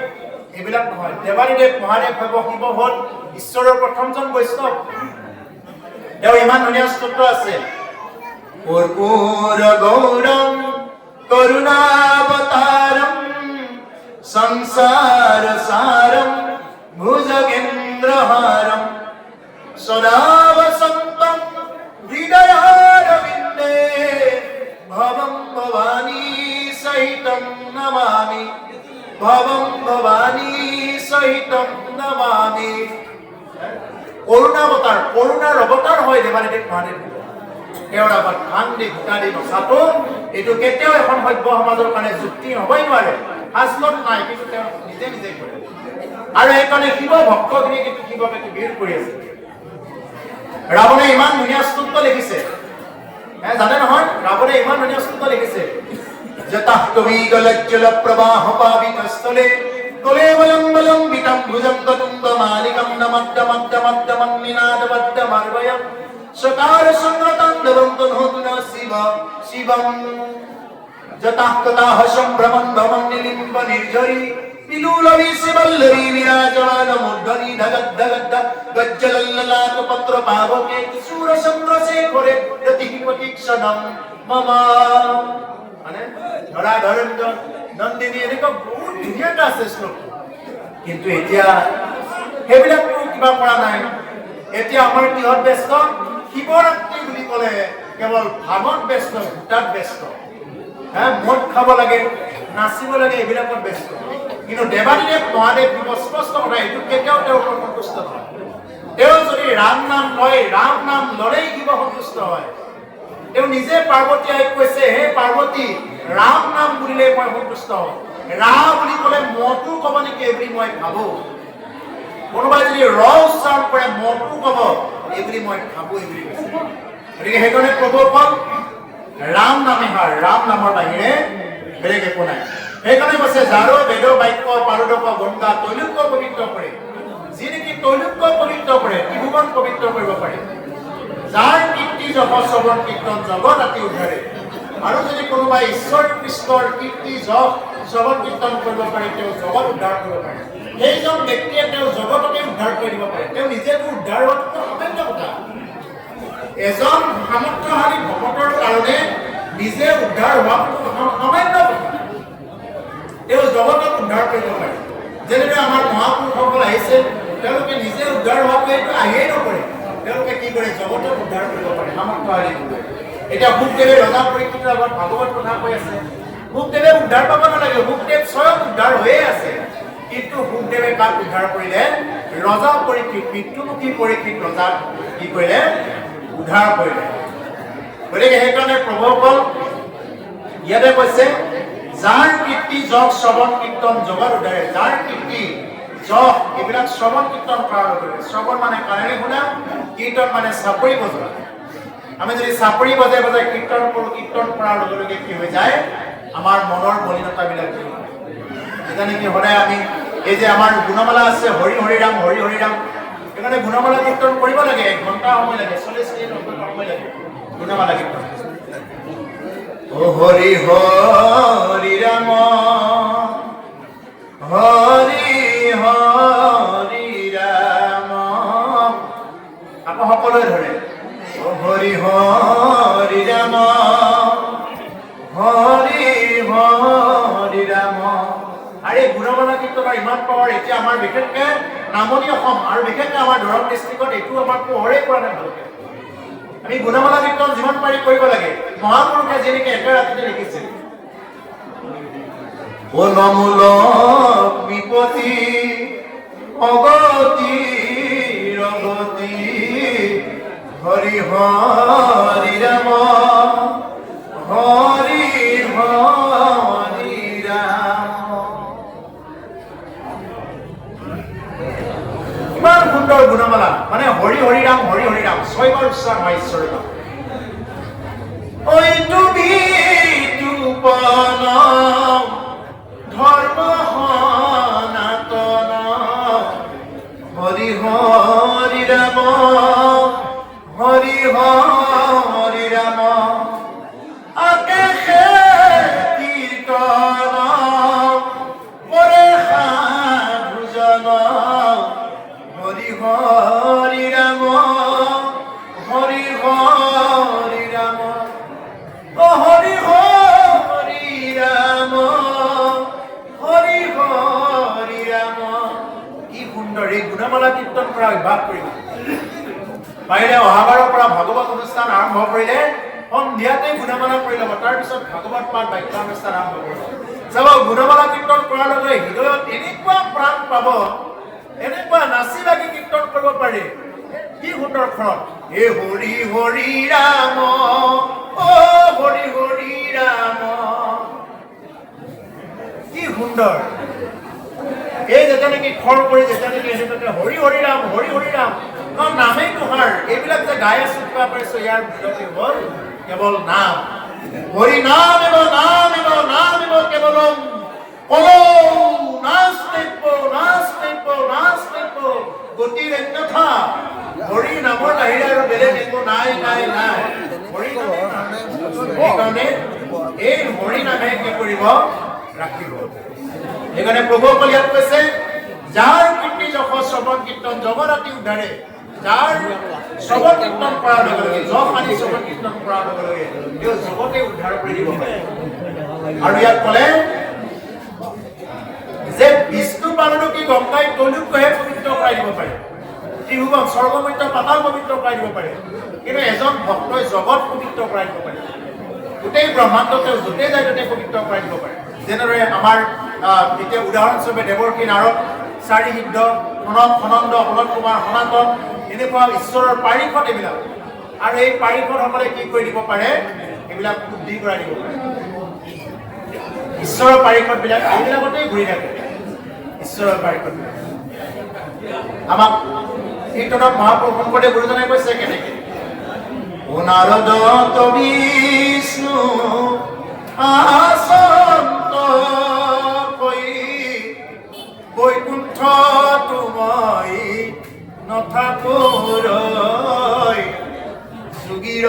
এইবিলাক নহয়। দেৱানীদেৱ মহাদেৱ শিৱ হ'ল ঈশ্বৰৰ প্ৰথমজন বৈষ্ণৱ। তেওঁ ইমান ধুনীয়া স্তোত্ৰ আছে, কৰ্পূৰ গৌৰম কৰুণাবতাৰম সংসাৰ সাৰম ভুজগেন্দ্ৰহাৰম সদা ভবং ভবানী সহিতম নমামি। কৰুণাবতাৰ, কৰুণাৰ অবতাৰ হয় দেৱানীদেৱ মহাদেৱ। তেওঁৰ আগত ভাং দি ঘোটা দি নচাটো এইটো কেতিয়াও এখন সভ্য সমাজৰ কাৰণে যুক্তি হ'বই নোৱাৰে। শাস্ত্ৰত নাই, কিন্তু তেওঁ নিজে নিজে কৰে। আৰু সেইকাৰণে শিৱ ভক্তখিনিয়ে কিন্তু শিৱকে বিৰোধ কৰি আছে। ৰাৱণে ইমান ধুনীয়া স্তোত্ৰ লিখিছে, জানে নহয়? ৰাৱণে ইমান ধুনীয়া স্তোত্ৰ লিখিছে, যতঃ কবিগলজ্জল প্ৰবাহ পাবিতস্থলে তলে বলম বলম বিতম ভুজম ততুঙ্গ মালিকম নমদ্দমদ্দমদ্দমং নিনাদবদ্দমর্বয়ম সকার সংগ্রতান্দবম তনহতু ন শিব শিবম যতঃ ততঃ সম্ভ্রমং ভবং নিলিম্ব নির্ঝরি পিলুলবি শিবল্লরি বিরাজমান মূর্ধনি ধগদ ধগদ গজ্জলল্লাত পত্র পাবকে কিশোর চন্দ্রশেখরে প্রতিহিপতিক্ষণম মম। মানে ধরা ধরেন্দ্র নন্দিনী এনেকুৱা বহুত ধুনীয়াকৈ আছে শ্লোক, কিন্তু এতিয়া সেইবিলাকতো কিবা কৰা নাই। এতিয়া আমাৰ কিহত ব্যস্ত? শিৱৰাত্ৰি বুলি ক'লে কেৱল ভাগত ব্যস্ত, ভোটাত ব্যস্ত, মদ খাব লাগে, নাচিব লাগে, এইবিলাকত ব্যস্ত। কিন্তু দেৱানীদেৱ মহাদেৱ শিৱ স্পষ্ট কথা, এইটো কেতিয়াও তেওঁৰ সন্তুষ্ট নহয়। তেওঁ যদি ৰাম নাম লয়, ৰাম নাম ল'লেই শিৱ সন্তুষ্ট হয়। তেওঁ নিজে পাৰ্বতী আইক কৈছে, হে পাৰ্বতী, ৰাম নাম বুলিলে মই সন্তুষ্ট হওঁ। ৰা বুলি ক'লে মটো ক'ব নেকি এই মই ভাবো। কোনোবাই যদি ৰ উচ্চাৰণ কৰে মটো ক'ব, এই বুলি মই ভাবো, এই বুলি কৈছে। গতিকে সেইকাৰণে প্ৰভুৰ ফল ৰাম নামে হয়, ৰাম নামৰ বাহিৰে বেলেগ একো নাই। সেইকাৰণে কৈছে, যাৰো বেদ বাক্য পাৰদক গংগা তৈলোক্য পবিত্ৰ কৰে, যি নেকি তৈলোক্য পবিত্ৰ কৰে, ত্ৰিভুৱন পবিত্ৰ কৰিব পাৰে, যাৰ কীৰ্তি যশ শ্ৰৱণ কীৰ্তন জগত আতি উদ্ধাৰে। আৰু যদি কোনোবাই ঈশ্বৰ কৃষ্ণৰ কীৰ্তি যশ শ্ৰৱণ কীৰ্তন কৰিব পাৰে, তেওঁ জগত উদ্ধাৰ কৰিব পাৰে। সেইজন ব্যক্তিয়ে তেওঁ জগতকে উদ্ধাৰ কৰি দিব পাৰে। তেওঁ নিজেতো উদ্ধাৰ হোৱাটো সামান্য কথা। এজন সামৰ্থ্যশালী ভকতৰ কাৰণে নিজে উদ্ধাৰ হোৱাটো সামান্য কথা। তেওঁ জগতক উদ্ধাৰ কৰিব পাৰে। যেনেদৰে আমাৰ মহাপুৰুষসকল আহিছে, তেওঁলোকে নিজে উদ্ধাৰ হোৱাটো এইটো আহিয়েই নকৰে। তেওঁলোকে কি কৰে? জগতক উদ্ধাৰ কৰিব পাৰে, সামৰ্থ্যশালী কৰে। এতিয়া শুকদেৱে ৰজা পৰীক্ষিতৰ আগত ভাগৱত কথা কৈ আছে। শুকদেৱে উদ্ধাৰ পাব নালাগে, শুকদেৱ স্বয়ং উদ্ধাৰ হৈয়ে আছে। কিন্তু শুকদেৱে কাক উদ্ধাৰ কৰিলে? ৰজা পৰীক্ষিত, মৃত্যুমুখী পৰীক্ষিত ৰজাক কি কৰিলে? উদ্ধাৰ কৰিলে। গতিকে সেইকাৰণে প্ৰভুসকল ইয়াতে কৈছে, যাৰ কীৰ্তি যশ শ্ৰৱণ কীৰ্তন জগত উদ্ধাৰে। যাৰ কীৰ্তি যশ এইবিলাক শ্ৰৱণ কীৰ্তন কৰাৰ লগে লগে, শ্ৰৱণ মানে কাণেৰে শুনা, কীৰ্তন মানে চাপৰি বজোৱা। আমি যদি চাপৰি বজাই বজাই কীৰ্তন কৰোঁ, কীৰ্তন কৰাৰ লগে লগে কি হৈ যায়? আমাৰ মনৰ মলিনতাবিলাক দূৰ হয়। সেইকাৰণে কি সদায় আমি এই যে আমাৰ গুণমালা আছে, হৰি হৰি ৰাম হৰি হৰি ৰাম, সেইকাৰণে গুণমালা কীৰ্তন কৰিব লাগে। 1 ঘণ্টা সময় লাগে, 40 মিনিট সময় লাগে গুণমালা কীৰ্তন। ও হৰি হৰি ৰাম হৰি হৰি ৰাম, আকৌ সকলোৱে ধৰে, ও হৰি হৰি ৰাম হৰি হৰি ৰাম। আৰু এই গুণমালা কীৰ্তনৰ ইমান পাৱাৰ। এতিয়া আমাৰ বিশেষকৈ নামনি অসম আৰু বিশেষকৈ আমাৰ দৰং ডিষ্ট্ৰিক্টত এইটো আমাৰ পোহৰেই পৰা নাই ভালকৈ। আমি গুণমালা কীৰ্তন যিমান পাৰি কৰিব লাগে। মহাপুৰুষে যেনেকৈ একে ৰাতিতে লিখিছে, অনমূল বিপতি অগতি ৰগতি হৰি হৰি ৰাম হৰি হৰি ৰাম। ইমান সুন্দৰ গুণমালা, মানে হৰি হৰি ৰাম 6 বাৰ উচ্চাৰণ হয় ঈশ্বৰৰ নাম। ঐ তুমি তুপন ধৰ্ম সনাতন হৰি হৰি ৰাম হৰি হৰি ৰাম। আকাশে কীৰ্তন পৰে সাধুজন হৰি হৰি ৰাম হৰি হৰি ৰাম। ও হৰি হৰি ৰাম হৰি হৰি ৰাম। কি সুন্দৰ! এই গুণমালা কীৰ্তন কৰা অভ্যাস কৰিব পাৰিলে অহাবাৰৰ পৰা ভাগৱত অনুষ্ঠান আৰম্ভ কৰিলে সন্ধিয়াতে গুণমালা কৰি ল'ব, তাৰপিছত ভাগৱত পাঠ বাক্যানুষ্ঠান আৰম্ভ কৰিব। চাব গুণমালা কীৰ্তন কৰাৰ লগে হৃদয়ত এনেকুৱা প্ৰাণ পাব, এনেকুৱা নাচি বাগি কীৰ্তন কৰিব পাৰি। কি সুন্দৰ খৰচ। হে হৰি হৰি ৰাম, অ হৰি হৰি ৰাম, কি সুন্দৰ। এই যেতিয়া নেকি খৰ কৰি যেতিয়া নেকি হৰি হৰি ৰাম হৰি হৰি ৰাম, কাৰণ নামেই তোহাৰ। এইবিলাক যে গাই আছো কিবা পাইছো, ইয়াৰ ভিতৰতে হ'ল কেৱল নাম। হৰি নাম এব নাম এব নাম এব কেৱলম কলৌ নাস্তিব্য গতিৰ অন্যথা। হৰি নামৰ বাহিৰে আৰু বেলেগ একো নাই নাই নাই। হৰি সেইকাৰণে এই হৰি নামে কি কৰিব? ৰাখিব। সেইকাৰণে প্ৰভুসকল ইয়াত কৈছে, যাৰ কীৰ্তি যশ শ্ৰৱণ কীৰ্তন জগৰাতি উদ্ধাৰে। যাৰ শ্ৰৱণ কীৰ্তন কৰাৰ লগে লগে, যশ আদি শ্ৰৱণ কীৰ্তন কৰাৰ লগে লগে তেওঁ জগতে উদ্ধাৰ কৰি দিব পাৰে। আৰু ইয়াত ক'লে যে বিষ্ণু পালনো কি গংগাই তৈলুকহে পবিত্ৰ কৰাই দিব পাৰে, ত্ৰিভুৱন স্বৰ্গমধ্য পাতাল পবিত্ৰ কৰাই দিব পাৰে, কিন্তু এজন ভক্তই জগত পবিত্ৰ কৰাই দিব পাৰে। গোটেই ব্ৰহ্মাণ্ড তেওঁ য'তে যায় ত'তে পবিত্ৰ কৰাই দিব পাৰে। যেনেদৰে আমাৰ এতিয়া উদাহৰণস্বৰূপে দেৱৰ্ষী নাৰদ, চাৰি সিদ্ধ, প্ৰণৱ সনন্দ, হলত কুমাৰ, সনাতন, এনেকুৱা ঈশ্বৰৰ পাৰিষদ এইবিলাক। আৰু এই পাৰিষদসকলে কি কৰি দিব পাৰে? এইবিলাক শুদ্ধি কৰাই দিব পাৰে। ঈশ্বৰৰ পাৰিষদবিলাক এইবিলাকতেই ঘূৰি থাকে। ঈশ্বৰৰ পাৰিষদবিলাক আমাক কীৰ্তনত মহাপুৰুষ শংকৰদেৱ গুৰুজনে কৈছে কেনেকে? ও নাৰদ বিষ্ণু আসন্ত কই বৈকুণ্ঠ তুমই নথাকুৰৈ যোগীৰ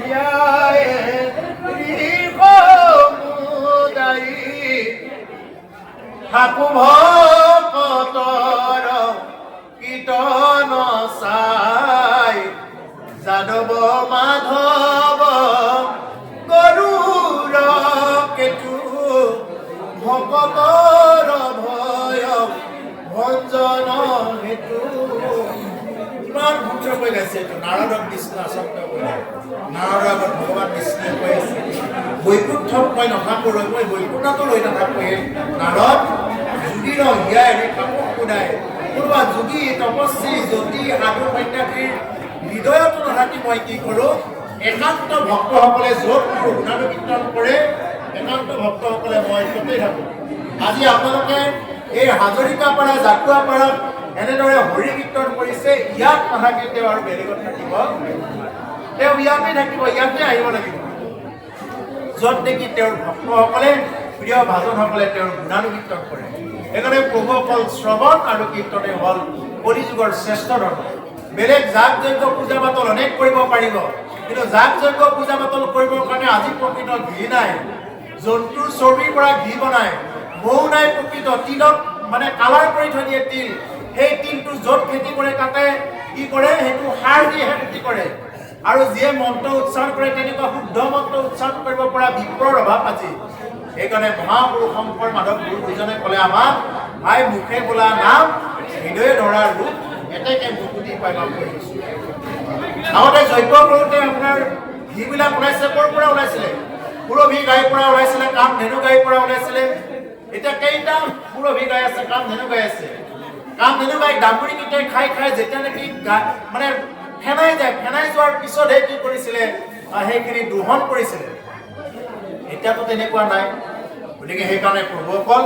ন্যায় ঋষমুদায়ী ঠাকু ভকতৰ কীৰ্তন চাই যাদৱ মাধৱ গৰুড় কেতু ভকতৰ ভয় ভঞ্জন হেতু। ইমান সুন্দৰ কৈ গাইছে এইটো। নাৰদক বিষ্ণু আসক্ত কৰি, নাৰদৰ আগত ভগৱান বিষ্ণুৱে কৈ আছে, বৈকুণ্ঠত মই নাথাকোঁ, মই বৈকুণ্ঠতো লৈ নাথাকোঁ। নাৰদ যোগীৰ হিয়াই কাপোৰ সুদাই, কোনোবা যোগী তপস্বী জ্যোতি সাধু সন্যাসীৰ হৃদয়তো নাথাকি মই কি কৰোঁ? একান্ত ভক্তসকলে য'ত মোৰ গুণানুকীৰ্তন কৰে, একান্ত ভক্তসকলে মই য'তেই থাকোঁ। আজি আপোনালোকে এই হাজৰিকাপাৰা জাকুৱাপাৰাত এনেদৰে হৰি কীৰ্তন কৰিছে, ইয়াত নাথাকি তেওঁ আৰু বেলেগত থাকিব, তেওঁ ইয়াতে থাকিব, ইয়াতে আহিব লাগিব, য'ত নেকি তেওঁৰ ভক্তসকলে, প্ৰিয় ভাজনসকলে তেওঁৰ গুণানুকীৰ্তন কৰে। সেইকাৰণে প্ৰভুসকল শ্ৰৱণ আৰু কীৰ্তনে হ'ল কলিযুগৰ শ্ৰেষ্ঠ ধৰ্ম। বেলেগ যাগ যজ্ঞ পূজা পাতল অনেক কৰিব পাৰিব, কিন্তু যাগ যজ্ঞ পূজা পাতল কৰিবৰ কাৰণে আজি প্ৰকৃত ঘি নাই, জন্তুৰ চৰ্বিৰ পৰা ঘি বনায়, মৌ নাই প্ৰকৃত, তিলত মানে কালাৰ কৰি থৈ দিয়ে তিল, সেই তিলটো য'ত খেতি কৰে তাতে কি কৰে? সেইটো সাৰ দিহে খেতি কৰে। আৰু যিয়ে মন্ত্ৰ উচ্চাৰণ কৰে তেনেকুৱা শুদ্ধ মন্ত্ৰ উচ্চাৰণ কৰিব পৰা বিপ্ৰৰ অভাৱ আজি। সেইকাৰণে মহাপুৰুষ শংকৰ মাধৱ গুৰু দুজনে ক'লে আমাক, ভাই মুখে বোলা নাম হৃদয়ে ধৰাৰ ৰূপ, এতেকে মুকুতি পাইবা কৰিছোঁ। আগতে যজ্ঞ কৰোঁতে আপোনাৰ ঘিবিলাক ওলাইছে, ক'ৰ পৰা ওলাইছিলে? পুৰবী গাইৰ পৰা ওলাইছিলে, কামধেনু গাইৰ পৰা ওলাইছিলে। এতিয়া কেইটা পুৰবী গাই আছে, কামধেনু গাই আছে। কামধেনু গাই ডাঙৰি কেইটাই খাই খাই যেতিয়া নেকি মানে ফেনাই যায়, ফেনাই যোৱাৰ পিছতহে কি কৰিছিলে? সেইখিনি দোহন কৰিছিলে। এতিয়াতো তেনেকুৱা নাই। গতিকে সেইকাৰণে প্ৰভুসকল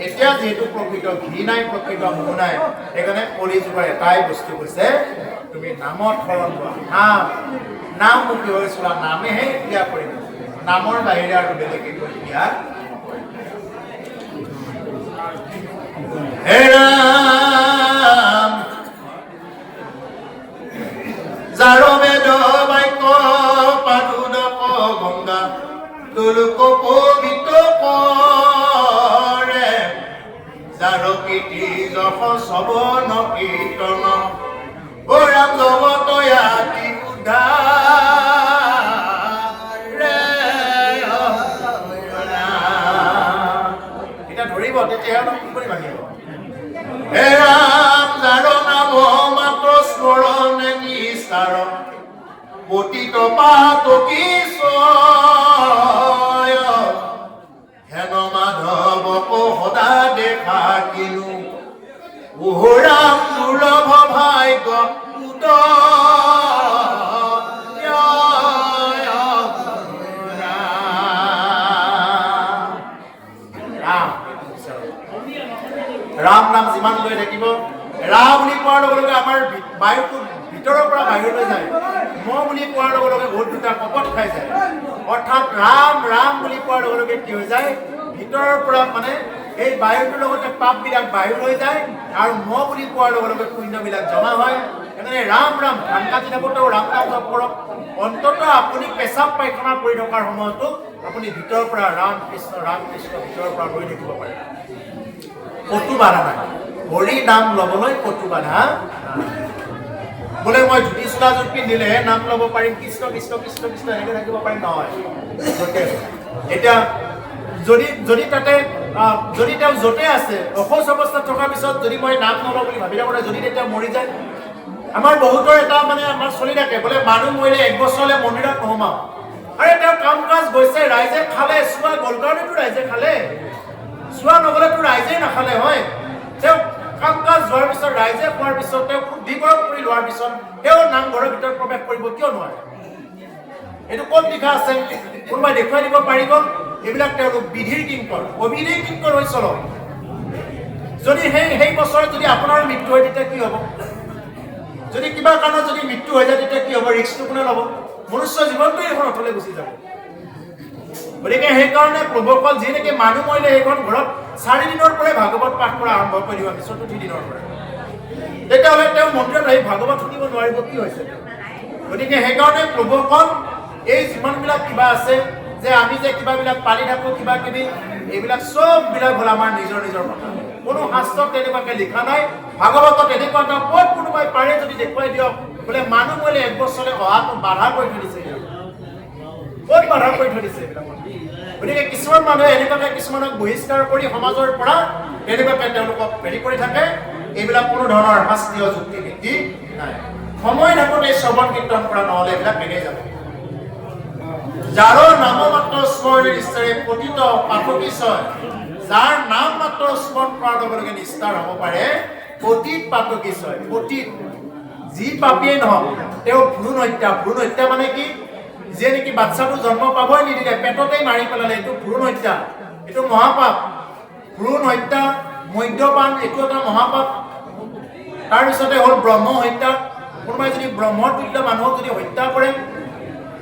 এতিয়া যিহেতু প্ৰকৃত ঘি নাই, প্ৰকৃত মৌ নাই, সেইকাৰণে কলিযুগৰ এটাই বস্তু কৈছে, তুমি নামত শৰণ লোৱা। নাম মুখী হৈ চলা, নামেহে ক্ৰিয়া কৰিব, নামৰ বাহিৰে আৰু বেলেগ একো ক্ৰিয়া। হে ৰাম যাৰ বেদ বাক্য পাদুদক গংগা তোলোক পবিত্ৰ কৰে, যাৰ কীৰ্তি যশ শ্ৰৱণ কীৰ্তন ৰাম জগতয়াতি উদ্ধাৰে। এতিয়া ধৰিব, তেতিয়াহে অলপ কৰি ভাঙিব। হে ৰাম যাৰ নাম মাত্ৰ স্মৰণে নিস্তাৰ, পতিত পাতকী হেন যিমান লৈ থাকিব ৰা বুলি কোৱাৰ লগে লগে আমাৰ বায়ুটো ভিতৰৰ পৰা বাহিৰলৈ যায় ম বুলি কোৱাৰ লগে লগে বহুত দুটা কপত খাই যায় অৰ্থাৎ ৰাম ৰাম বুলি কোৱাৰ লগে লগে কি হৈ যায় ভিতৰৰ পৰা মানে এই বায়ুটোৰ লগতে পাপবিলাক বাহিৰলৈ যায় আৰু ম বুলি কোৱাৰ লগে লগে পুণ্যবিলাক জমা হয় এনে ৰাম ৰাম ধান কাটি থাকোঁতেও ৰাম নাম জপ কৰক অন্ততঃ আপুনি পেচাব পায়খানা কৰি থকাৰ সময়তো আপুনি ভিতৰৰ পৰা ৰাম কৃষ্ণ ভিতৰৰ পৰা লৈ থাকিব পাৰে কতো বাধা নাই হৰি নাম ল'বলৈ কতো বাধা বোলে মই ধুতি চোলাযোৰ পিন্ধিলে নাম ল'ব পাৰিম কৃষ্ণ কৃষ্ণ কৃষ্ণ কৃষ্ণ এনেকৈ থাকিব পাৰিম নহয় এতিয়া যদি তাতে যদি তেওঁ য'তে আছে অসৌচ অৱস্থাত থকাৰ পিছত যদি মই নাম নলওঁ বুলি ভাবি থাকোঁতে যদি তেতিয়া মৰি যায় আমাৰ বহুতৰ এটা মানে আমাৰ চলি থাকে বোলে মানুহ মৰিলে 1 বছৰলৈ মন্দিৰত নোসোমাওঁ আৰে তেওঁ কাম কাজ গৈছে ৰাইজে খালে চোৱা গ'ল কাৰণেতো ৰাইজে খালে চোৱা নগ'লেতো ৰাইজেই নাখালে হয় তেওঁ কাম কাজ যোৱাৰ পিছত ৰাইজে খোৱাৰ পিছত তেওঁ শুদ্ধিকৰণ কৰি লোৱাৰ পিছত তেওঁ নামঘৰৰ ভিতৰত প্ৰৱেশ কৰিব কিয় নোৱাৰে এইটো ক'ত লিখা আছে কোনোবাই দেখুৱাই দিব পাৰিব এইবিলাক তেওঁলোক বিধিৰ কিংকৰ অবিধিৰ কিংকৰ হৈ চলক যদি সেই বছৰত যদি আপোনাৰ মৃত্যু হয় তেতিয়া কি হ'ব যদি কিবা কাৰণত যদি মৃত্যু হৈ যায় তেতিয়া কি হ'ব ৰিস্কটো কোনে ল'ব মনুষ্য জীৱনটোৱে এখন অথলে গুচি যাব গতিকে সেইকাৰণে প্ৰভুসকল যি নেকি মানুহ মৰিলে সেইখন ঘৰত 4 দিনৰ পৰাই ভাগৱত পাঠ কৰা আৰম্ভ কৰি দিব আমি 4 দিনৰ পৰা তেতিয়াহ'লে তেওঁ মন্দিৰত আহি ভাগৱত শুনিব নোৱাৰিব কি হৈছে গতিকে সেইকাৰণে প্ৰভুসকল এই যিমানবিলাক কিবা আছে যে আমি যে কিবাবিলাক পালি থাকোঁ কিবা কিবি এইবিলাক চববিলাক হ'ল আমাৰ নিজৰ কথা কোনো শাস্ত্ৰত তেনেকুৱাকৈ লিখা নাই ভাগৱতত এনেকুৱা এটা ক'ত কোনোবাই পাৰে যদি দেখুৱাই দিয়ক বোলে মানুহ মৰিলে 1 বছৰলৈ অহাটো বাধা কৰি থৈ দিছে ক'ত বাধা কৰি থৈ দিছে এইবিলাক গতিকে কিছুমান মানুহে এনেকুৱাকৈ কিছুমানক বহিষ্কাৰ কৰি সমাজৰ পৰা এনেকুৱাকৈ তেওঁলোকক হেৰি কৰি থাকে এইবিলাক কোনো ধৰণৰ শাস্ত্ৰীয় যুক্তি ভিত্তি নাই সময় থাকোঁতে শ্ৰৱণ কীৰ্তন কৰা নহ'লে এইবিলাক এনেই যাব যাৰ নাম মাত্ৰ স্মৰণে নিষ্ঠাৰে পতিত পাতকী ছয় যাৰ নাম মাত্ৰ স্মৰণ কৰাৰ লগে লগে নিষ্ঠাৰ হ'ব পাৰে পতিত পাতকী ছয় পতিত যি পাপীয়ে নহওক তেওঁ ভ্ৰূণ হত্যা মানে কি যে নেকি বাচ্চাটো জন্ম পাবই নিদিলে পেটতেই মাৰি পেলালে এইটো ভ্ৰূণ হত্যা এইটো মহাপাপ ভ্ৰূণ হত্যা মদ্যপান এইটো এটা মহাপাপ তাৰপিছতে হ'ল ব্ৰহ্ম হত্যা কোনোবাই যদি ব্ৰহ্মতুল্য মানুহক যদি হত্যা কৰে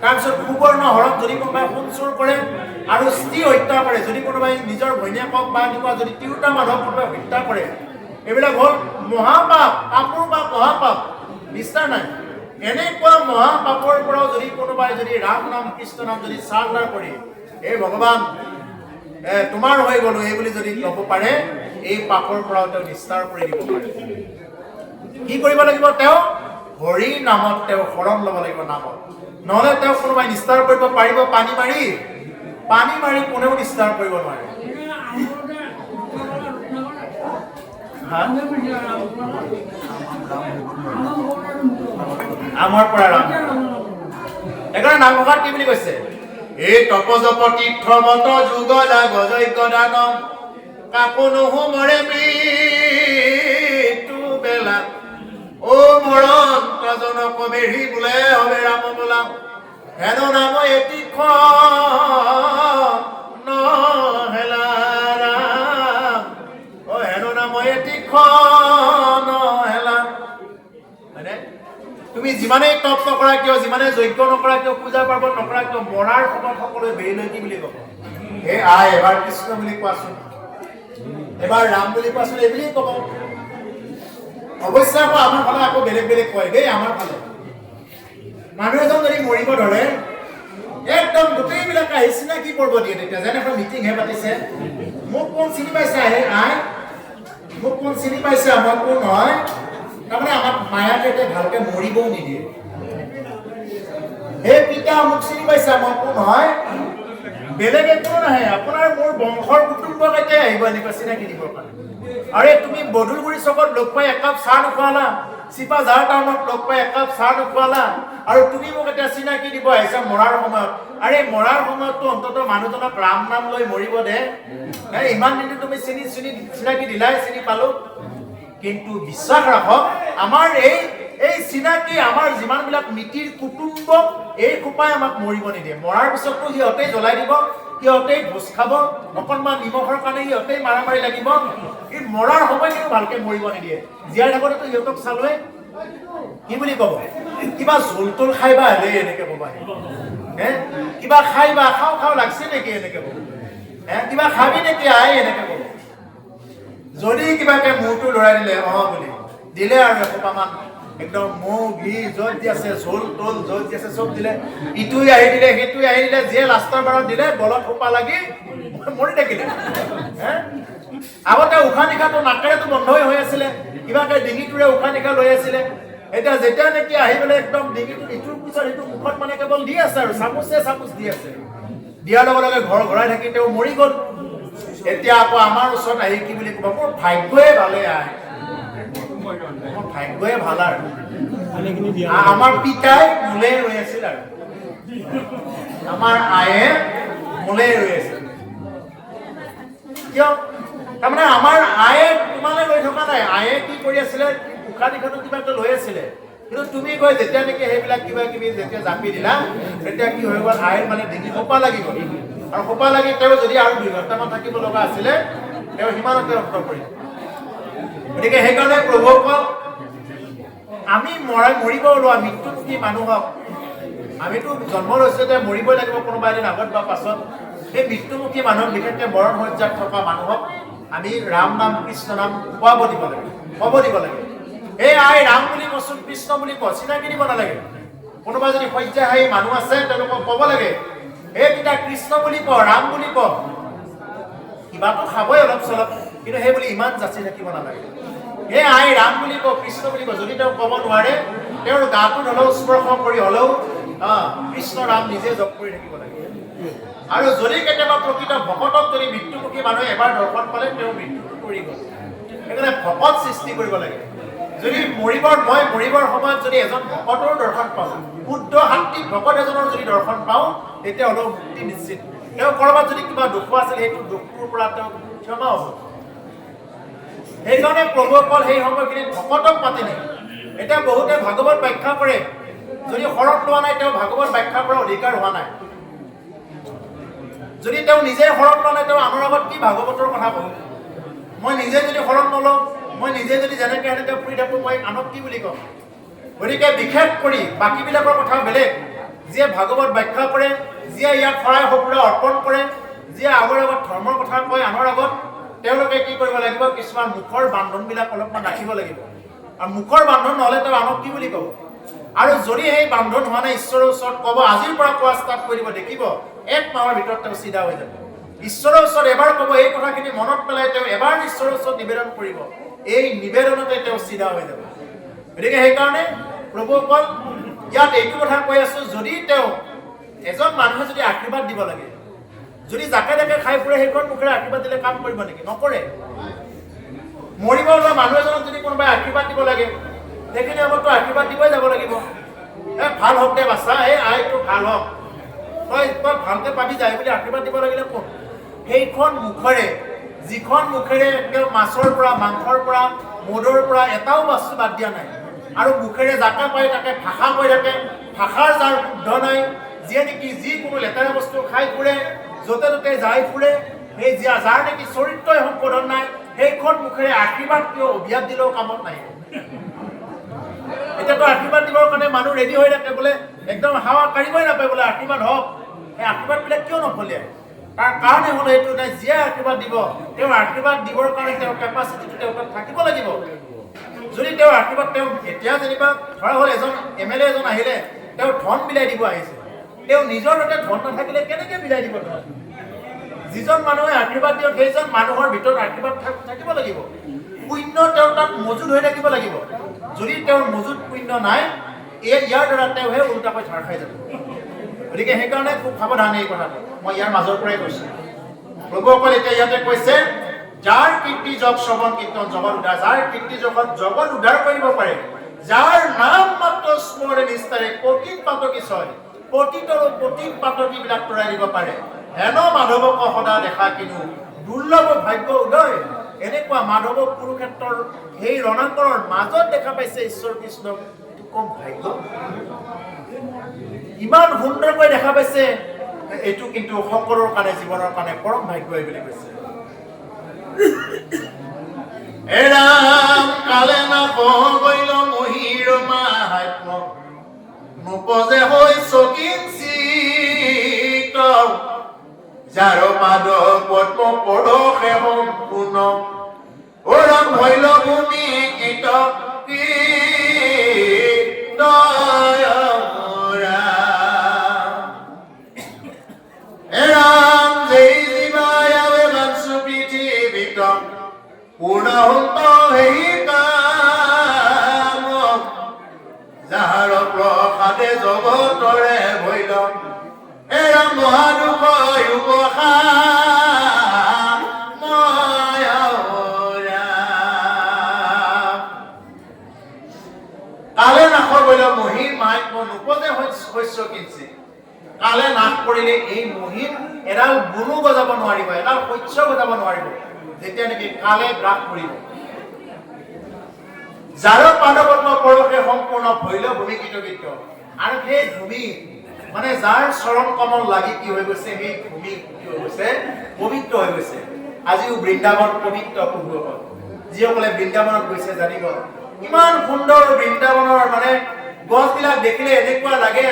তাৰপিছত সুবৰ্ণ হৰণ যদি কোনোবাই সোণ চুৰ কৰে আৰু স্ত্ৰী হত্যা কৰে যদি কোনোবাই নিজৰ ঘৈণীয়েকক বা এনেকুৱা যদি তিৰোতা মানুহক কোনোবাই হত্যা কৰে এইবিলাক হ'ল মহাপাপ পাপৰ বা মহাপাপ নিষ্ঠাৰ নাই এনেকুৱা মহাপাপৰ পৰাও যদি কোনোবাই যদি ৰাম নাম কৃষ্ণ নাম যদি চাৰদাৰ কৰি এই ভগৱান তোমাৰ হৈ গ'লো এই বুলি যদি ল'ব পাৰে এই পাপৰ পৰাও তেওঁ নিষ্ঠাৰ কৰি দিব পাৰে কি কৰিব লাগিব তেওঁ হৰি নামত তেওঁ শৰণ ল'ব লাগিব নামত নহ'লে তেওঁ কোনোবাই নিষ্ঠাৰ কৰিব পাৰিব পানী মাৰি কোনেও নিষ্ঠাৰ কৰিব নোৱাৰে আমাৰ পৰা ৰাম একেবাৰে নামঘাট কি বুলি কৈছে এই তপজপ তীৰ্থ মত যুগ লাগ যজ্ঞ দান কাকো নোহোমৰে মৃত্যু বেলা ও মৰণ তজনক বেঢ়ি বোলে হবে ৰাম বোলা হেন নাম এটি নহলা ৰাম ও হেন নাম এটি নহলা মানে তুমি যিমানেই তপ নকৰা কিয় যিমানে যজ্ঞ নকৰা কিয় পূজা পাৰ্বণ নকৰা কিয় মৰাৰ সময়ত সকলোৱে বেৰি লৈ কি বুলি ক'ব হে আই এবাৰ কৃষ্ণ বুলি কোৱাচোন এবাৰ ৰাম বুলি কোৱাচোন এই বুলি ক'ব অৱশ্যে আকৌ আমাৰ ফালে আকৌ বেলেগ কয় দেই আমাৰ ফালে মানুহ এজন যদি মৰিব ধৰে একদম গোটেইবিলাক আহি চিনাকি কৰিব দিয়ে তেতিয়া যেনেকৈ মিটিংহে পাতিছে মোক কোন চিনি পাইছে আই মোক কোন চিনি পাইছে আমাৰ কোন হয় তাৰমানে আমাক মায়াকে ভালকে মৰিবও নিদিয়ে হে পিতা মোক চিনি পাইছে আমাৰ কোন হয় বেলেগ একো নাহে আপোনাৰ মোৰ বংশৰ কুটুম্ব কেতিয়া আহিব এনেকুৱা চিনাকি দিবৰ কাৰণে আৰে তুমি বদুলগুৰি চকত লগ পাই একাপ চাহ নোখোৱালা চিপাঝাৰ টাউনত লগ পাই একাপ চাহ নোখোৱালা আৰু তুমি মোক এতিয়া চিনাকি দিব আহিছা মৰাৰ সময়ত আৰে মৰাৰ সময়ততো অন্ততঃ মানুহজনক ৰাম নাম লৈ মৰিব দে ইমান দিনটো তুমি চিনাকি দিলাই চিনি পালো কিন্তু বিশ্বাস ৰাখক আমাৰ এই এই চিনাকি আমাৰ যিমানবিলাক মিতিৰ কুটুম্ব এই খোপাই আমাক মৰিব নিদিয়ে। মৰাৰ পিছততো সিহঁতেই জ্বলাই দিব, সিহঁতেই ভোজ খাব, অকণমান নিমখৰ কাৰণে সিহঁতেই মাৰামাৰি লাগিব। এই মৰাৰ সময় কিন্তু ভালকে মৰিব নিদিয়ে। জীয়াই থাকোঁতেতো সিহঁতক চালোৱে কি বুলি ক'ব, কিবা জোল তোল খাই বা হেৰি এনেকে ক'বা, কিবা খাই বা খাওঁ খাওঁ লাগছে নেকি এনেকে ক'ব, কিবা খাবি নেকি আই এনেকে ক'ব। যদি কিবাকে মূৰটো লৰাই দিলে বুলি দিলে আৰু এসোপামান একদম মৌ ঘি য'ত দি আছে, ঝোল তোল য'ত দি আছে চব দিলে, ইটোৱে আহি দিলে সেইটোৱে আহি দিলে, যিয়ে লাষ্টৰ বাৰত দিলে গলত সোপা লাগি মৰি থাকিলে। আগতে উশাহ নিশাহটো নাকেৰেতো বন্ধই হৈ আছিলে, কিবাকে ডিঙিটোৰে উশাহ নিশাহ লৈ আছিলে। এতিয়া যেতিয়া নেকি আহি পেলাই একদম ডিঙিটো ইটোৰ পিছত সিটো মুখত মানে কেৱল দি আছে আৰু চামুচ দি আছে, দিয়াৰ লগে লগে ঘৰ ঘৰাই থাকি তেওঁ মৰি গ'ল। এতিয়া আকৌ আমাৰ ওচৰত আহি কি বুলি ক'ব, মোৰ ভাগ্যই ভালে আহে, মোৰ ভাগ্যই ভাল আৰু আমাৰ পিতাই মোলে ৰৈ আছিল আৰু আমাৰ আয়ে মোলে ৰৈ আছিল। কিয়? তাৰমানে আমাৰ আয়ে তোমালে ৰৈ থকা নাই, আয়ে কি কৰি আছিলে, উশাহ নিশাহটো কিবা এটা লৈ আছিলে। কিন্তু তুমি গৈ যেতিয়া নেকি সেইবিলাক কিবা কিবি যেতিয়া জাপি দিলা, তেতিয়া কি হৈ গ'ল, আইৰ মানে ডিঙি সোপা লাগি গ'ল। আৰু সোপা লাগি তেওঁ যদি আৰু 2 ঘণ্টামান থাকিব লগা আছিলে, তেওঁ সিমানতে অন্ত পৰিল। গতিকে সেইকাৰণে প্ৰভুসকল, আমি মৰিব ওলোৱা মৃত্যুমুখী মানুহক, আমিতো জন্ম লৈছোঁ যে মৰিবই লাগিব কোনোবা এদিন আগত বা পাছত। সেই মৃত্যুমুখী মানুহক, বিশেষকৈ মৰণ সজ্জাত থকা মানুহক আমি ৰাম নাম কৃষ্ণ নাম কোৱাব দিব লাগে, ক'ব দিব লাগে। এই আই ৰাম বুলি কচোন, কৃষ্ণ বুলি ক, চিনাকি দিব নালাগে। কোনোবা যদি শয্যাশায়ী মানুহ আছে তেওঁলোকক ক'ব লাগে, এই পিতা কৃষ্ণ বুলি ক, ৰাম বুলি ক। কিবাটো খাবই অলপ চলপ, কিন্তু সেই বুলি ইমান যাচি থাকিব নালাগে। এই আই ৰাম বুলি ক, কৃষ্ণ বুলি ক। যদি তেওঁ ক'ব নোৱাৰে, তেওঁৰ গাটোত হ'লেও স্পৰ্শ কৰি হ'লেও কৃষ্ণ ৰাম নিজে জপ কৰি থাকিব লাগে। আৰু যদি কেতিয়াবা প্ৰকৃত ভকতক যদি মৃত্যুমুখী মানুহে এবাৰ দৰ্শন পালে, তেওঁ মৃত্যুটো কৰি গ'ল। সেইকাৰণে ভকত সৃষ্টি কৰিব লাগে। যদি মৰিবৰ সময়ত যদি এজন ভকতৰ দৰ্শন পাওঁ, শুদ্ধ শান্তি ভকত এজনৰ যদি দৰ্শন পাওঁ, তেতিয়া হ'লেও মুক্তি নিশ্চিত। তেওঁ ক'ৰবাত যদি কিবা দুখ আছিল, সেইটো দুখটোৰ পৰা তেওঁ ক্ষমা হ'ব। সেইকাৰণে প্ৰভুসকল সেই সময়খিনিত ভকতক মাতি নিয়ে। এতিয়া বহুতে ভাগৱত ব্যাখ্যা কৰে, যদি শৰণ লোৱা নাই তেওঁ ভাগৱত ব্যাখ্যা কৰাৰ অধিকাৰ হোৱা নাই। যদি তেওঁ নিজে শৰণ লোৱা নাই, তেওঁ আনৰ আগত কি ভাগৱতৰ কথা ক'ব? মই নিজে যদি শৰণ নলওঁ, মই নিজে যদি যেনেকৈ সেনেকৈ ফুৰি থাকোঁ, মই আনক কি বুলি ক'ম? গতিকে বিশেষ কৰি বাকীবিলাকৰ কথা বেলেগ, যিয়ে ভাগৱত ব্যাখ্যা কৰে, যিয়ে ইয়াক শৰাই সঁফুৰা অৰ্পণ কৰে, যিয়ে আগৰ আগত ধৰ্মৰ কথা কয় আনৰ আগত, তেওঁলোকে কি কৰিব লাগিব? কিছুমান মুখৰ বান্ধনবিলাক অলপমান ৰাখিব লাগিব। আৰু মুখৰ বান্ধন নহ'লে তেওঁ আনক কি বুলি ক'ব? আৰু যদি সেই বান্ধন হোৱা নাই, ঈশ্বৰৰ ওচৰত ক'ব, আজিৰ পৰা কোৱা ষ্টাৰ্ট কৰিব, দেখিব 1 মাহৰ ভিতৰত তেওঁ চিধা হৈ যাব। ঈশ্বৰৰ ওচৰত এবাৰ ক'ব, এই কথাখিনি মনত পেলাই তেওঁ এবাৰ ঈশ্বৰৰ ওচৰত নিবেদন কৰিব, এই নিবেদনতে তেওঁ চিধা হৈ যাব। গতিকে সেইকাৰণে প্ৰভুসকল, ইয়াত এইটো কথা কৈ আছোঁ, যদি তেওঁ এজন মানুহে যদি আশীৰ্বাদ দিব লাগে, যদি যাকে তাকে খাই ফুৰে, সেইখন মুখেৰে আশীৰ্বাদ দিলে কাম কৰিব নেকি? নকৰে। মৰিব ওলোৱা মানুহ এজনক যদি কোনোবাই আশীৰ্বাদ দিব লাগে, সেইখিনি সময়ততো আশীৰ্বাদ দিবই যাব লাগিব। ভাল হওক দে বাচ্চা, আইটো ভাল হওক, তই ভালকে পাবি যায় বুলি আশীৰ্বাদ দিব লাগিলে কোন? সেইখন মুখেৰে, যিখন মুখেৰে তেওঁ মাছৰ পৰা, মাংসৰ পৰা, মদৰ পৰা এটাও বস্তু বাদ দিয়া নাই, আৰু মুখেৰে যাকে পায় তাকে ভাষা কৈ থাকে, ভাষাৰ যাৰ শুদ্ধ নাই, যিয়ে নেকি যিকোনো লেতেৰা বস্তু খাই ফুৰে, য'তে ত'তে যাই ফুৰে, সেই যাৰ নেকি চৰিত্ৰই সম্বোধন নাই, সেইখন মুখেৰে আশীৰ্বাদ কিয় অভিয়াত দিলেও কামত নাই। এতিয়াতো আশীৰ্বাদ দিবৰ কাৰণে মানুহ ৰেডি হৈ থাকে, বোলে একদম হাৱা কাঢ়িবই নাপায়, বোলে আশীৰ্বাদ হওক। সেই আশীৰ্বাদবিলাক কিয় নফলিয়ায়? তাৰ কাৰণে হ'ল এইটো নাই, যিয়ে আশীৰ্বাদ দিব, তেওঁৰ আশীৰ্বাদ দিবৰ কাৰণে তেওঁৰ কেপাচিটিটো তেওঁৰ তাত থাকিব লাগিব। যদি তেওঁৰ আশীৰ্বাদ, তেওঁ এতিয়া যেনিবা ধৰা হ'ল এজন MLA এজন আহিলে, তেওঁ ধন বিলাই দিব আহিছে, তেওঁ নিজৰ তাতে ধন নাথাকিলে কেনেকৈ বিলাই দিব ধন? যিজন মানুহে আশীৰ্বাদ দিয়ক, সেইজন মানুহৰ ভিতৰত আশীৰ্বাদ থাকিব লাগিব, পুণ্য তেওঁৰ তাত মজুদ হৈ থাকিব লাগিব। যদি তেওঁৰ মজুদ পুণ্য নাই, ইয়াৰ দ্বাৰা তেওঁহে উল্টাকৈ ধাৰ খাই যাব। গতিকে সেইকাৰণে খুব সাৱধান এই কথাটো, মই ইয়াৰ মাজৰ পৰাই কৈছোঁ। প্ৰভুসকল এতিয়া ইয়াতে কৈছে, যাৰ কীৰ্তি যক শ্ৰৱণ কীৰ্তন জগত উদ্ধাৰ, যাৰ কীৰ্তি জগত উদ্ধাৰ কৰিব পাৰে, যাৰ নাম মাত্ৰ স্মৰণে নিষ্ঠাৰে পতিত পাতকী ছয়, পতিতৰো পতিত পাতকীবিলাক তৰাই দিব পাৰে, হেন মাধৱক সদা দেখা কিনো দুৰ্লভ ভাগ্য উদয়। এনেকুৱা মাধৱক কুৰুক্ষেত্ৰৰ সেই ৰণাঙ্গনৰ মাজত দেখা পাইছে ঈশ্বৰ কৃষ্ণক, কম ভাগ্য ইমান সুন্দৰকৈ দেখা পাইছে এইটো কিন্তু সকলৰ কাৰণে জীৱনৰ কাৰণে পৰম ভাগ্য বুলি কৈছে এৰাম কালে নকৈল মহিৰ মাহাত্ম নপজে হৈ চকিঞ্চিত যাৰ পাদ পদ্ম পৰশে সম্পূৰ্ণ ওৰাম হৈল ভূমি কীট এৰাম যেই জীৱায়াবে বাঞ্চু পৃথিৱীত পূৰ্ণহন্ত হেই কাম যাহাৰ প্ৰসাদে জগতৰে ভৈল এৰা মহাদুখ কালে নাশৰ বৈল মহিৰ মাহাত্ম নোপজে শস্য কিঞ্চি কালে নাশ কৰিলে এই মহিৰ এডাল বুনো গজাব নোৱাৰিব এডাল শস্য গজাব নোৱাৰিব যেতিয়া নেকি কালে গ্ৰাস কৰিব যাৰ পাদপদ্ম পৰশে সম্পূৰ্ণ ভৈল ভূমি কৃতকৃত্য আৰু সেই ভূমি মানে যাৰ চৰণ কমল লাগি কি হৈ গৈছে সেই ভূমি কি হৈ গৈছে পবিত্ৰ হৈ গৈছে আজিও বৃন্দাবন পবিত্ৰ প্ৰভুসকল যিসকলে বৃন্দাবনত গৈছে জানিব ইমান সুন্দৰ বৃন্দাবনৰ মানে গছবিলাক দেখিলে এনেকুৱা লাগে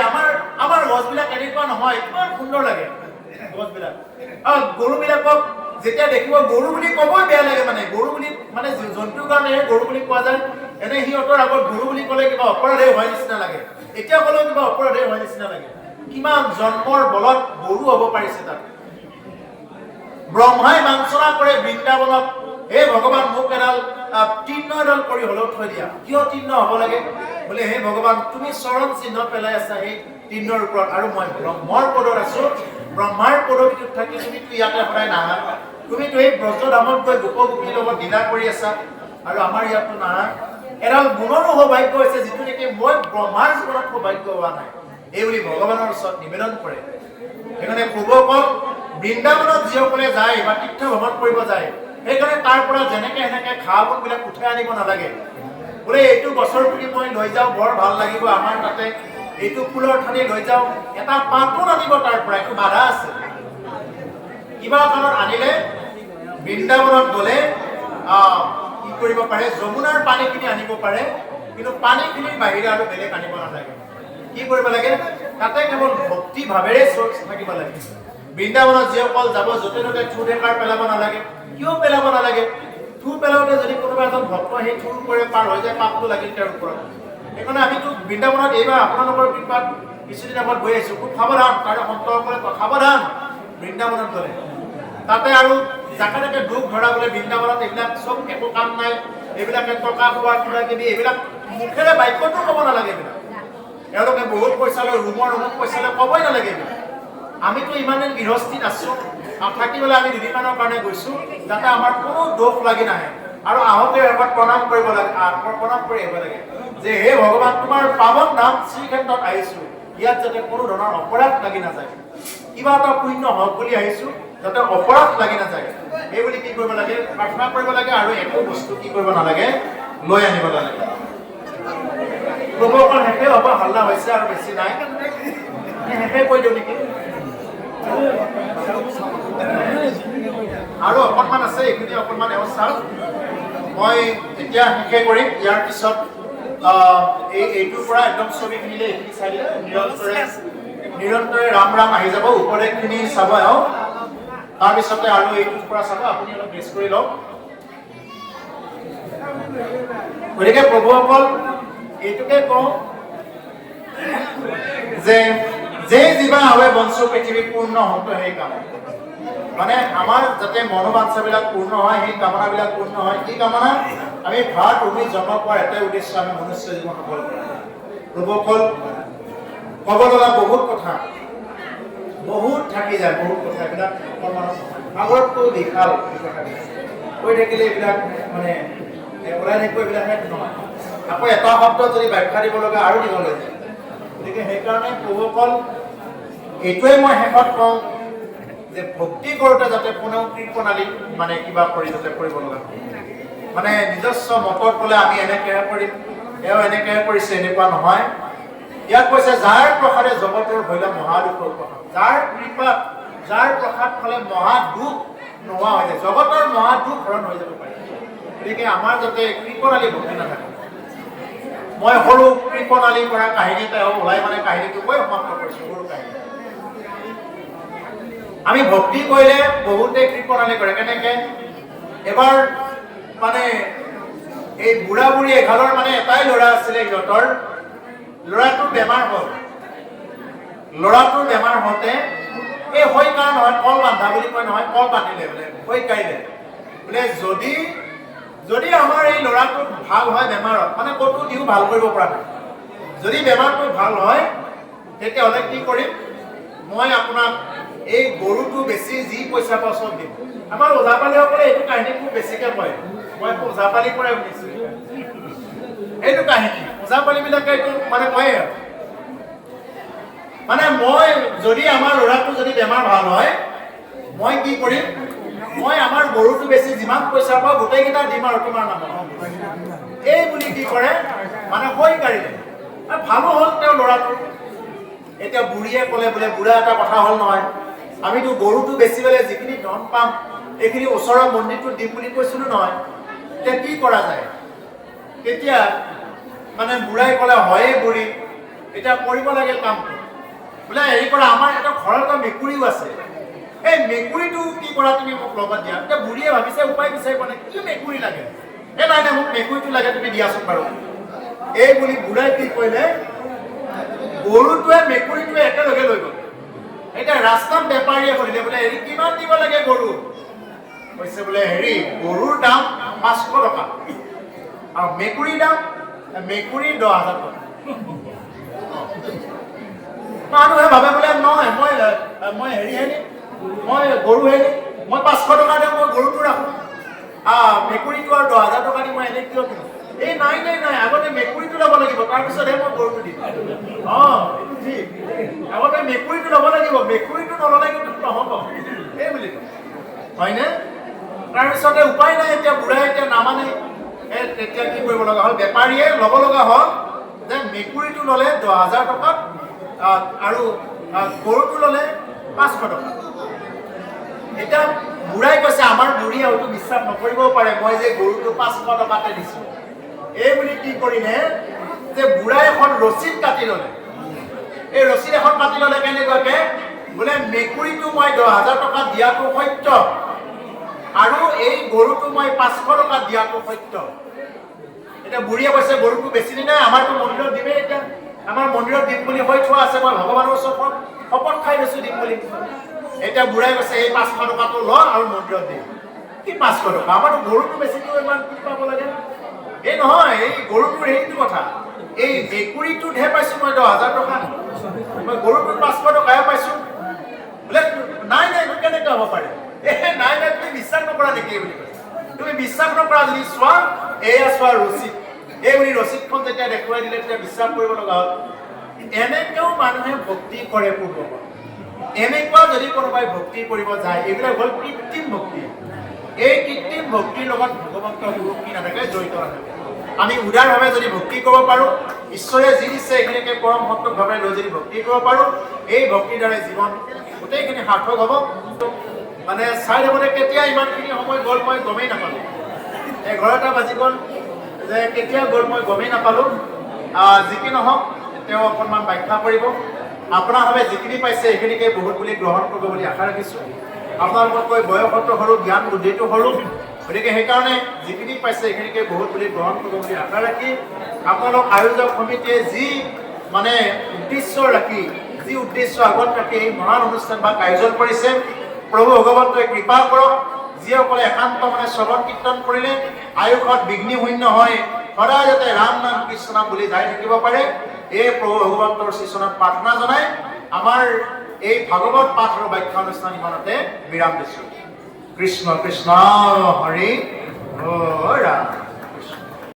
আমাৰ গছবিলাক এনেকুৱা নহয় ইমান সুন্দৰ লাগে গছবিলাক আৰু গৰুবিলাকক যেতিয়া দেখিব গৰু বুলি ক'বই বেয়া লাগে মানে গৰু বুলি মানে জন্তুৰ কাৰণে গৰু বুলি কোৱা যায় এনে সিহঁতৰ আগত গৰু বুলি ক'লে কিবা অপৰাধে হোৱাৰ নিচিনা লাগে এতিয়া ক'লেও কিবা অপৰাধে হোৱাৰ নিচিনা লাগে কিমান জন্মৰ বলত গৰু হ'ব পাৰিছে তাত ব্ৰহ্মাই বাঞ্ছনা কৰে বৃন্দাবনত হে ভগৱান মোক এডাল তিন্ন এডাল কৰি হ'লেও থৈ দিয়া কিয় তিন্ন হ'ব লাগে বোলে হে ভগৱান তুমি চৰণ চিহ্ন পেলাই আছা সেই তিন্নৰ ওপৰত আৰু মই ব্ৰহ্মৰ পদত আছো ব্ৰহ্মাৰ পদবীটোত থাকি তুমিতো ইয়াতে সদায় নাহা তুমিতো এই ব্ৰজধামত গৈ গোপ গোপীৰ লগত লীলা কৰি আছা আৰু আমাৰ ইয়াততো নাহা এডাল গুণৰো সৌভাগ্য হৈছে যিটো নেকি মই ব্ৰহ্মাৰ জীৱনত সৌভাগ্য হোৱা নাই এই বুলি ভগৱানৰ ওচৰত নিবেদন কৰে সেইকাৰণে প্ৰভুসকল বৃন্দাবনত যিসকলে যায় বা তীৰ্থ ভ্ৰমণ কৰিব যায় সেইকাৰণে তাৰ পৰা যেনেকে সেনেকে ঘাঁহ বনবিলাক উঠাই আনিব নালাগে বোলে এইটো গছৰ পুলি মই লৈ যাওঁ বৰ ভাল লাগিব আমাৰ তাতে এইটো ফুলৰ ঠানি লৈ যাওঁ এটা পাতো আনিব তাৰ পৰা একো বাধা আছে কিবা কাৰণত আনিলে বৃন্দাবনত গ'লে কি কৰিব পাৰে যমুনাৰ পানীখিনি আনিব পাৰে কিন্তু পানীখিনিৰ বাহিৰে আৰু বেলেগ আনিব নালাগে কি কৰিব লাগে তাতে কেৱল ভক্তি ভাৱেৰে থাকিব লাগে বৃন্দাবনত যিসকল যাব য'তে ত'তে থু ঢেকাৰ পেলাব নালাগে কিয় পেলাব নালাগে থু পেলাওঁতে যদি কোনোবা এজন ভক্ত সেই থুৰ পৰা পাৰ হৈ যায় পাপটো লাগিল তেওঁৰ ওপৰত সেইকাৰণে আমিতো বৃন্দাবনত এইবাৰ আপোনালোকৰ কৃপাত কিছুদিন আগত গৈ আহিছোঁ খুব সাৱধান তাৰে সন্তসকলে সাৱধান বৃন্দাবনত গ'লে তাতে আৰু যাকে তাকে দুখ ধৰা বোলে বৃন্দাবনত এইবিলাক চব একো কাম নাই এইবিলাকে টকা খোৱা কিবা কিবি এইবিলাক মুখেৰে বাক্যটো ক'ব নালাগে এইবিলাক এওঁলোকে বহুত পইচা লৈ ৰুমৰ পইচা লৈ ক'বই নালাগে এইবিলাক আমিতো ইমান দিন গৃহস্থিত আছোঁ আৰু থাকিবলৈ আমি দুদিনমানৰ কাৰণে গৈছোঁ যাতে আমাৰ কোনো দোষ লাগি নাহে আৰু আহোঁতে এবাৰ প্ৰণাম কৰিব লাগে প্ৰণাম কৰি আহিব লাগে যে হে ভগৱান তোমাৰ পাৱন নাম শ্ৰীক্ষেত্ৰত আহিছোঁ ইয়াত যাতে কোনো ধৰণৰ অপৰাধ লাগি নাযায় কিবা এটা পুণ্য হওক বুলি আহিছোঁ যাতে অপৰাধ লাগি নাযায় এই বুলি কি কৰিব লাগে প্ৰাৰ্থনা কৰিব লাগে আৰু একো বস্তু কি কৰিব নালাগে লৈ আনিব নালাগে প্ৰভুসকল শেষে হ'ব হাল্লা হৈছে আৰু বেছি নাই শেষে কৈ দিওঁ নেকি আৰু অকণমান আছে এইখিনি অকণমান ব্যৱস্থা মই এতিয়া শেষে কৰিম ইয়াৰ পিছত এইটোৰ পৰা একদম ছবিখিনিলে এইখিনি চাই দিলে নিৰন্তৰে ৰাম ৰাম আহি যাব উপদেশখিনি চাব আৰু তাৰপিছতে আৰু এইটোৰ পৰা চাব আপুনি অলপ গেছ কৰি লওক গতিকে প্ৰভুসকল এইটোকে কওঁ যে জীৱা হবে বঞ্চ পৃথিৱী পূৰ্ণ হওক সেই কাম মানে আমাৰ যাতে মনোবাঞ্ছাবিলাক পূৰ্ণ হয় সেই কামনাবিলাক পূৰ্ণ হয় কি কামনা আমি ভাৰত ভূমি জন্ম পোৱাৰ এটাই উদ্দেশ্য আমি মনুষ্য জীৱন সফল কৰা প্ৰভুসকল ক'ব লগা বহুত কথা বহুত থাকি যায় বহুত কথা এইবিলাক সাগৰতকৈ বিশাল কথাবিলাক কৈ থাকিলে এইবিলাক মানে ওলাই থাকিব এইবিলাক নহয় আকৌ এটা শব্দ যদি ব্যাখ্যা দিব লগা আৰু দিবলৈ যায় গতিকে সেইকাৰণে প্ৰভুসকল এইটোৱে মই শেষত কওঁ যে ভক্তি কৰোঁতে যাতে কোনেও কৃপণালী মানে কিবা কৰি যাতে কৰিব লগা মানে নিজস্ব মতত ক'লে আমি এনেকৈ কৰিম এওঁ এনেকৈ কৰিছে, এনেকুৱা নহয়। ইয়াত কৈছে যাৰ প্ৰসাদে জগতৰ হলে মহাদুখৰ প্ৰসাদ, যাৰ কৃপাত যাৰ প্ৰসাদ ফলে মহাদুখ নোহোৱা হৈ যায়, জগতৰ মহাদুখ হৰণ হৈ যাব পাৰে। গতিকে আমাৰ যাতে কৃপণালী ভক্তি নাথাকে। মই সৰু কৃপণালী কৰা কাহিনী এটা ওলাই মানে কাহিনীটো মই সমাপ্ত কৰিছোঁ। সৰু কাহিনী, আমি ভক্তি কৰিলে বহুতে কৃপণালী কৰে। কেনেকে? এবাৰ মানে এই বুঢ়া বুঢ়ী এঘালৰ মানে এটাই ল'ৰা আছিলে, সিহঁতৰ ল'ৰাটোৰ বেমাৰ হ'ল। ল'ৰাটোৰ বেমাৰ হওঁতে এই হৈকাৰ নহয়, কল বান্ধা বুলি কয় নহয়, কল বান্ধিলে বোলে, হৈকাইলে বোলে যদি আমাৰ এই ল'ৰাটো ভাল হয় বেমাৰত, মানে ক'তো দিও ভাল কৰিব পৰা নাই, যদি বেমাৰটো ভাল হয় তেতিয়াহ'লে কি কৰিম, মই আপোনাক এই গৰুটো বেছি যি পইচা পাওঁ চব দিম। আমাৰ ওজাপালিসকলে এইটো কাহিনী খুব বেছিকৈ কয়, মই ওজাপালিৰ পৰাই শুনিছোঁ এইটো কাহিনী। ওজাপালিবিলাকে এইটো মানে কয় আৰু মানে মই যদি আমাৰ ল'ৰাটো যদি বেমাৰ ভাল হয়, মই কি কৰিম, মই আমাৰ গৰুটো বেছি যিমান পইচা পাওঁ গোটেইকেইটা দিম আৰু তোমাৰ নামত, এই বুলি কি কৰে মানে হৈ কাঢ়িলে। ভালো হ'ল তেওঁৰ ল'ৰাটো। এতিয়া বুঢ়ীয়ে ক'লে বোলে, বুঢ়া এটা কথা হ'ল নহয়, আমিতো গৰুটো বেছি পেলাই যিখিনি ধন পাম এইখিনি ওচৰৰ মন্দিৰটোত দিম বুলি কৈছিলো নহয়, এতিয়া কি কৰা যায়? তেতিয়া মানে বুঢ়াই ক'লে, হয়ে বুঢ়ী, এতিয়া কৰিব লাগে কামটো। বোলে হেৰি কৰা, আমাৰ এটা ঘৰৰ এটা মেকুৰীও আছে, এই মেকুৰীটো কি কৰা তুমি মোক লগত দিয়া। এতিয়া বুঢ়ীয়ে ভাবিছে উপায় বিচাৰি পোৱা নাই, কি মেকুৰী লাগে? নাই নাই, মোক মেকুৰীটো লাগে, তুমি দিয়াচোন বাৰু। এই বুলি বুঢ়াই কি কৰিলে, গৰুটোৱে মেকুৰীটোৱে একেলগে লৈ গ'ল। এতিয়া ৰাস্তাত বেপাৰীয়ে সুধিলে বোলে, হেৰি কিমান দিব লাগে গৰু? কৈছে বোলে, হেৰি গৰুৰ দাম 500 টকা আৰু মেকুৰীৰ দাম, মেকুৰীৰ 10,000 টকা। মানুহে ভাবে বোলে নহয়, মই হেৰিহে দিম, মই গৰুহে দিম, মই 500 টকা দিওঁ, মই গৰুটো ৰাখোঁ, মেকুৰীটো আৰু 10,000 টকা দি মই এনে কিয় কিনো? এই নাই নাই নাই, আগতে মেকুৰীটো ল'ব লাগিব, তাৰপিছতহে মই গৰুটো দিম। এইটো ঠিক, আগতে মেকুৰীটো ল'ব লাগিব, মেকুৰীটো নল'লে কিন্তু নহ'ব, এই বুলি কয়, হয়নে? তাৰপিছতে উপায় নাই, এতিয়া বুঢ়াই এতিয়া নামানে। তেতিয়া কি কৰিব লগা হ'ল, বেপাৰীয়ে ল'ব লগা হ'ল যে মেকুৰীটো ল'লে 10,000 টকাত আৰু গৰুটো ল'লে 500 টকা। এতিয়া বুঢ়াই কৈছে, আমাৰ বুঢ়ীয়ে হয়তো বিশ্বাস নকৰিবও পাৰে মই যে গৰুটো 500 টকাতে দিছোঁ। এই বুলি কি কৰিলে যে বুঢ়াই এখন ৰচিদ কাটি ল'লে। এই ৰচিদ এখন কাটি ল'লে কেনেকুৱাকে, বোলে মেকুৰীটো মই 10,000 টকা দিয়াটো সত্য আৰু এই গৰুটো মই 500 টকা দিয়াটো সত্য। এতিয়া বুঢ়ীয়ে কৈছে, গৰুটো বেছি দিন নাই, আমাৰতো মন্দিৰত দিমেই, এতিয়া আমাৰ মন্দিৰত দিম বুলি হৈ থোৱা আছে, মই ভগৱানৰ ওচৰত শপত খাই লৈছোঁ দিম বুলি। এতিয়া বুঢ়াই কৈছে, এই 500 টকাটো ল আৰু মন্দিৰত দিম। কি 500 টকা? আমাৰতো গৰুটো বেছিটো ইমান কি পাব লাগে? এই নহয়, এই গৰুটোৰ সেইটো কথা, এই মেকুৰীটোতহে পাইছোঁ মই 10,000 টকা, মই গৰুটোত 500 টকাহে পাইছোঁ। বোলে নাই নাই, কেনেকৈ হ'ব পাৰে? নাই নাই, তুমি বিশ্বাস নকৰা নেকি? বুলি কৈছে, তুমি বিশ্বাস নকৰা যদি চোৱা, এয়া চোৱা ৰচিদ। এই বুলি ৰচিদখন যেতিয়া দেখুৱাই দিলে তেতিয়া বিশ্বাস কৰিব লগা হ'ল। এনেকেও মানুহে ভক্তি কৰে পূৰ্বত। এনেকুৱা যদি কোনোবাই ভক্তি কৰিব যায়, এইবিলাক হ'ল কৃত্ৰিম ভক্তি। এই কৃত্ৰিম ভক্তিৰ লগত ভগৱন্তৰ ভক্তি নাথাকে, জড়িত নাথাকে। আমি উদাৰভাৱে যদি ভক্তি কৰিব পাৰোঁ, ঈশ্বৰে যি দিছে এইখিনিকে পৰম সন্তোষভাৱে লৈ যদি ভক্তি কৰিব পাৰোঁ, এই ভক্তিৰ দ্বাৰাই জীৱন গোটেইখিনি সাৰ্থক হ'ব। মানে চাই থাকোঁতে কেতিয়া ইমানখিনি সময় গ'ল মই গমেই নাপালোঁ। 11টা বাজি গ'ল, যে কেতিয়া গ'ল মই গমেই নাপালোঁ। যি কি নহওক, তেওঁ অকণমান ব্যাখ্যা কৰিব। আপোনালোকে যিখিনি পাইছে সেইখিনিকে বহুত বুলি গ্ৰহণ কৰিব বুলি আশা ৰাখিছোঁ। আপোনালোকতকৈ বয়সতো সৰু, জ্ঞান বুদ্ধিটো সৰু, গতিকে সেইকাৰণে যিখিনি পাইছে সেইখিনিকে বহুত বুলি গ্ৰহণ কৰিব বুলি আশা ৰাখি, আপোনালোক আয়োজক সমিতিয়ে যি মানে উদ্দেশ্য ৰাখি, যি উদ্দেশ্য আগত ৰাখি এই মহান অনুষ্ঠান বা আয়োজন কৰিছে, প্ৰভু ভগৱন্তই কৃপা কৰক। যিসকলে একান্ত মানে শ্ৰৱণ কীৰ্তন কৰিলে আয়ুষত বিঘ্নি শূন্য হয়, সদায় যাতে ৰাম নাম কৃষ্ণ নাম বুলি যাই থাকিব পাৰে, এই প্ৰভু ভগৱন্তৰ শ্ৰীচৰণত প্ৰাৰ্থনা জনাই আমাৰ এই ভাগৱত পাঠ আৰু ব্যাখ্যা অনুষ্ঠান ইমানতে বিৰাম দিছোঁ। কৃষ্ণ কৃষ্ণ হৰি।